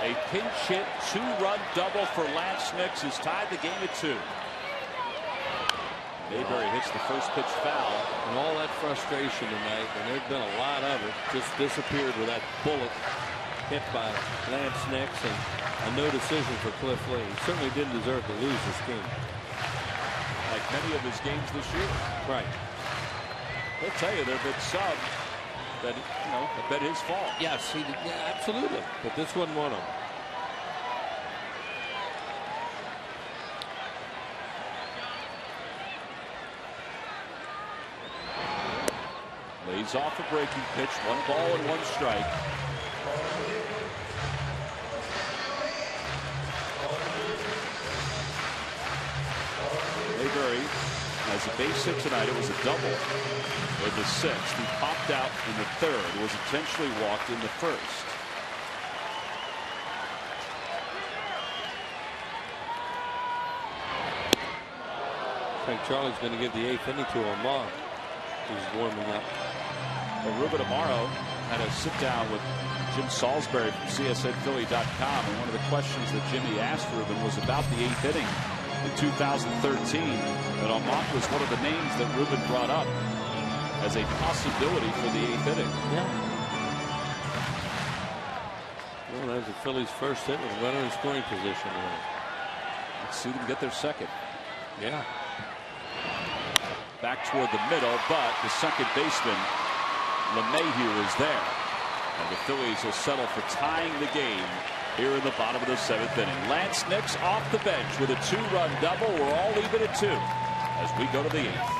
A pinch hit 2-run double for Lance Nix has tied the game at 2. Mayberry hits the first pitch foul. And all that frustration tonight, and there's been a lot of it, just disappeared with that bullet hit by Lance Nix and a no decision for Cliff Lee. He certainly didn't deserve to lose this game. Like many of his games this year. Right. He'll tell you there have been some that, you know, have been his fault. Yes, he did. Yeah, absolutely. But this wasn't one of them. Lays off a breaking pitch. 1 ball and 1 strike. Mayberry has a base hit tonight. It was a double in the 6th. He popped out in the 3rd. Was intentionally walked in the 1st. I think Charlie's going to give the 8th inning to Amar. He's warming up. Well, Ruben Amaro had a sit down with Jim Salisbury from CSNPhilly.com, and one of the questions that Jimmy asked Ruben was about the 8th inning in 2013. And Amar was one of the names that Ruben brought up as a possibility for the 8th inning. Yeah. Well, that's the Phillies' first hit with a runner in scoring position. Let's see them get their second. Yeah. Back toward the middle, but the second baseman, LeMahieu, is there. And the Phillies will settle for tying the game here in the bottom of the 7th inning. Lance Nix off the bench with a 2-run double. We're all even at 2 as we go to the 8th.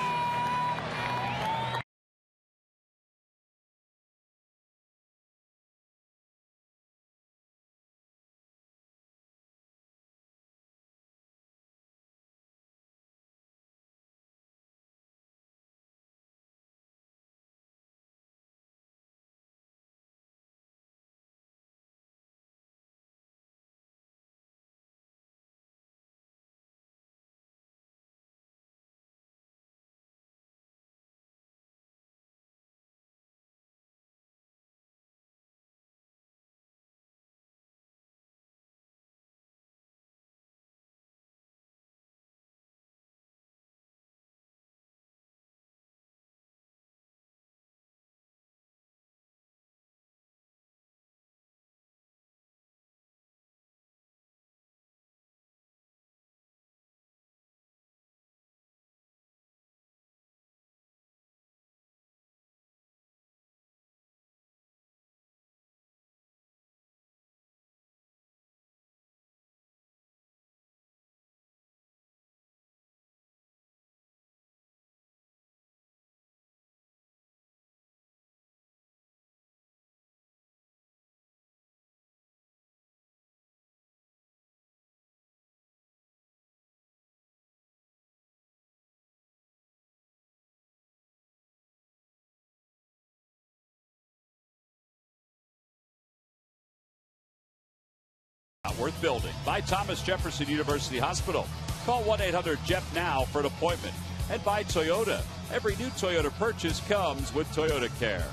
worth building. By Thomas Jefferson University Hospital. Call 1-800-JEF now for an appointment. And by Toyota. Every new Toyota purchase comes with Toyota Care.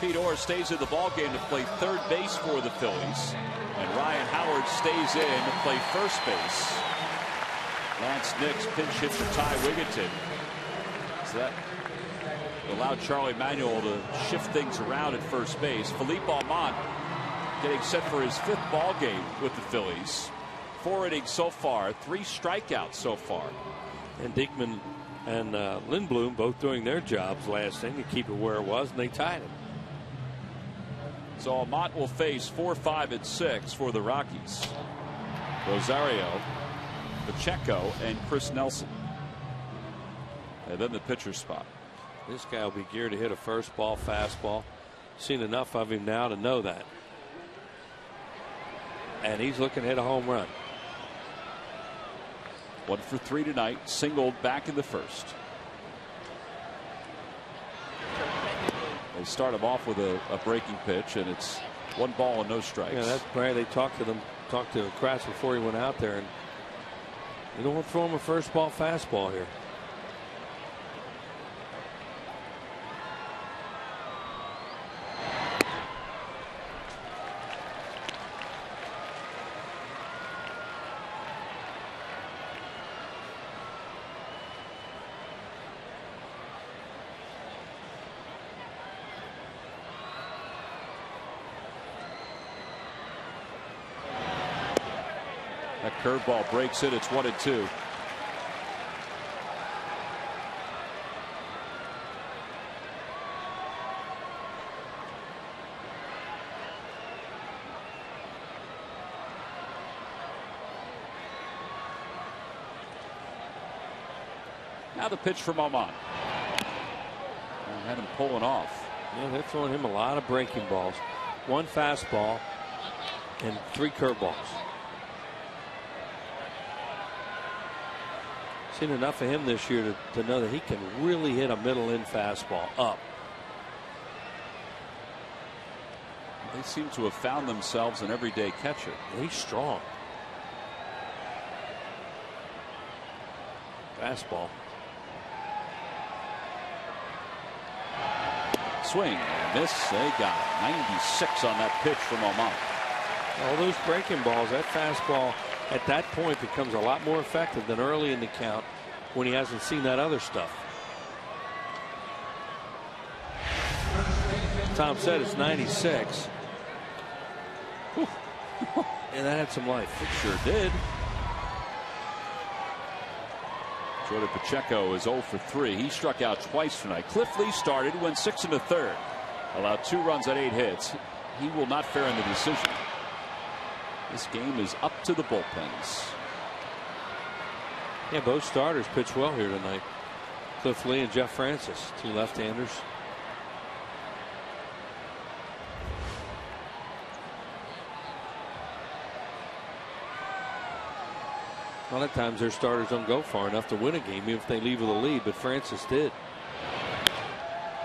Pete Orr stays in the ballgame to play third base for the Phillies. And Ryan Howard stays in to play first base. Lance Nix pinch hit for Ty Wigginton. So that allowed Charlie Manuel to shift things around at first base. Philippe Almont getting set for his 5th ball game with the Phillies. 4 innings so far, 3 strikeouts so far. And Diekman and Lindblom both doing their jobs last inning to keep it where it was, and they tied it. So Almont will face 4, 5, and 6 for the Rockies. Rosario, Pacheco, and Chris Nelson. And then the pitcher spot. This guy will be geared to hit a first ball fastball. Seen enough of him now to know that. And he's looking to hit a home run. 1 for 3 tonight. Singled back in the first. They start him off with a breaking pitch, and it's 1 ball and no strikes. Yeah, that's Brad. They talked to Kratz before he went out there, and you don't want to throw him a first ball fastball here. That curveball breaks it. It's 1-2. Now the pitch from Almont. Had him pulling off. Yeah, they're throwing him a lot of breaking balls. 1 fastball and 3 curveballs. Seen enough of him this year to know that he can really hit a middle in fastball up. They seem to have found themselves an everyday catcher. He's strong. Fastball. Swing and miss. They got it. 96 on that pitch from Almont. All those breaking balls, that fastball at that point becomes a lot more effective than early in the count when he hasn't seen that other stuff. Tom said it's 96. And that had some life. It sure did. Jordan Pacheco is 0 for 3. He struck out twice tonight. Cliff Lee started, went 6 1/3. Allowed 2 runs on 8 hits. He will not fare in the decision. This game is up to the bullpens. Yeah, both starters pitched well here tonight. Cliff Lee and Jeff Francis, 2 left-handers. A lot of times their starters don't go far enough to win a game even if they leave with a lead, but Francis did.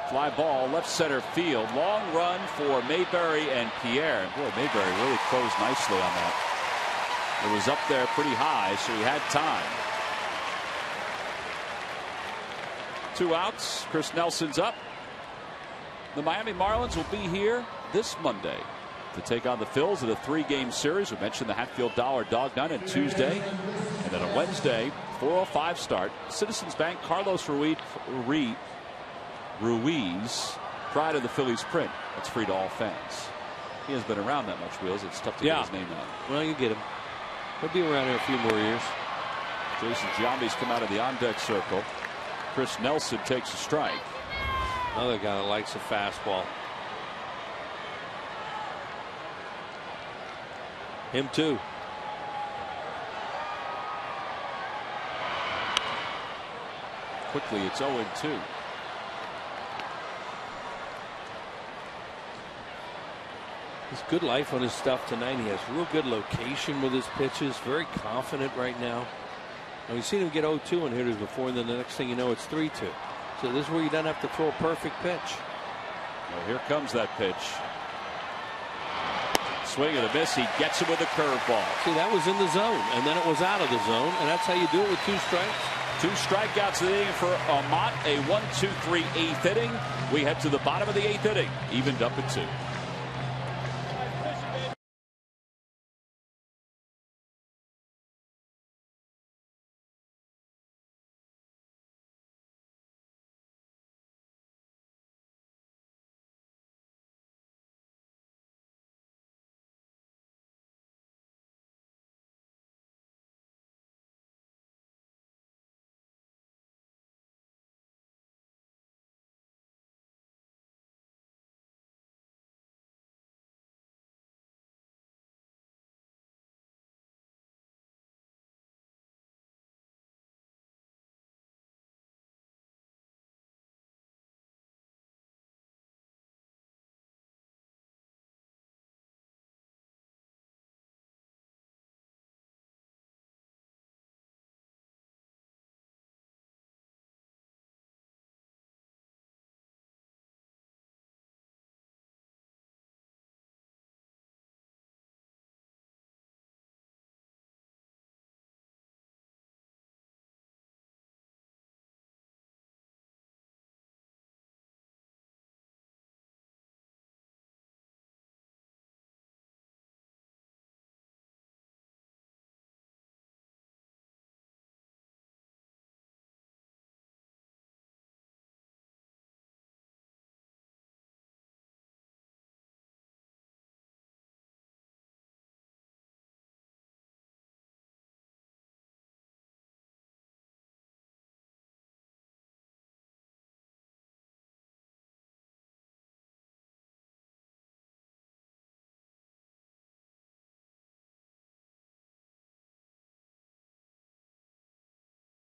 Fly ball left center field. Long run for Mayberry and Pierre. And boy, Mayberry really closed nicely on that. It was up there pretty high, so he had time. 2 outs. Chris Nelson's up. The Miami Marlins will be here this Monday to take on the Phils in a 3-game series. We mentioned the Hatfield Dollar Dog Night on Tuesday. And then on Wednesday, 4:05 start. Citizens Bank, Carlos Ruiz, pride of the Phillies print. That's free to all fans. He hasn't been around that much, Wheels. It's tough to get his name out. Well, you get him. He'll be around here a few more years. Jason Giambi's come out of the on-deck circle. Chris Nelson takes a strike. Another guy that likes a fastball. Him too. Quickly, it's 0-2. He's good life on his stuff tonight. He has real good location with his pitches. Very confident right now. And we've seen him get 0-2 on hitters before, and then the next thing you know, it's 3-2. So this is where you don't have to throw a perfect pitch. Well, here comes that pitch. swing and a miss. He gets him with a curveball. See, that was in the zone, and then it was out of the zone, and that's how you do it with 2 strikes. 2 strikeouts in the inning for Amat. A 1-2-3 8th inning. We head to the bottom of the 8th inning, evened up at 2.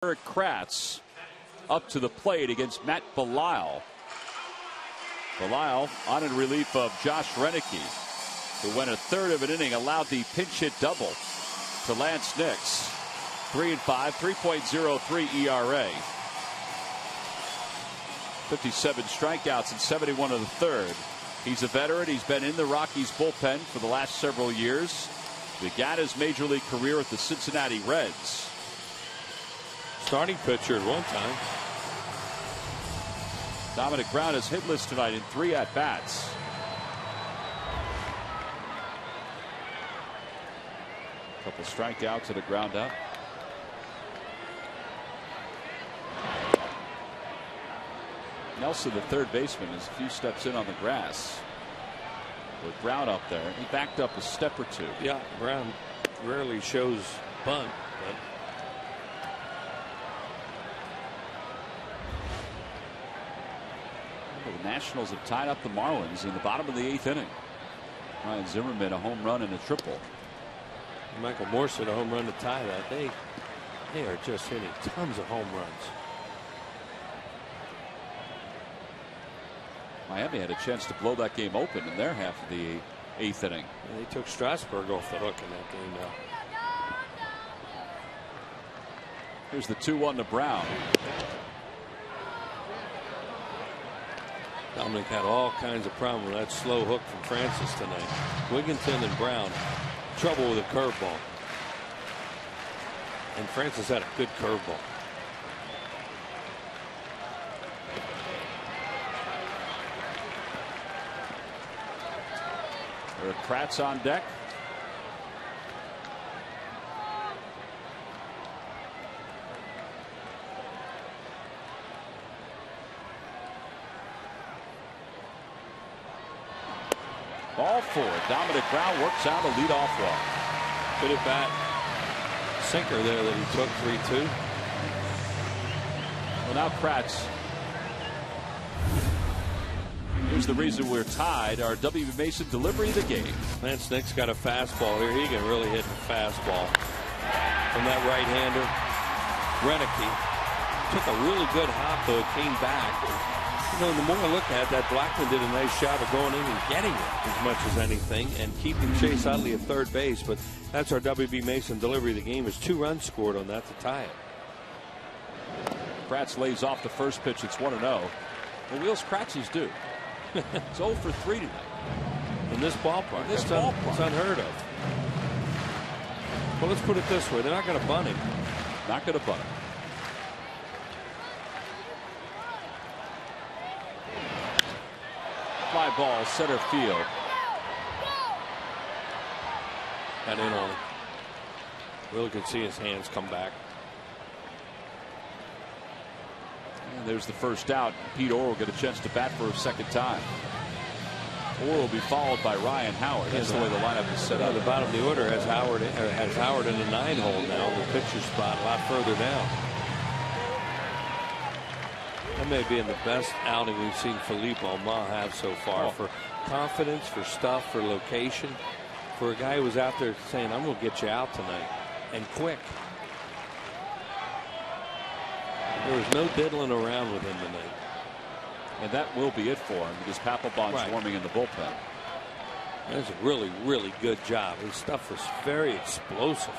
Eric Kratz up to the plate against Matt Belisle. Belisle on in relief of Josh Renicky, who went a third of an inning, allowed the pinch hit double to Lance Nix. 3-5, 3.03 ERA. 57 strikeouts and 71 of the third. He's a veteran. He's been in the Rockies bullpen for the last several years. Began his major league career at the Cincinnati Reds. Starting pitcher at one time. Dominic Brown is hitless tonight in 3 at-bats. Couple strikeouts and a ground out. Nelson, the third baseman, is a few steps in on the grass with Brown up there. He backed up a step or 2. Yeah, Brown rarely shows bunt, but the Nationals have tied up the Marlins in the bottom of the 8th inning. Ryan Zimmerman a home run and a triple. Michael Morse hit a home run to tie that. They are just hitting tons of home runs. Miami had a chance to blow that game open in their half of the 8th inning. And they took Strasburg off the hook in that game now. Here's the 2-1 to Brown. Dominic had all kinds of problems with that slow hook from Francis tonight. Wigginton and Brown, trouble with a curveball. And Francis had a good curveball. There are Kratz on deck. Ball 4. Dominic Brown works out a leadoff walk. Good at bat. Sinker there that he took 3-2. Well, now Kratz. Here's the reason we're tied. Our W.B. Mason delivery of the game. Lance Nix got a fastball here. He can really hit the fastball from that right-hander. Renicky took a really good hop though. It came back. You know, the more I look at it, that Blackman did a nice job of going in and getting it as much as anything and keeping Chase Utley at third base. But that's our W.B. Mason delivery of the game. Is 2 runs scored on that to tie it. Kratz lays off the first pitch. It's 1-0. Well, Wheels Kratz is due. It's 0 for 3 tonight. And in this ballpark. This That's ballpark. It's unheard of. Well, let's put it this way. They're not going to bunt him. Not going to bunt him. Fly ball, center field. Got in on him. Really could see his hands come back. And there's the first out. Pete Orr will get a chance to bat for a second time. Orr will be followed by Ryan Howard. That's the way the lineup is set up. The bottom of the order has Howard in the 9-hole now. The pitcher spot a lot further down. That may be in the best outing we've seen Felipe Alomar have so far for confidence, for stuff, for location. For a guy who was out there saying, I'm going to get you out tonight, and quick. There was no diddling around with him tonight. And that will be it for him because Papelbon's warming in the bullpen. That's a really, really good job. His stuff was very explosive.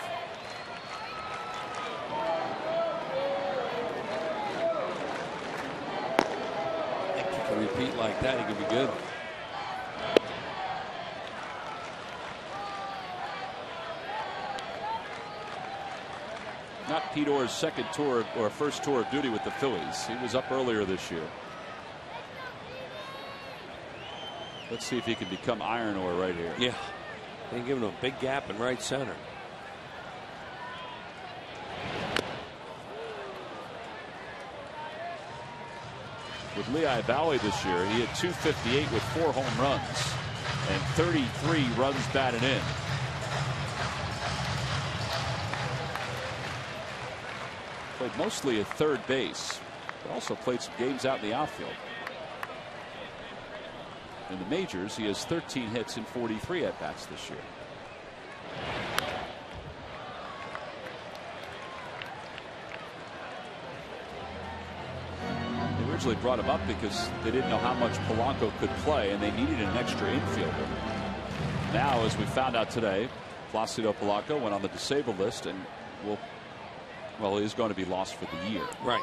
If he can repeat like that, he could be good. Not Pete Orr's second tour or first tour of duty with the Phillies. He was up earlier this year. Let's see if he can become Iron Ore right here. Yeah. They give him a big gap in right center. With Lehigh Valley this year, he had 258 with 4 home runs and 33 runs batted in. Played mostly at third base, but also played some games out in the outfield. In the majors, he has 13 hits and 43 at-bats this year. They originally brought him up because they didn't know how much Polanco could play, and they needed an extra infielder. Now, as we found out today, Placido Polanco went on the disabled list and is going to be lost for the year. Right.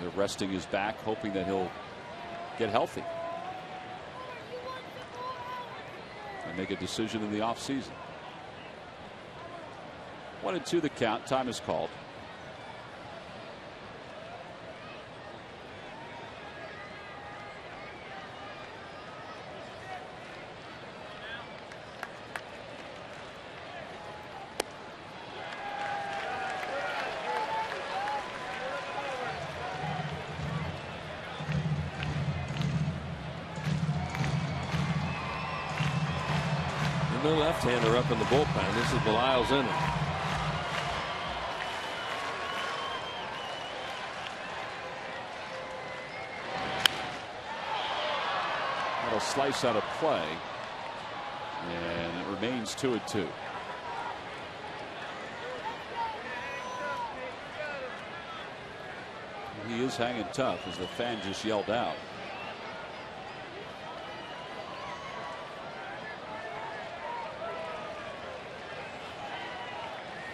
They're resting his back, hoping that he'll get healthy and make a decision in the offseason. 1-2 the count. Time is called. No left-hander up in the bullpen. This is Belisle's inning. That'll slice out of play, and it remains 2-2. He is hanging tough as the fan just yelled out.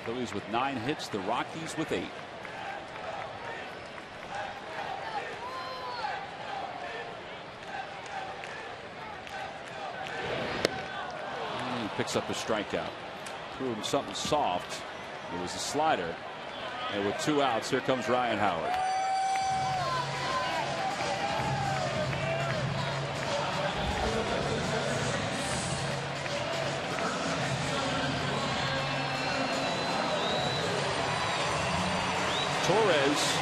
Phillies with 9 hits, the Rockies with 8. And he picks up a strikeout. Threw him something soft. It was a slider. And with 2 outs, here comes Ryan Howard. Torres,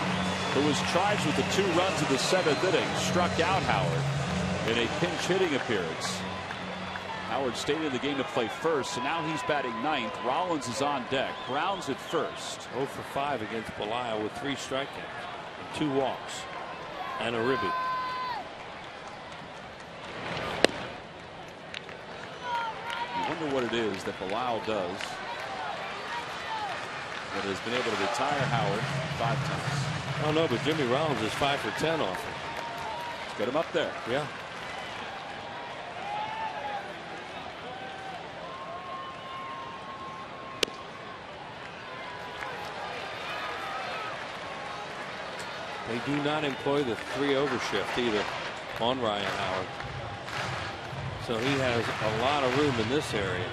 who was charged with the 2 runs in the 7th inning, struck out Howard in a pinch hitting appearance. Howard stayed in the game to play first, so now he's batting 9th. Rollins is on deck. Brown's at first. 0 for 5 against Belisle with 3 strikeouts and 2 walks and a ribby. You wonder what it is that Belisle does that has been able to retire Howard 5 times. I don't know, but Jimmy Rollins is 5 for 10 off him. Let's get him up there. Yeah. They do not employ the 3 over shift either on Ryan Howard. So he has a lot of room in this area.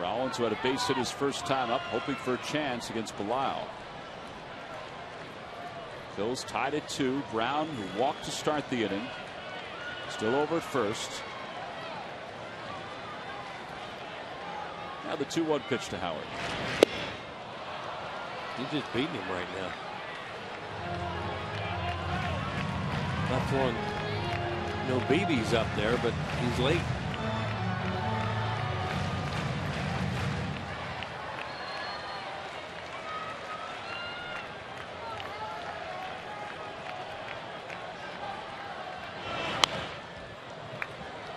Rollins, who had a base hit his first time up, hoping for a chance against Belisle. Phil's tied at 2. Brown, who walked to start the inning, still over at first. Now the 2-1 pitch to Howard. He's just beating him right now. Not throwing no BBs up there, but he's late.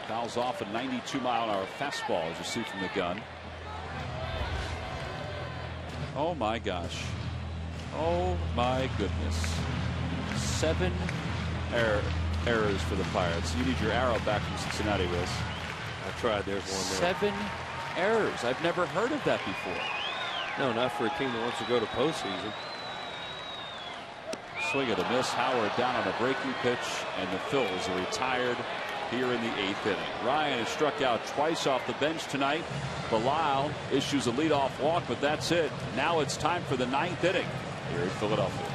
Fouls off a 92-mile-an-hour fastball, as you see from the gun. Oh my gosh. Oh my goodness. 7 errors for the Pirates. You need your arrow back from Cincinnati, Wiz. I tried. There's one there. 7 errors. I've never heard of that before. No, not for a team that wants to go to postseason. Swing and a miss. Howard down on a breaking pitch, and the Phils are retired here in the 8th inning. Ryan has struck out twice off the bench tonight. Belisle issues a leadoff walk, but that's it. Now it's time for the 9th inning here in Philadelphia.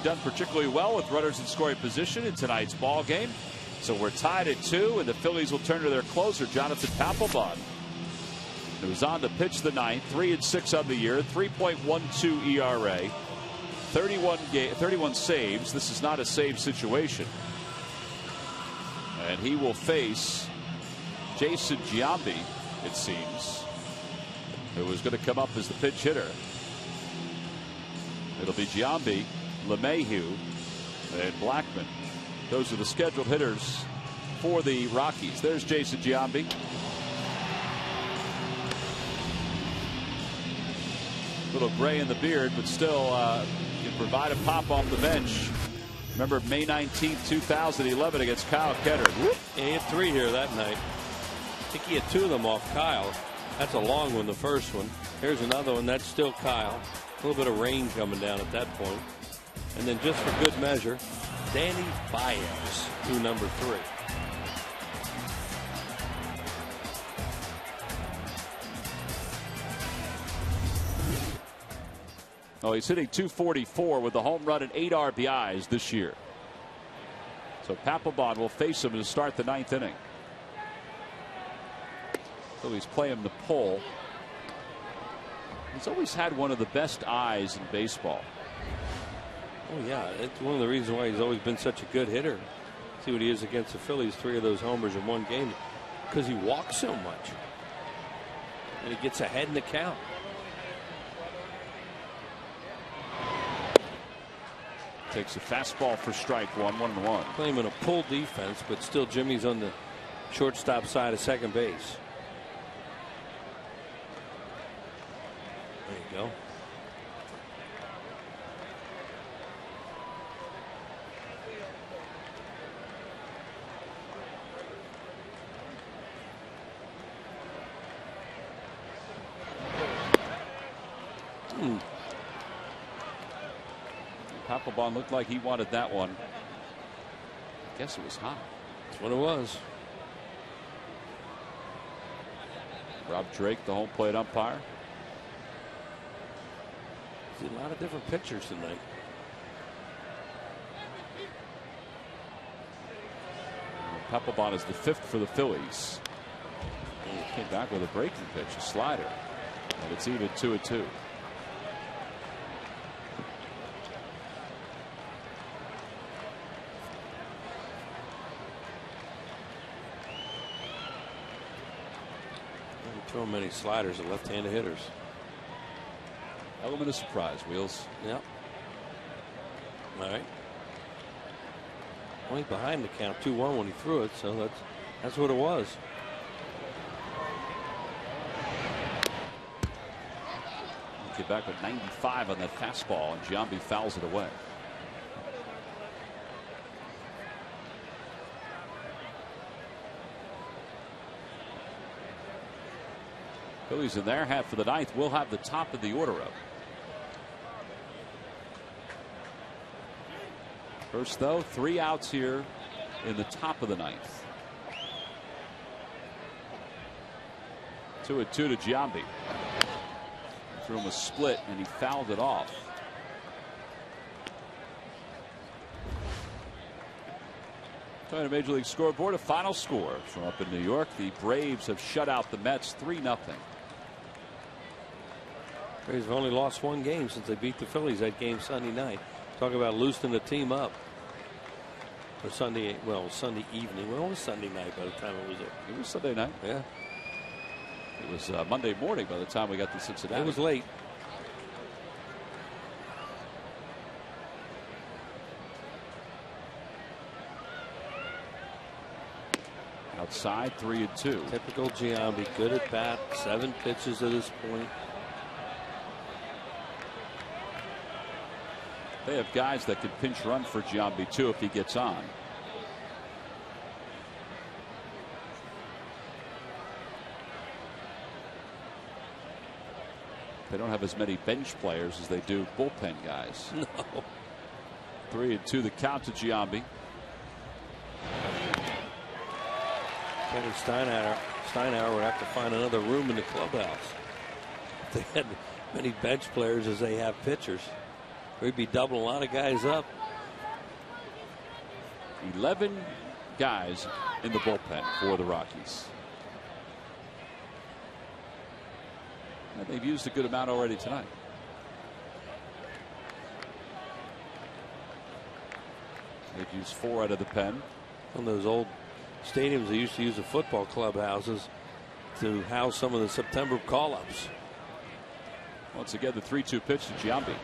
Done particularly well with runners in scoring position in tonight's ball game. So we're tied at 2, and the Phillies will turn to their closer, Jonathan Papelbon, who was on to pitch the 9th, 3-6 on the year, 3.12 ERA, 31 saves. This is not a save situation, and he will face Jason Giambi, it seems, who is going to come up as the pinch hitter. It'll be Giambi, LeMahieu, and Blackman. Those are the scheduled hitters for the Rockies. There's Jason Giambi. Little gray in the beard, but still can provide a pop off the bench. Remember May 19th, 2011 against Kyle Ketter. He had 3 here that night. I think he had 2 of them off Kyle. That's a long one, the first one. Here's another one. That's still Kyle. A little bit of rain coming down at that point. And then just for good measure, Danny Baez to number 3. Oh, he's hitting .244 with a home run and 8 RBIs this year. So Papelbon will face him to start the 9th inning. So he's playing the pull. He's always had one of the best eyes in baseball. Oh yeah, it's one of the reasons why he's always been such a good hitter. See what he is against the Phillies, 3 of those homers in one game, because he walks so much. And he gets ahead in the count. Takes a fastball for strike one, 1-1. Claiming a pull defense, but still Jimmy's on the shortstop side of second base. There you go. Papelbon looked like he wanted that one. I guess it was hot. That's what it was. Rob Drake, the home plate umpire. See a lot of different pitchers tonight. Papelbon is the 5th for the Phillies. And he came back with a breaking pitch, a slider. And it's even 2-2. Throw many sliders at left-handed hitters. Element of surprise, Wheels. Yep. All right. Only behind the count 2-1 when he threw it, so that's what it was. Get back with 95 on that fastball, and Giambi fouls it away. Phillies in their hat for the 9th will have the top of the order up. First, though, 3 outs here in the top of the 9th. 2-2 to Giambi. Threw him a split, and he fouled it off. Going to Major League Scoreboard, a final score from up in New York. The Braves have shut out the Mets 3-0. Braves have only lost 1 game since they beat the Phillies that game Sunday night. Talk about loosening the team up. Or Sunday, well, Sunday evening. Well, it was Sunday night by the time it was there. It was Sunday night. Yeah. It was Monday morning by the time we got to Cincinnati. It was late. Outside, 3-2. Typical Giambi, good at bat, 7 pitches at this point. They have guys that can pinch run for Giambi too if he gets on. They don't have as many bench players as they do bullpen guys. No. 3-2 the count to Giambi. Kenny Steinauer would have to find another room in the clubhouse. If they had many bench players as they have pitchers, we'd be doubling a lot of guys up. 11 guys in the bullpen for the Rockies. And they've used a good amount already tonight. They've used 4 out of the pen. One of those old stadiums they used to use the football clubhouses to house some of the September call-ups. Once again, the 3-2 pitch to Giambi.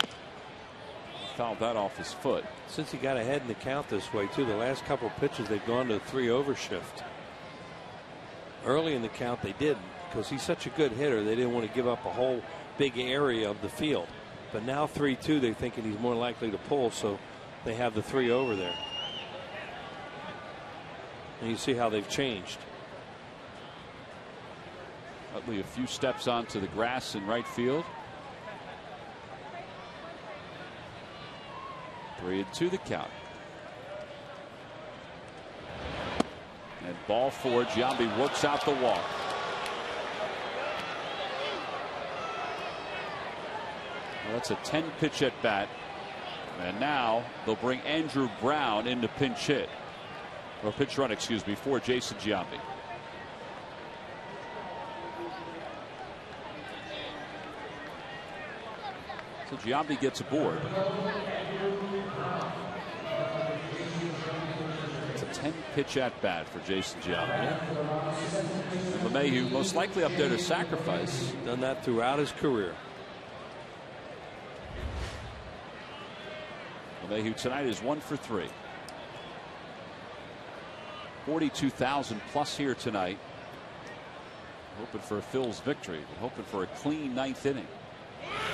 Fouled that off his foot. Since he got ahead in the count this way, too, the last couple of pitches they've gone to a 3-over shift. Early in the count they didn't, because he's such a good hitter. They didn't want to give up a whole big area of the field. But now 3-2, they're thinking he's more likely to pull, so they have the 3-over there. And you see how they've changed. Utley a few steps onto the grass in right field. 3-2 the count. And ball 4. Giambi works out the walk. Well, that's a 10 pitch at bat. And now they'll bring Andrew Brown into pinch hit. Or pitch run, excuse me, for Jason Giambi. So Giambi gets aboard. It's a 10-pitch at bat for Jason Giambi. LeMahieu most likely up there to sacrifice. Done that throughout his career. LeMahieu tonight is 1 for 3. 42,000 plus here tonight. Hoping for a Phil's victory, but hoping for a clean 9th inning.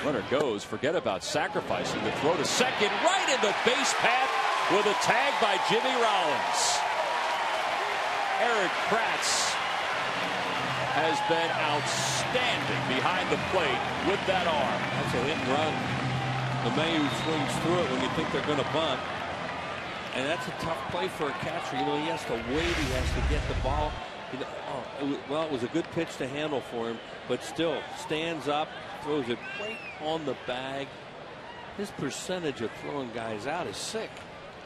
Runner goes. Forget about sacrificing. The throw to second, right in the base path with a tag by Jimmy Rollins. Eric Kratz has been outstanding behind the plate with that arm. That's a hit and run. LeMahieu swings through it when you think they're going to bunt. And that's a tough play for a catcher. You know, he has to wait. He has to get the ball. Well, it was a good pitch to handle for him, but still stands up, throws it right on the bag. His percentage of throwing guys out is sick.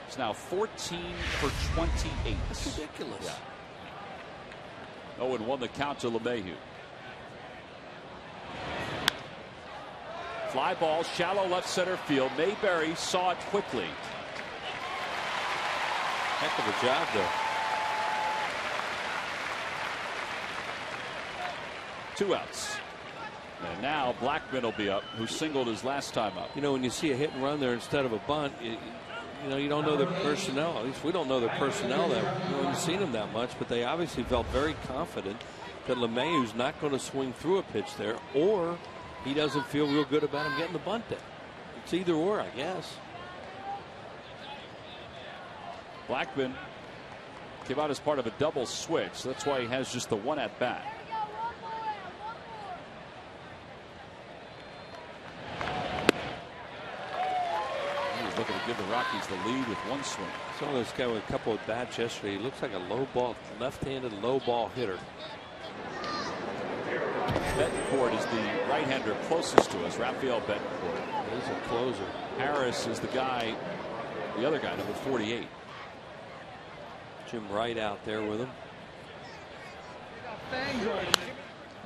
It's now 14 for 28. That's ridiculous. Yeah. 0-1 the count to LeMahieu. Fly ball, shallow left center field. Mayberry saw it quickly. Heck of a job there. 2 outs. And now Blackman will be up, who singled his last time up. You know, when you see a hit and run there instead of a bunt, you know, you don't know their personnel. At least we don't know their personnel. That we haven't seen them that much, but they obviously felt very confident that LeMahieu's not going to swing through a pitch there, or he doesn't feel real good about him getting the bunt there. It's either or, I guess. Blackman came out as part of a double switch. So that's why he has just the 1 at bat. Looking to give the Rockies the lead with 1 swing. Saw this guy with a couple of bats yesterday. He looks like a low ball, left-handed low ball hitter. Betancourt is the right-hander closest to us. Rafael Betancourt. He's a closer. Harris is the guy, the other guy, number 48. Jim Wright out there with him.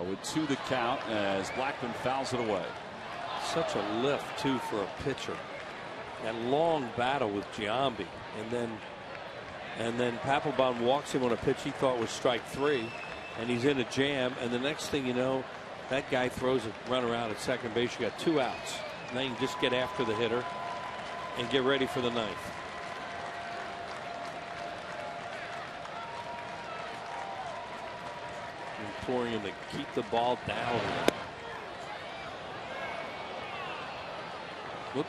0-2 the count as Blackman fouls it away. Such a lift too for a pitcher. That long battle with Giambi, and then Papelbon walks him on a pitch he thought was strike 3, and he's in a jam, and the next thing you know, that guy throws a runner out at second base. You got 2 outs. Now you can just get after the hitter and get ready for the 9th. Imploring him to keep the ball down. Whoop.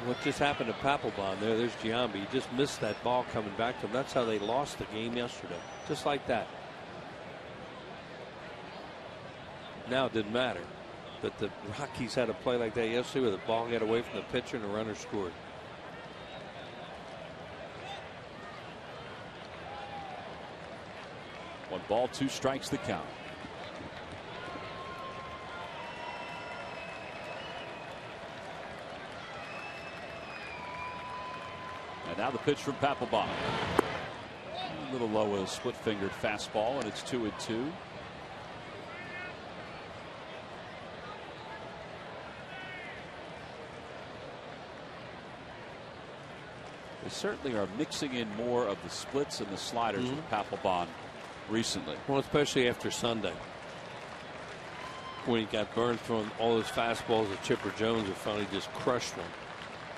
What just happened to Papelbon there? There's Giambi. He just missed that ball coming back to him. That's how they lost the game yesterday. Just like that. Now it didn't matter. But the Rockies had a play like that yesterday where the ball got away from the pitcher and the runner scored. One ball, 2 strikes the count. And now the pitch from Papelbon. A little low with a split-fingered fastball, and it's 2-2. They certainly are mixing in more of the splits and the sliders with Papelbon recently. Well, especially after Sunday, when he got burned throwing all his fastballs at Chipper Jones and finally just crushed one.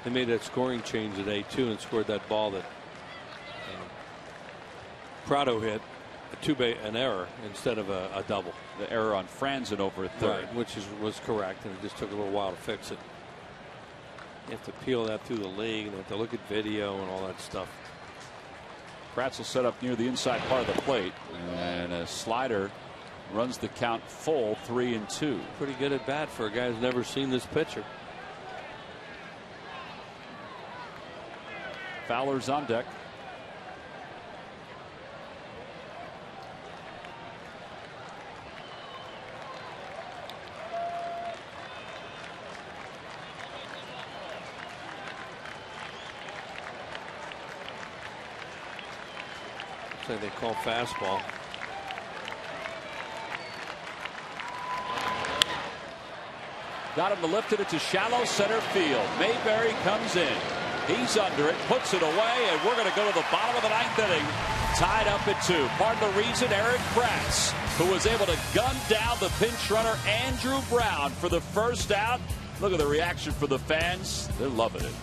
They made that scoring change today too and scored that ball that Prado hit, an error instead of a double. The error on Franzen over at third, right, which was correct, and it just took a little while to fix it. You have to peel that through the league, and you have to look at video and all that stuff. Kratz will set up near the inside part of the plate, and a slider runs the count full, 3-2. Pretty good at bat for a guy who's never seen this pitcher. Fowler's on deck. So they call fastball. Got him to lift it. It's a shallow center field. Mayberry comes in. He's under it, puts it away, and we're going to go to the bottom of the 9th inning. tied up at 2. Part of the reason Eric Kratz, who was able to gun down the pinch runner Andrew Brown for the first out. Look at the reaction for the fans. They're loving it.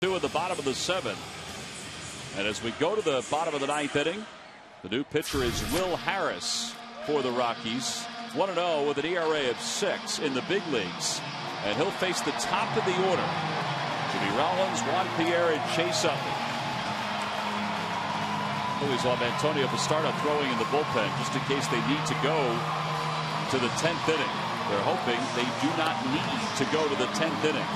Two at the bottom of the 7th. And as we go to the bottom of the 9th inning, the new pitcher is Will Harris for the Rockies. 1-0 with an ERA of 6 in the big leagues. And he'll face the top of the order. Jimmy Rollins, Juan Pierre, and Chase Utley. Phillies will have Antonio Bastardo throwing in the bullpen just in case they need to go to the 10th inning. They're hoping they do not need to go to the 10th inning.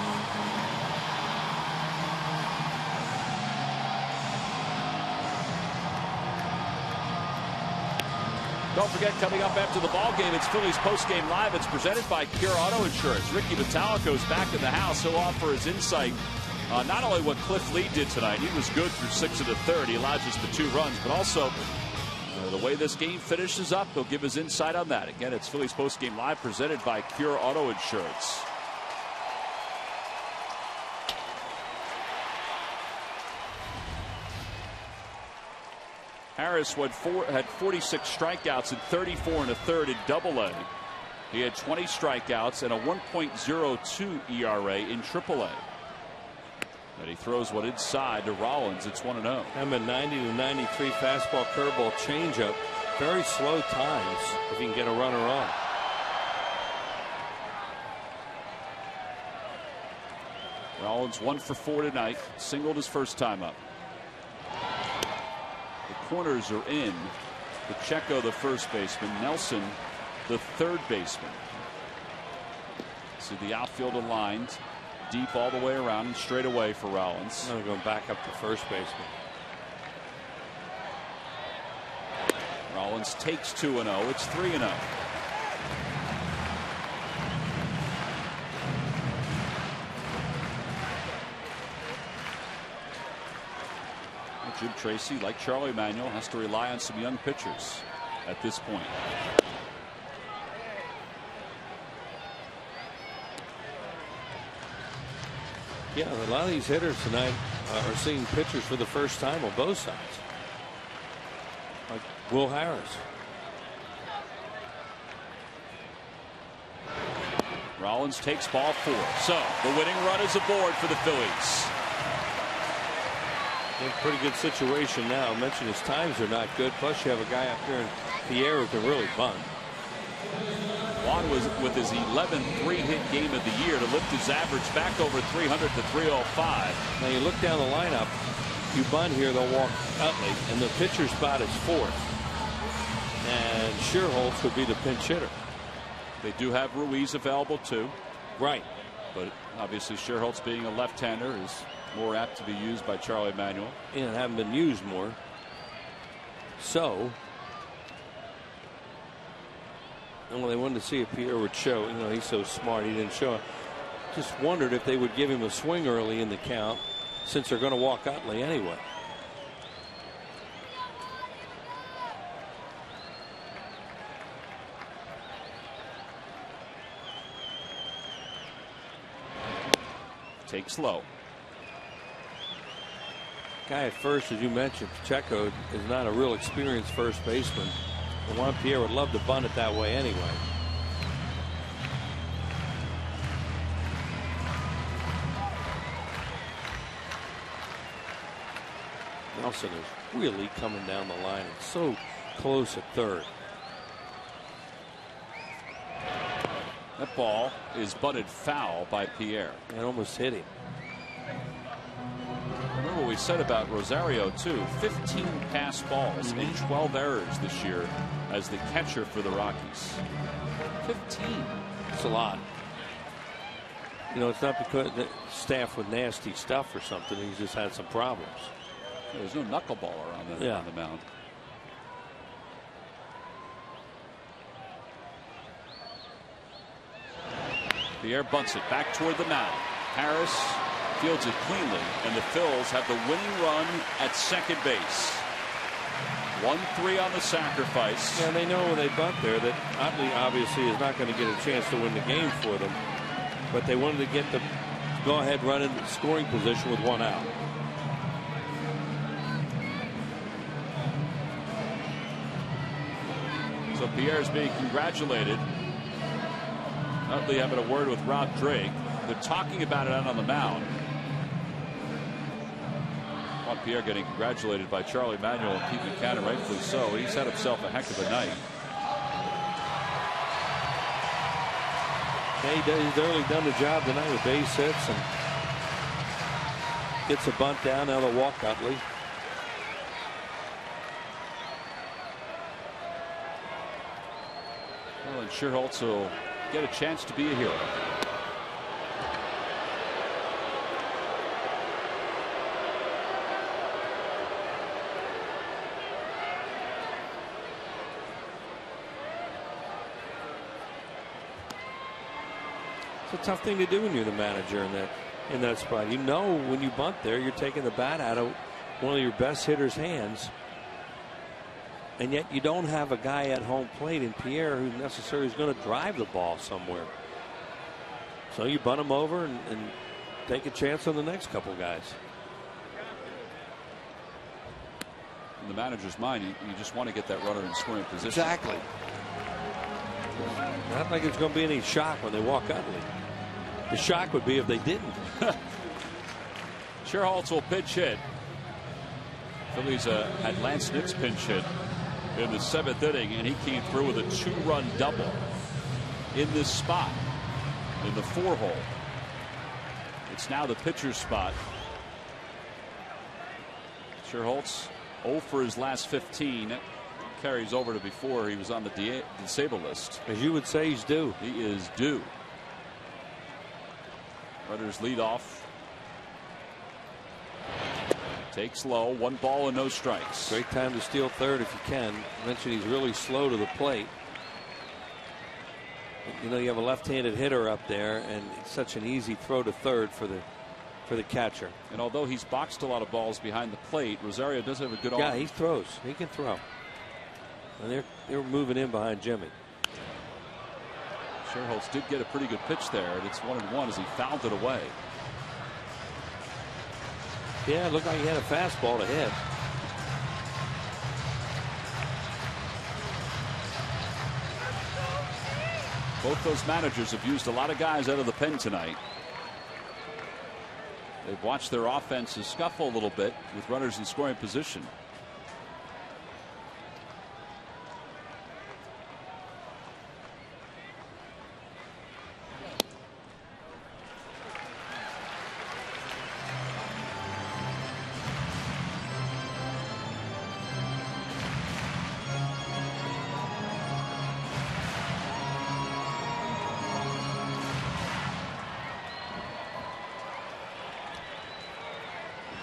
Don't forget, coming up after the ball game, it's Phillies postgame live. It's presented by Pure Auto Insurance. Ricky Vitalico's back in the house. He'll offer his insight on not only what Cliff Lee did tonight. He was good through 6 1/3. He allowed just the 2 runs, but also the way this game finishes up. He'll give his insight on that. Again, it's Phillies postgame live, presented by Pure Auto Insurance. Harris had 46 strikeouts and 34 1/3 in Double-A. He had 20 strikeouts and a 1.02 ERA in Triple-A. And he throws one inside to Rollins. It's 1-0. I'm a 90 to 93 fastball, curveball, changeup. Very slow times if you can get a runner on. Rollins 1 for 4 tonight. Singled his first time up. The corners are in. Pacheco, the first baseman. Nelson, the third baseman. See the outfield aligned deep all the way around and straight away for Rollins. I'm going back up to first baseman. Rollins takes 2-0. It's 3-0. Jim Tracy, like Charlie Manuel, has to rely on some young pitchers at this point. Yeah, a lot of these hitters tonight are seeing pitchers for the first time on both sides. Like Will Harris. Rollins takes ball 4. So the winning run is aboard for the Phillies. In a pretty good situation now. I mentioned his times are not good. Plus you have a guy up here in Pierre who can really bunt. Juan was with his 11th 3-hit game of the year to lift his average back over 300 to 305. Now you look down the lineup. You bunt here, they'll walk Utley, and the pitcher spot is 4th. And Scherholtz would be the pinch hitter. They do have Ruiz available too. Right. But obviously Scherholtz, being a left-hander, is more apt to be used by Charlie Manuel. And haven't been used more. So, and when they wanted to see if Pierre would show, he's so smart, he didn't show. Just wondered if they would give him a swing early in the count, since they're going to walk Utley anyway. Takes low. Guy at first, as you mentioned, Pacheco is not a real experienced first baseman. And Juan Pierre would love to bunt it that way anyway. Nelson is really coming down the line. It's so close at third. That ball is butted foul by Pierre. It almost hit him. Remember what we said about Rosario too. 15 pass balls and 12 errors this year as the catcher for the Rockies. 15. It's a lot. You know, it's not because the staff with nasty stuff or something. He's just had some problems. There's no knuckleballer on the mound. Pierre bunts it back toward the mound. Harris fields it cleanly, and the Phils have the winning run at second base. 1-3 on the sacrifice. Yeah, they know when they bunt there that Utley obviously is not going to get a chance to win the game for them, but they wanted to get the go-ahead run in scoring position with one out. So Pierre's being congratulated. Utley having a word with Rob Drake. They're talking about it out on the mound. Juan Pierre getting congratulated by Charlie Manuel and Pete McCann, rightfully so. He's had himself a heck of a night. Yeah, he's early done the job tonight with base hits and gets a bunt down. Now they'll walk Utley. Well, and Scherholtz will get a chance to be a hero. It's a tough thing to do when you're the manager in that spot. You know when you bunt there, you're taking the bat out of one of your best hitters' hands. And yet you don't have a guy at home plate in Pierre who necessarily is going to drive the ball somewhere. So you bunt him over and take a chance on the next couple guys. In the manager's mind, you just want to get that runner in scoring position. Exactly. Not like it's going to be any shock when they walk Utley. The shock would be if they didn't. Scherholtz will pitch hit. Phillies had Lance Nix pinch hit in the 7th inning, and he came through with a 2-run double in this spot in the 4-hole. It's now the pitcher's spot. Scherholtz 0 for his last 15. That carries over to before he was on the disabled list. As you would say, he's due. He is due. Runners lead off. Takes low, 1 ball and no strikes. Great time to steal third if you can. I mentioned he's really slow to the plate. You know, you have a left-handed hitter up there, and it's such an easy throw to third for the catcher. And although he's boxed a lot of balls behind the plate, Rosario does have a good arm. Yeah, he throws. He can throw. And they're moving in behind Jimmy. Scherholtz did get a pretty good pitch there, and it's 1-1 as he fouled it away. Yeah, it looked like he had a fastball to hit. Both those managers have used a lot of guys out of the pen tonight. They've watched their offenses scuffle a little bit with runners in scoring position.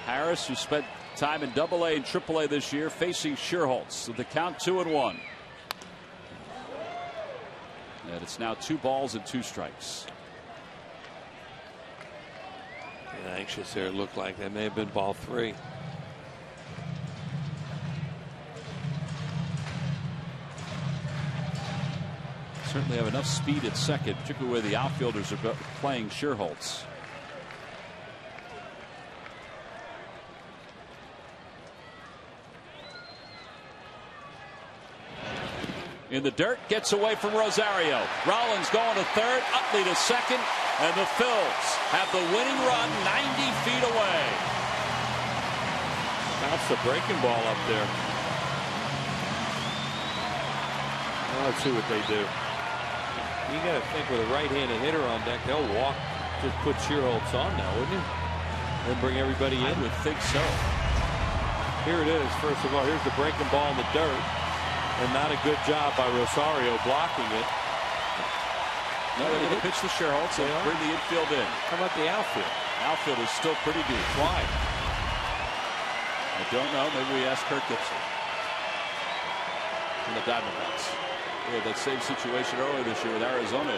Harris, who spent time in AA and AAA this year, facing Scherholtz with the count 2-1. And it's now 2 balls and 2 strikes. Yeah, anxious there. It looked like that may have been ball 3. Certainly have enough speed at second, particularly where the outfielders are playing Scherholtz. in the dirt, gets away from Rosario. Rollins going to third, Utley to second, and the Phils have the winning run 90 feet away. That's the breaking ball up there. Well, let's see what they do. You got to think with a right-handed hitter on deck, they'll walk, just put Shearholtz on now, wouldn't you? And bring everybody in. I would think so. Here it is. First of all, here's the breaking ball in the dirt. And not a good job by Rosario blocking it. No, they're going to pitch to Shearholtz and bring the infield in. How about the outfield? Outfield is still pretty deep. Why? I don't know. Maybe we ask Kirk Gibson from the Diamondbacks. They had that same situation earlier this year with Arizona.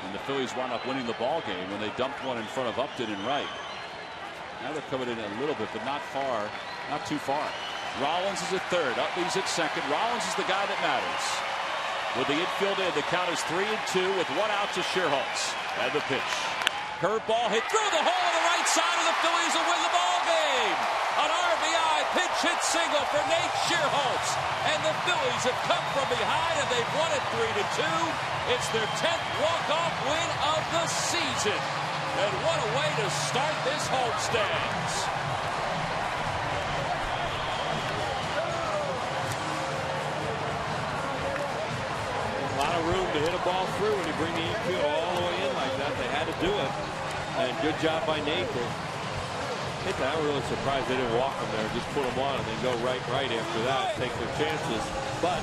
And the Phillies wound up winning the ball game when they dumped one in front of Upton and Wright. Now they're coming in a little bit, but not far, not too far. Rollins is at third. Utley's at second. Rollins is the guy that matters. With the infield in, the count is 3-2 with one out to Shearholtz. And the pitch. Curveball hit through the hole on the right side, of the Phillies will win the ball game. An RBI pinch hit single for Nate Shearholtz. And the Phillies have come from behind and they've won it 3-2. It's their 10th walk-off win of the season. And what a way to start this homestand. A lot of room to hit a ball through when you bring the infield all the way in like that. They had to do it. And good job by Nate to hit that. I'm really surprised they didn't walk him there. Just put him on and then go right after that. Take their chances. But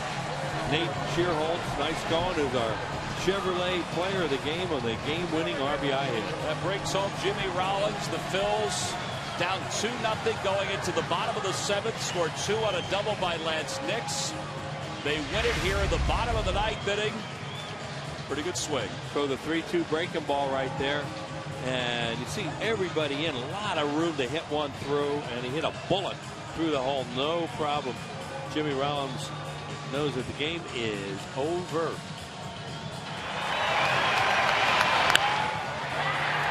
Nate Shearholtz, nice going, is our Chevrolet player of the game on the game-winning RBI hit. That brings home Jimmy Rollins. The Phils down 2-0 going into the bottom of the 7th. Scored 2 on a double by Lance Nix. They win it here in the bottom of the 9th inning. Pretty good swing. So the 3-2 breaking ball right there. And you see everybody in. A lot of room to hit one through. And he hit a bullet through the hole. No problem. Jimmy Rollins knows that the game is over.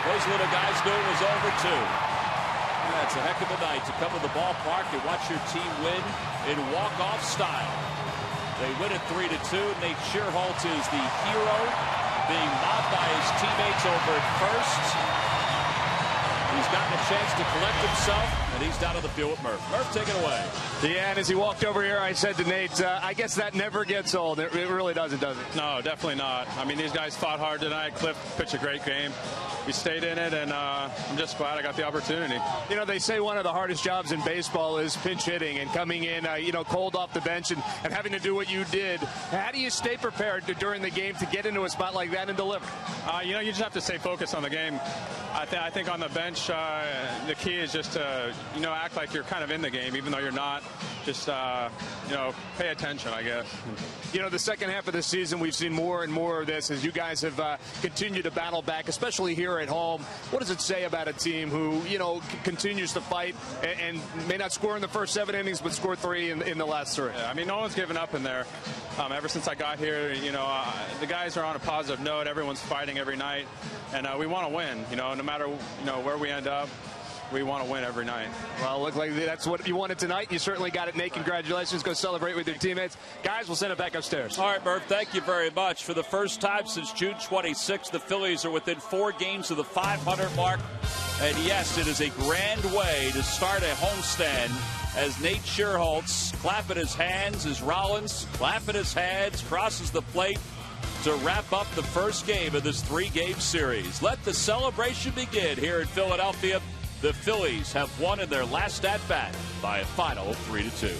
Those little guys knew it was over too. That's a heck of a night to come to the ballpark and watch your team win in walk-off style. They win it 3-2. Nate Shearholtz is the hero, being mobbed by his teammates over at first. He's gotten a chance to collect himself, and he's down on the field with Murph. Murph, take it away. Yeah, and as he walked over here, I said to Nate, I guess that never gets old. It really doesn't, does it? No, definitely not. I mean, these guys fought hard tonight. Cliff pitched a great game. We stayed in it, and I'm just glad I got the opportunity. You know, they say one of the hardest jobs in baseball is pinch hitting and coming in, cold off the bench and having to do what you did. How do you stay prepared during the game to get into a spot like that and deliver? You just have to stay focused on the game. I think on the bench, the key is just to, act like you're kind of in the game, even though you're not. Just, pay attention, I guess. The second half of the season, we've seen more and more of this as you guys have continued to battle back, especially here at home. What does it say about a team who, continues to fight and may not score in the first 7 innings, but score 3 in the last 3? Yeah, I mean, no one's given up in there. Ever since I got here, the guys are on a positive note. Everyone's fighting every night, and we want to win. No matter where we end up, we want to win every night. Well, look like that's what you wanted tonight. You certainly got it, Nate. Congratulations. Go celebrate with your teammates. Guys, we'll send it back upstairs. All right, Murph, thank you very much. For the first time since June 26th, the Phillies are within 4 games of the 500 mark. And yes, it is a grand way to start a homestand as Nate Shearholtz clapping his hands, as Rollins clapping his hands, crosses the plate to wrap up the first game of this 3-game series. Let the celebration begin here in Philadelphia. The Phillies have won in their last at-bat by a final 3-2.